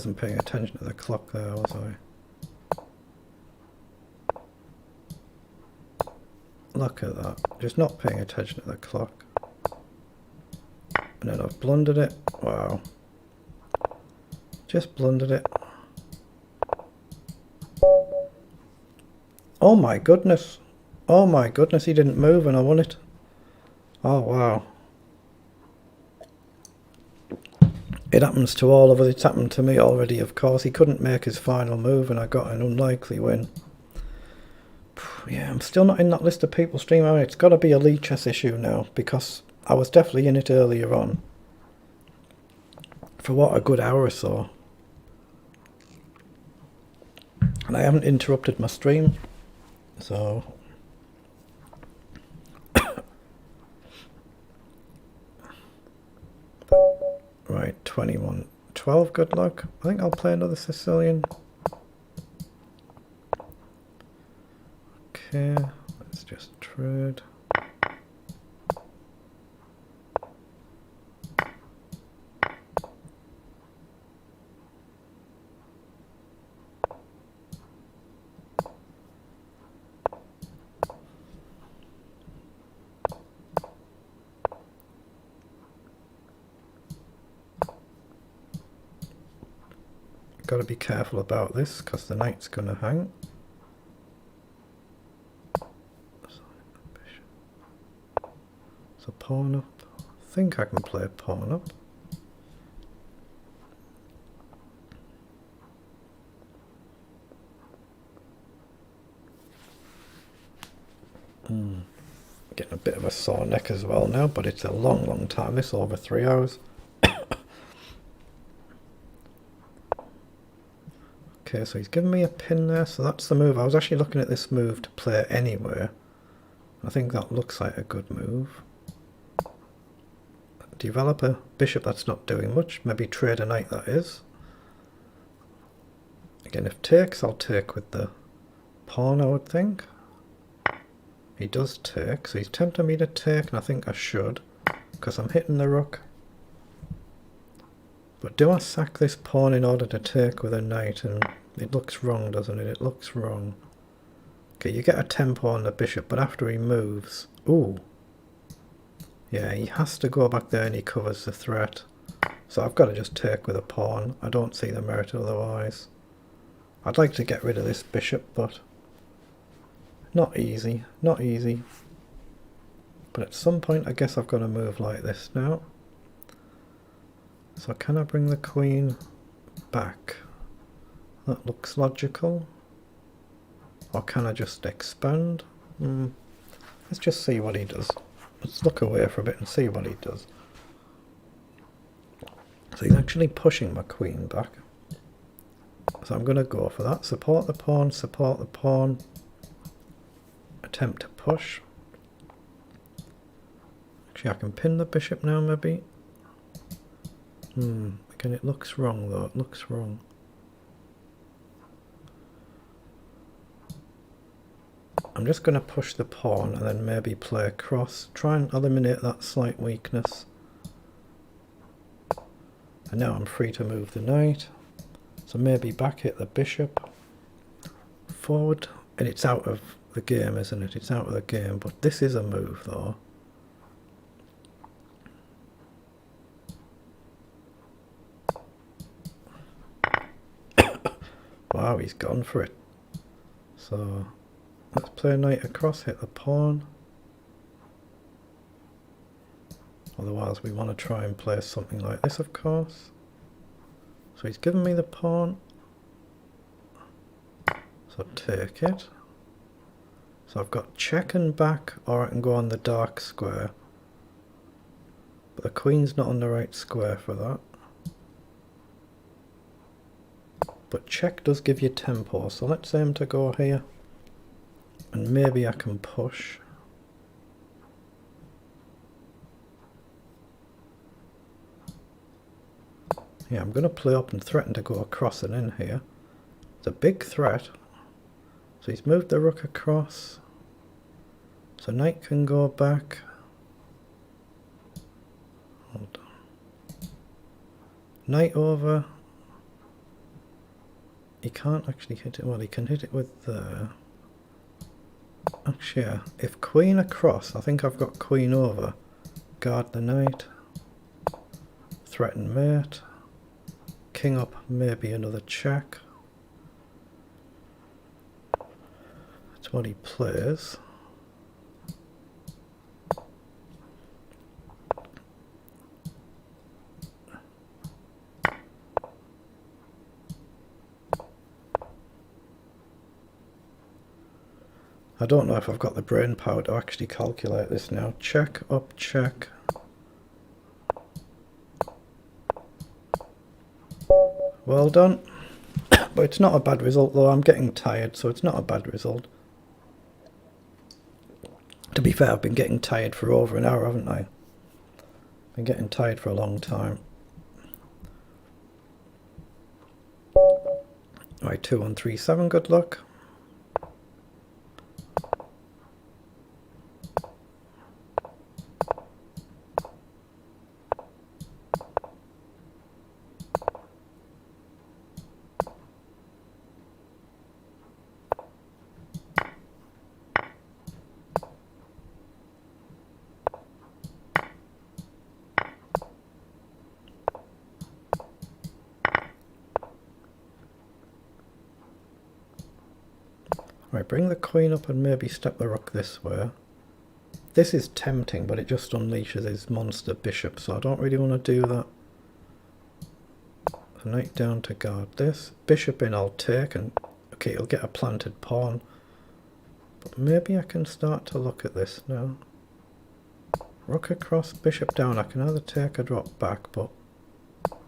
wasn't paying attention to the clock there, was I? Look at that. Just not paying attention to the clock. And then I've blundered it. Wow. Just blundered it. Oh my goodness. Oh my goodness, he didn't move and I won it. Oh wow. It happens to all of us. It's happened to me already, of course. He couldn't make his final move and I got an unlikely win. Yeah, I'm still not in that list of people streaming. It's got to be a Lee Chess issue now, because I was definitely in it earlier on. For what, a good hour or so. And I haven't interrupted my stream, so... Right, 21-12, good luck. I think I'll play another Sicilian. Okay, let's just trade. Got to be careful about this because the knight's going to hang. So pawn up. I think I can play pawn up. Getting a bit of a sore neck as well now, but it's a long time. This over 3 hours. Okay, so he's given me a pin there, so that's the move. I was actually looking at this move to play anywhere. I think that looks like a good move. Develop a bishop that's not doing much. Maybe trade a knight, that is. Again, if takes, I'll take with the pawn, I would think. He does take, so he's tempting me to take, and I think I should, because I'm hitting the rook. But do I sack this pawn in order to take with a knight? And it looks wrong, doesn't it? It looks wrong. Okay, you get a tempo on the bishop, but after he moves... Ooh. Yeah, he has to go back there and he covers the threat. So I've got to just take with a pawn. I don't see the merit otherwise. I'd like to get rid of this bishop, but... Not easy. Not easy. But at some point I guess I've got to move like this now. So can I bring the queen back? That looks logical. Or can I just expand? Let's just see what he does. Let's look away for a bit and see what he does. So he's actually pushing my queen back. So I'm going to go for that. Support the pawn, support the pawn. Attempt to push. Actually, I can pin the bishop now, maybe. Again, it looks wrong though. It looks wrong. I'm just going to push the pawn and then maybe play across. Try and eliminate that slight weakness. And now I'm free to move the knight. So maybe back hit the bishop. Forward. And it's out of the game, isn't it? It's out of the game. But this is a move though. Wow, he's gone for it. So let's play knight across, hit the pawn. Otherwise we want to try and play something like this, of course. So he's given me the pawn. So take it. So I've got check and back, or I can go on the dark square. But the queen's not on the right square for that. But check does give you tempo, so let's aim to go here. And maybe I can push. Yeah, I'm going to play up and threaten to go across and in here. It's a big threat. So he's moved the rook across. So knight can go back. Hold on. Knight over. he can't actually hit it. Well, he can hit it with the... Actually, yeah. If queen across, I think I've got queen over. Guard the knight. Threaten mate. King up, maybe another check. That's what he plays. I don't know if I've got the brain power to actually calculate this now. Check, up, check. Well done. But it's not a bad result, though. I'm getting tired, so it's not a bad result. To be fair, I've been getting tired for over an hour, haven't I? Been getting tired for a long time. Right, 2, 1, 3, 7, good luck. Right, bring the queen up and maybe step the rook this way. This is tempting, but it just unleashes his monster bishop, so I don't really want to do that. The knight down to guard this. Bishop in I'll take, and okay, he'll get a planted pawn. But maybe I can start to look at this now. Rook across, bishop down. I can either take or drop back, but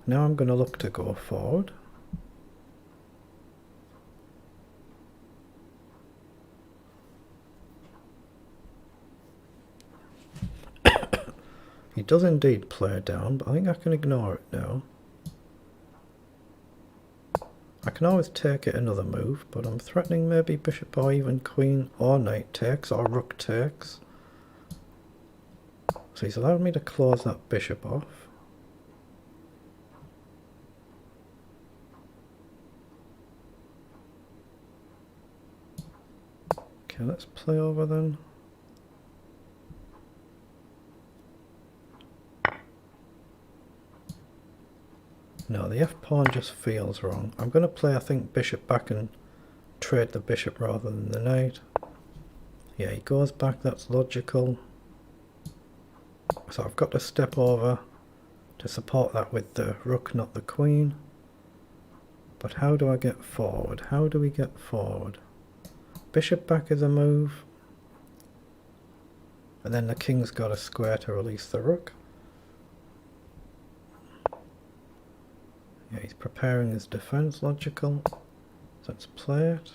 now I'm going to look to go forward. He does indeed play down, but I think I can ignore it now. I can always take it another move, but I'm threatening maybe bishop or even queen or knight takes or rook takes. So he's allowed me to close that bishop off. Okay, let's play over then. No, the f-pawn just feels wrong. I'm going to play, I think, bishop back and trade the bishop rather than the knight. Yeah, he goes back, that's logical. So I've got to step over to support that with the rook, not the queen. But how do I get forward? How do we get forward? Bishop back is a move. And then the king's got a square to release the rook. Yeah, he's preparing his defense, logical. So let's play it.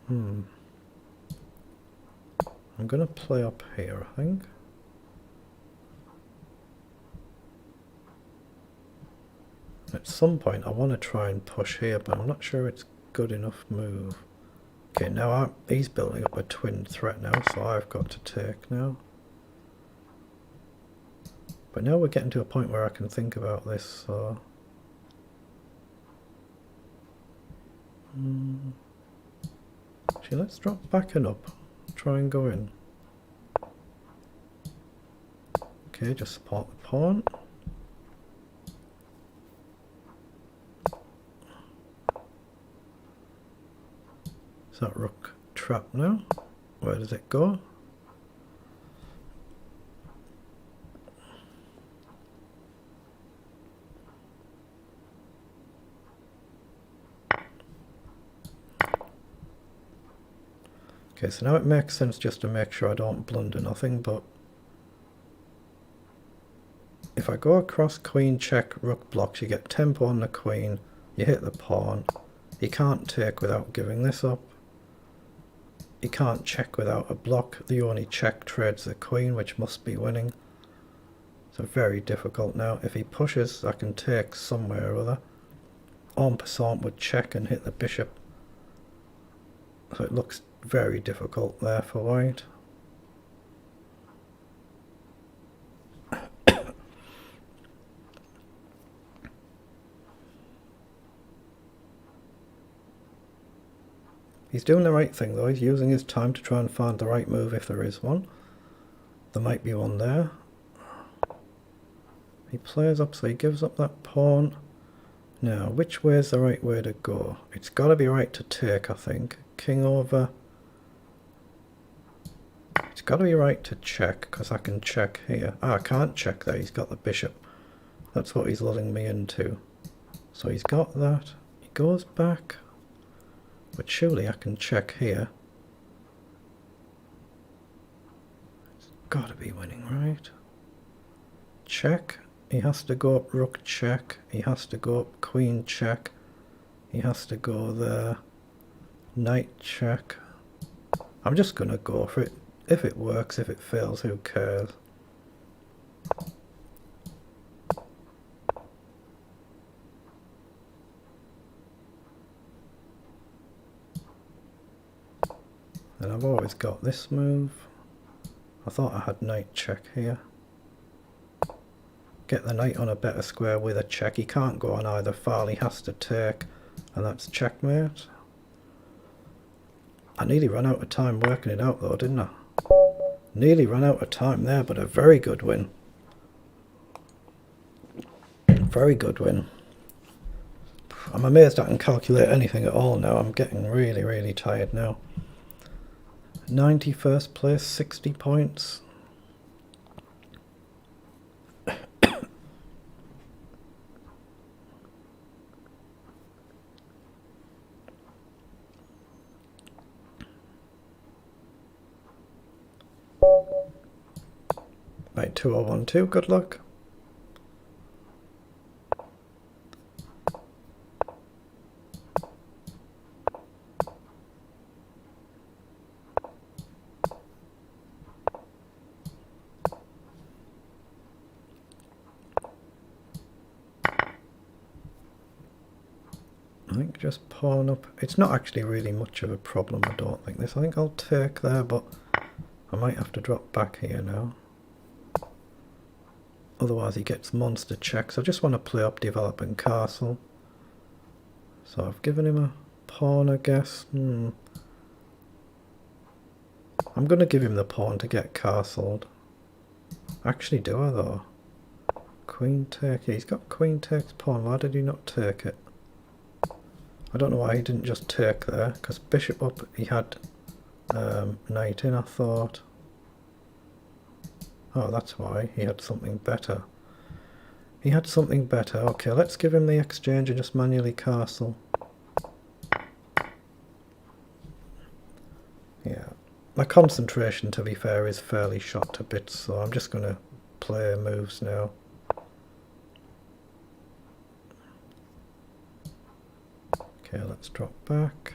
I'm going to play up here, I think. At some point I want to try and push here, but I'm not sure it's good enough move. Okay, now he's building up a twin threat now, so I've got to take now. But now we're getting to a point where I can think about this, so... Actually, let's drop back and up. Try and go in. Okay, just support the pawn. Is that rook trapped now? Where does it go? Okay, so now it makes sense just to make sure I don't blunder nothing, but if I go across queen check rook blocks, you get tempo on the queen, you hit the pawn, you can't take without giving this up, you can't check without a block, the only check trades the queen, which must be winning. So very difficult now. If he pushes, I can take somewhere or other. En passant would check and hit the bishop. So it looks very difficult there for white. He's doing the right thing though. He's using his time to try and find the right move if there is one. There might be one there. He plays up, so he gives up that pawn. Now, which way is the right way to go? It's got to be right to take, I think. King over. It's got to be right to check, because I can check here. Ah, I can't check there. He's got the bishop. That's what he's lulling me into. So he's got that. He goes back. But surely I can check here. It's got to be winning, right? Check. He has to go up rook check. He has to go up queen check. He has to go there. Knight check. I'm just going to go for it. If it works, if it fails, who cares? And I've always got this move. I thought I had knight check here. Get the knight on a better square with a check. He can't go on either file, he has to take, and that's checkmate. I nearly ran out of time working it out though, didn't I? Nearly ran out of time there, but a very good win. Very good win. I'm amazed I can calculate anything at all now. I'm getting really, really tired now. 91st place, 60 points. Right, 2012, good luck. I think just pawn up. It's not actually really much of a problem, I don't think this. I think I'll take there, but I might have to drop back here now. Otherwise he gets monster checks. I just want to play up developing castle. So I've given him a pawn, I guess. I'm going to give him the pawn to get castled. Actually, do I though? Queen take. Yeah, he's got queen takes pawn. Why did he not take it? I don't know why he didn't just take there. Because bishop up, he had knight in, I thought. Oh, that's why. He had something better. He had something better. Okay, let's give him the exchange and just manually castle. Yeah. My concentration, to be fair, is fairly shot to bits, so I'm just going to play moves now. Okay, let's drop back.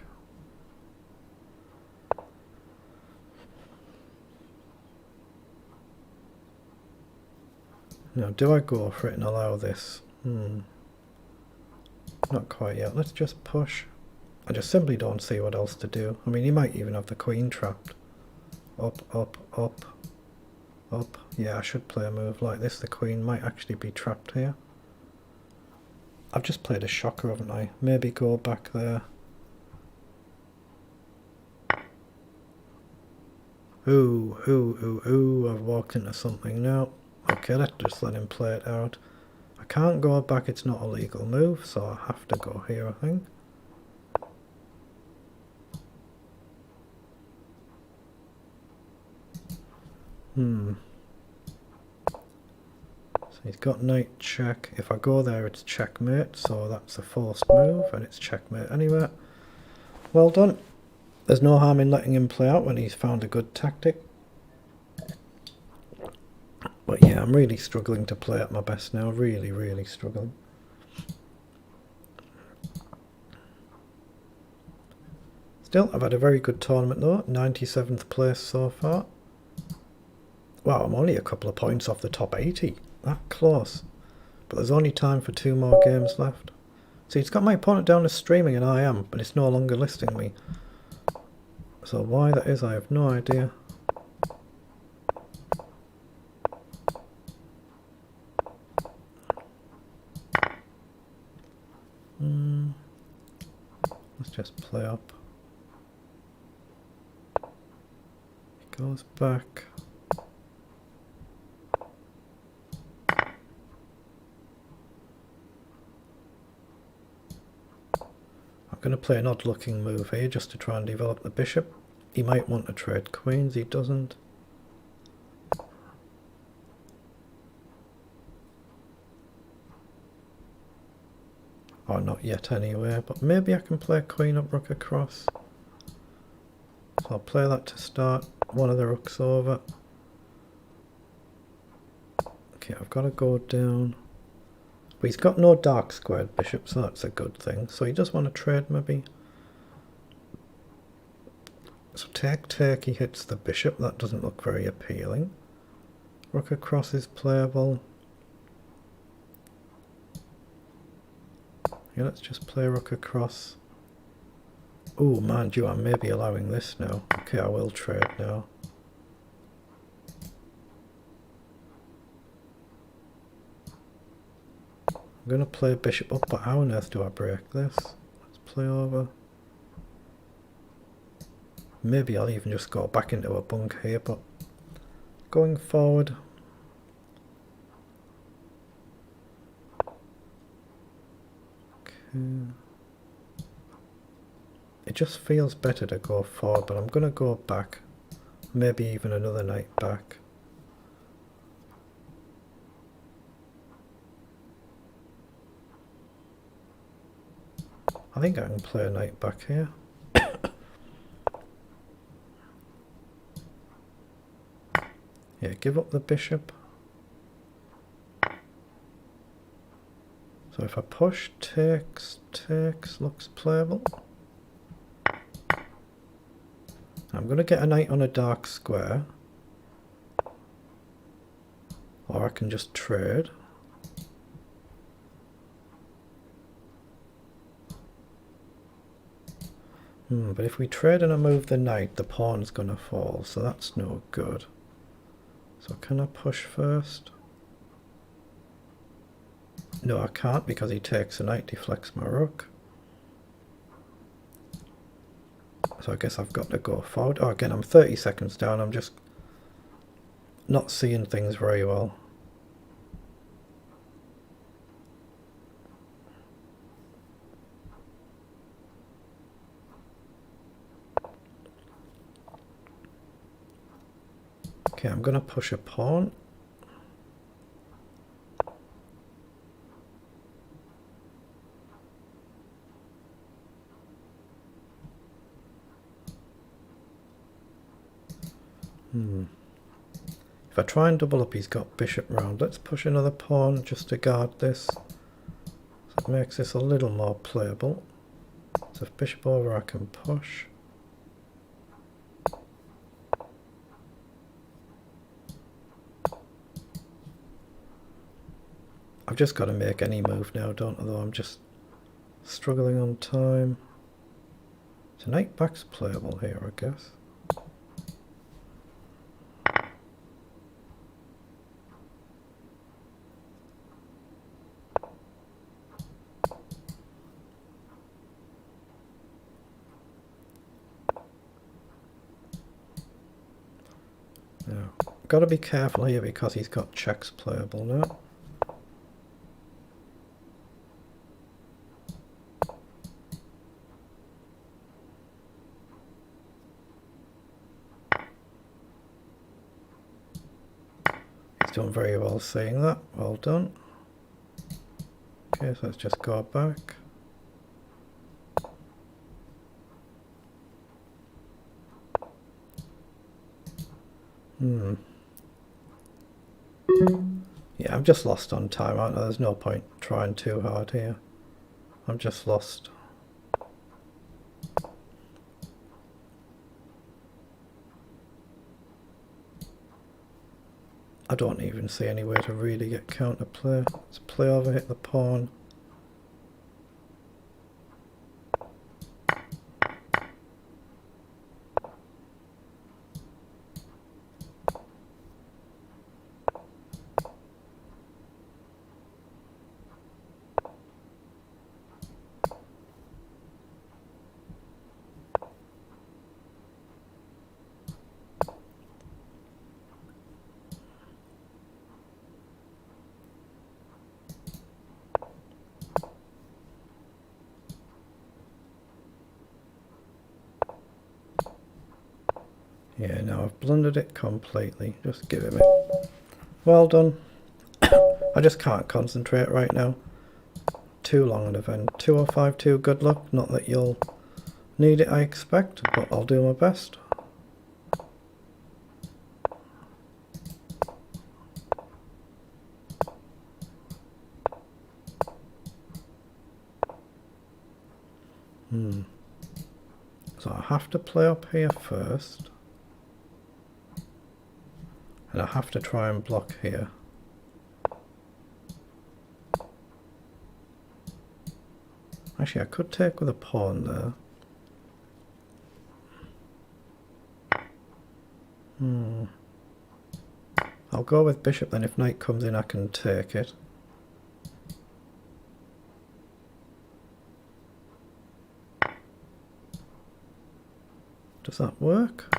Now, do I go for it and allow this? Not quite yet. Let's just push. I just simply don't see what else to do. I mean, he might even have the queen trapped. Up, up, up, up. Yeah, I should play a move like this. The queen might actually be trapped here. I've just played a shocker, haven't I? Maybe go back there. Ooh, I've walked into something now. Okay, let's just let him play it out. I can't go back, it's not a legal move, so I have to go here, I think. So he's got knight check. If I go there, it's checkmate, so that's a forced move, and it's checkmate anyway. Well done. There's no harm in letting him play out when he's found a good tactic. But yeah, I'm really struggling to play at my best now. Really, really struggling. Still, I've had a very good tournament though. 97th place so far. Wow, I'm only a couple of points off the top 80. That close. But there's only time for 2 more games left. See, it's got my opponent down as streaming and I am, but it's no longer listing me. So why that is, I have no idea. Let's just play up. Goes back. I'm going to play an odd looking move here just to try and develop the bishop. He might want to trade queens, he doesn't. Or not yet anyway, but maybe I can play queen up, rook across. So I'll play that to start one of the rooks over. Okay, I've got to go down. But he's got no dark squared bishop, so that's a good thing. So he does want to trade maybe. So take, he hits the bishop. That doesn't look very appealing. Rook across is playable. Yeah, let's just play rook across. Oh, mind you, I may be allowing this now. Okay, I will trade now. I'm going to play bishop up, but how on earth do I break this? Let's play over. Maybe I'll even just go back into a bunk here, but going forward. Okay. It just feels better to go forward, but I'm going to go back. Maybe even another knight back. I think I can play a knight back here. Yeah, give up the bishop. So if I push, takes, looks playable. I'm going to get a knight on a dark square. Or I can just trade. But if we trade and I move the knight, the pawn's going to fall, so that's no good. So can I push first? No, I can't because he takes a knight, deflects my rook. So I guess I've got to go forward. Oh, again, I'm 30 seconds down. I'm just not seeing things very well. Okay, I'm going to push a pawn. If I try and double up, he's got bishop round. Let's push another pawn just to guard this. So it makes this a little more playable. So if bishop over, I can push. I've just got to make any move now, don't I? Though I'm just struggling on time. So knight back's playable here, I guess. Now, got to be careful here because he's got checks playable now. Done very well saying that. Well done. Okay, so let's just go back. Yeah, I'm just lost on time, aren't I? There's no point trying too hard here. I'm just lost. I don't even see any way to really get counterplay. Let's play over, hit the pawn. Yeah, now I've blundered it completely. Just give him it. Well done. I just can't concentrate right now. Too long an event. 2052, good luck. Not that you'll need it, I expect, but I'll do my best. So I have to play up here first. And I have to try and block here. Actually, I could take with a pawn there. I'll go with bishop then. If knight comes in, I can take it. Does that work?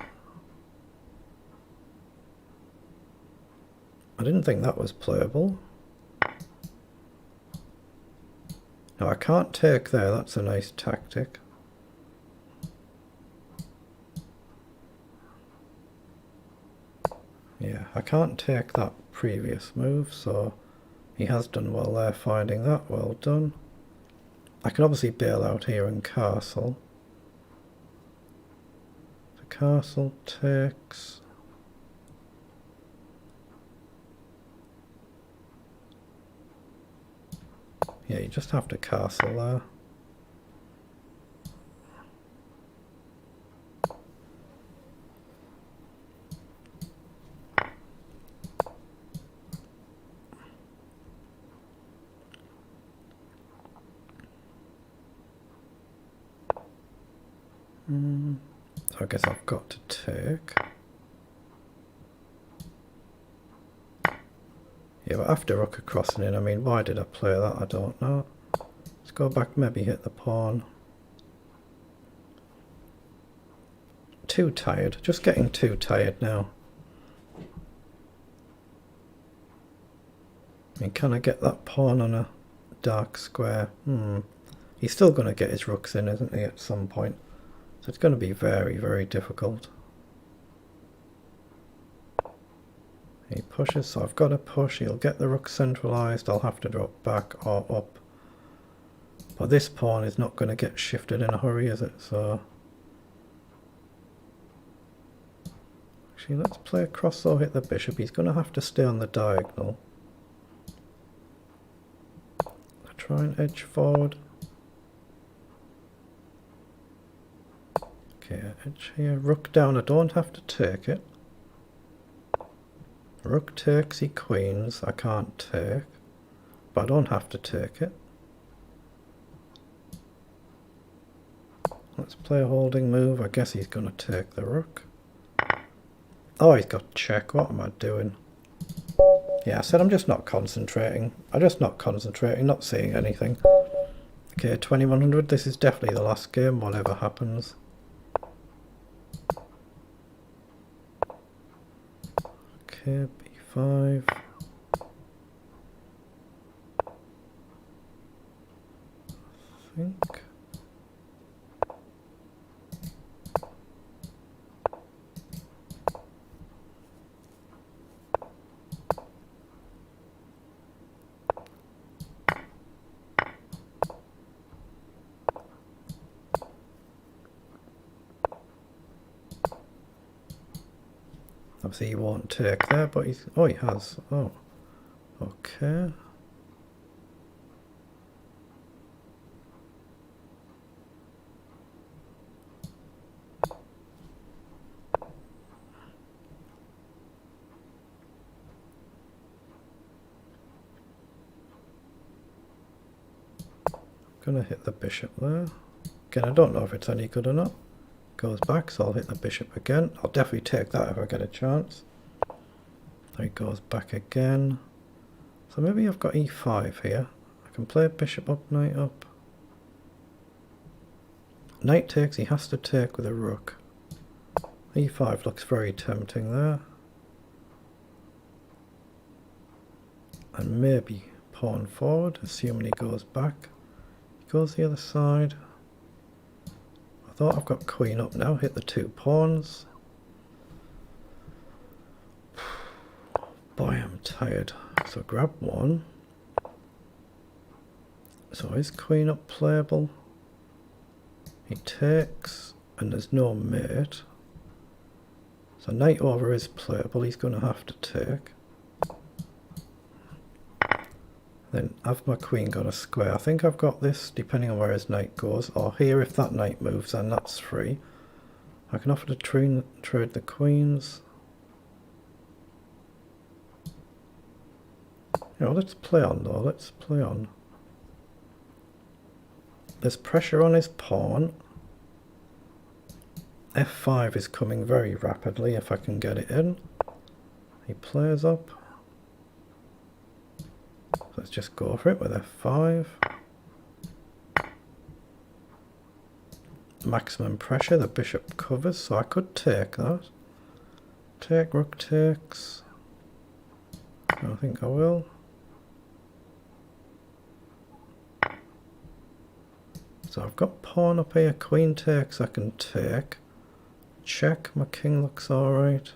I didn't think that was playable. No, I can't take there. That's a nice tactic. Yeah, I can't take that previous move, so he has done well there finding that. Well done. I can obviously bail out here and castle. The castle takes... Yeah, you just have to castle there. So I guess I've got to take. Yeah, but after rook crossing in, I mean, why did I play that? I don't know. Let's go back, maybe hit the pawn. Too tired, just getting too tired now. I mean, can I get that pawn on a dark square? He's still going to get his rooks in, isn't he, at some point? So it's going to be very, very difficult. He pushes, so I've got to push. He'll get the rook centralised. I'll have to drop back or up. But this pawn is not going to get shifted in a hurry, is it? So actually, let's play across or hit the bishop. He's going to have to stay on the diagonal. I try and edge forward. Okay, edge here. Rook down. I don't have to take it. Rook takes, he queens. I can't take, but I don't have to take it. Let's play a holding move. I guess he's going to take the rook. Oh, he's got check. What am I doing? Yeah, I said I'm just not concentrating. I'm just not concentrating, not seeing anything. Okay, 2100. This is definitely the last game, whatever happens. Okay, b5. I think. Obviously he won't take there, but he's... Oh, he has. Oh. Okay. Gonna hit the bishop there. Again, I don't know if it's any good or not. Goes back, so I'll hit the bishop again. I'll definitely take that if I get a chance. There he goes back again. So maybe I've got e5 here. I can play bishop up, knight up. Knight takes, he has to take with a rook. e5 looks very tempting there. And maybe pawn forward, assuming he goes back. He goes the other side. I thought I've got queen up now, hit the two pawns. Boy, I'm tired. So grab one. So is queen up playable? He takes, and there's no mate. So knight over is playable, he's going to have to take. Then have my queen got a square? I think I've got this depending on where his knight goes, or here if that knight moves then that's free. I can offer to trade the queens. You know, let's play on though, let's play on. There's pressure on his pawn. F5 is coming very rapidly if I can get it in. He plays up. Let's just go for it with F5. Maximum pressure, the bishop covers, so I could take that. Take, rook takes. I think I will. So I've got pawn up here, queen takes, I can take. Check, my king looks alright.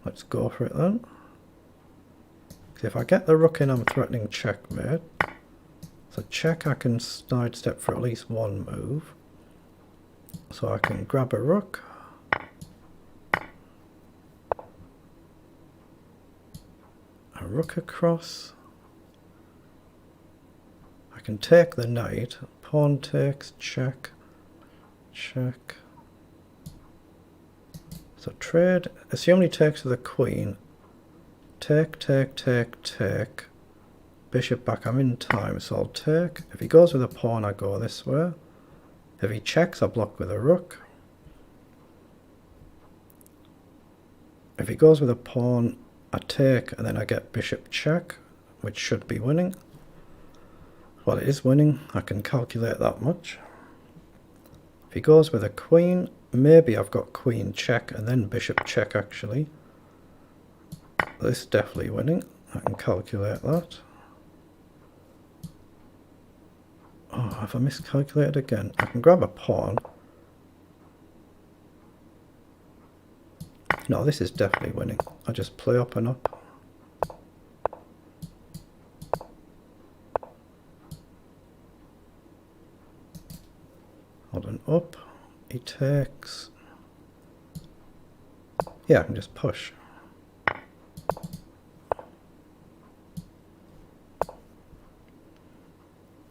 Let's go for it then. If I get the rook in, I'm threatening checkmate. So check, I can sidestep for at least one move. So I can grab a rook. A rook across. I can take the knight. Pawn takes, check, check. So trade, assume he takes with the queen. Take, take, take, take. Bishop back, I'm in time, so I'll take. If he goes with a pawn, I go this way. If he checks, I block with a rook. If he goes with a pawn, I take, and then I get bishop check, which should be winning. Well, it is winning, I can calculate that much. If he goes with a queen, maybe I've got queen check and then bishop check actually. This is definitely winning, I can calculate that. Oh, have I miscalculated again? I can grab a pawn. No, this is definitely winning. I just play up and up. Hold on, up. He takes. Yeah, I can just push.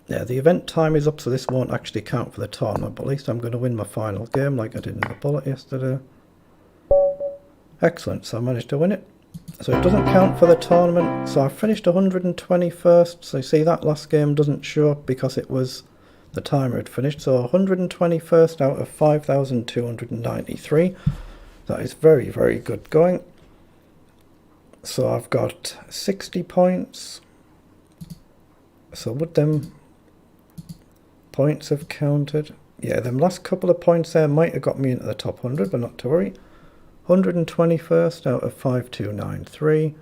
Yeah, the event time is up, so this won't actually count for the tournament, but at least I'm going to win my final game like I did in the bullet yesterday. Excellent, so I managed to win it. So it doesn't count for the tournament, so I finished 121st, so you see that last game doesn't show up because it was the timer had finished, so 121st out of 5,293. That is very, very good going. So I've got 60 points. So would them points have counted? Yeah, them last couple of points there might have got me into the top 100, but not to worry. 121st out of 5293.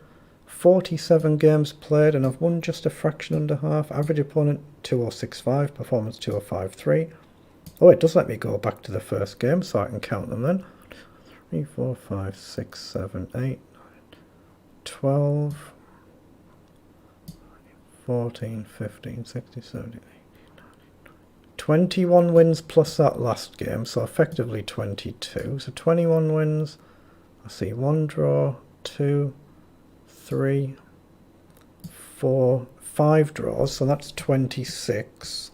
47 games played, and I've won just a fraction under half. Average opponent 2065, performance 2053. Oh, it does let me go back to the first game, so I can count them then. 3, 4, 5, 6, 7, 8, 9, 12, 14, 15, 16, 17, 18, 21 wins plus that last game, so effectively 22. So 21 wins. I see 1 draw, 2, 3, 4, 5 draws, so that's 26,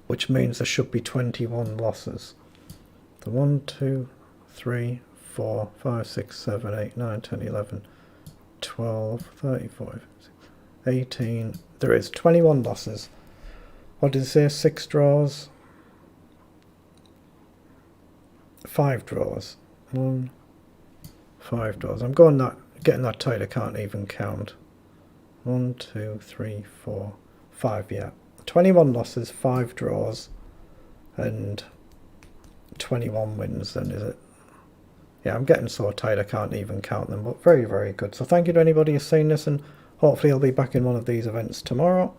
which means there should be 21 losses. So 1, 2, 3, 4, 5, 6, 7, 8, 9, 10, 11, 12, 13, 18. There is 21 losses. What did it say? 6 draws? 5 draws. 1, 5 draws. I'm getting that tight, I can't even count. 1, 2, 3, 4, 5, yeah. 21 losses, 5 draws, and 21 wins then, is it? Yeah, I'm getting so tight I can't even count them, but very, very good. So thank you to anybody who's seen this, and hopefully I'll be back in one of these events tomorrow.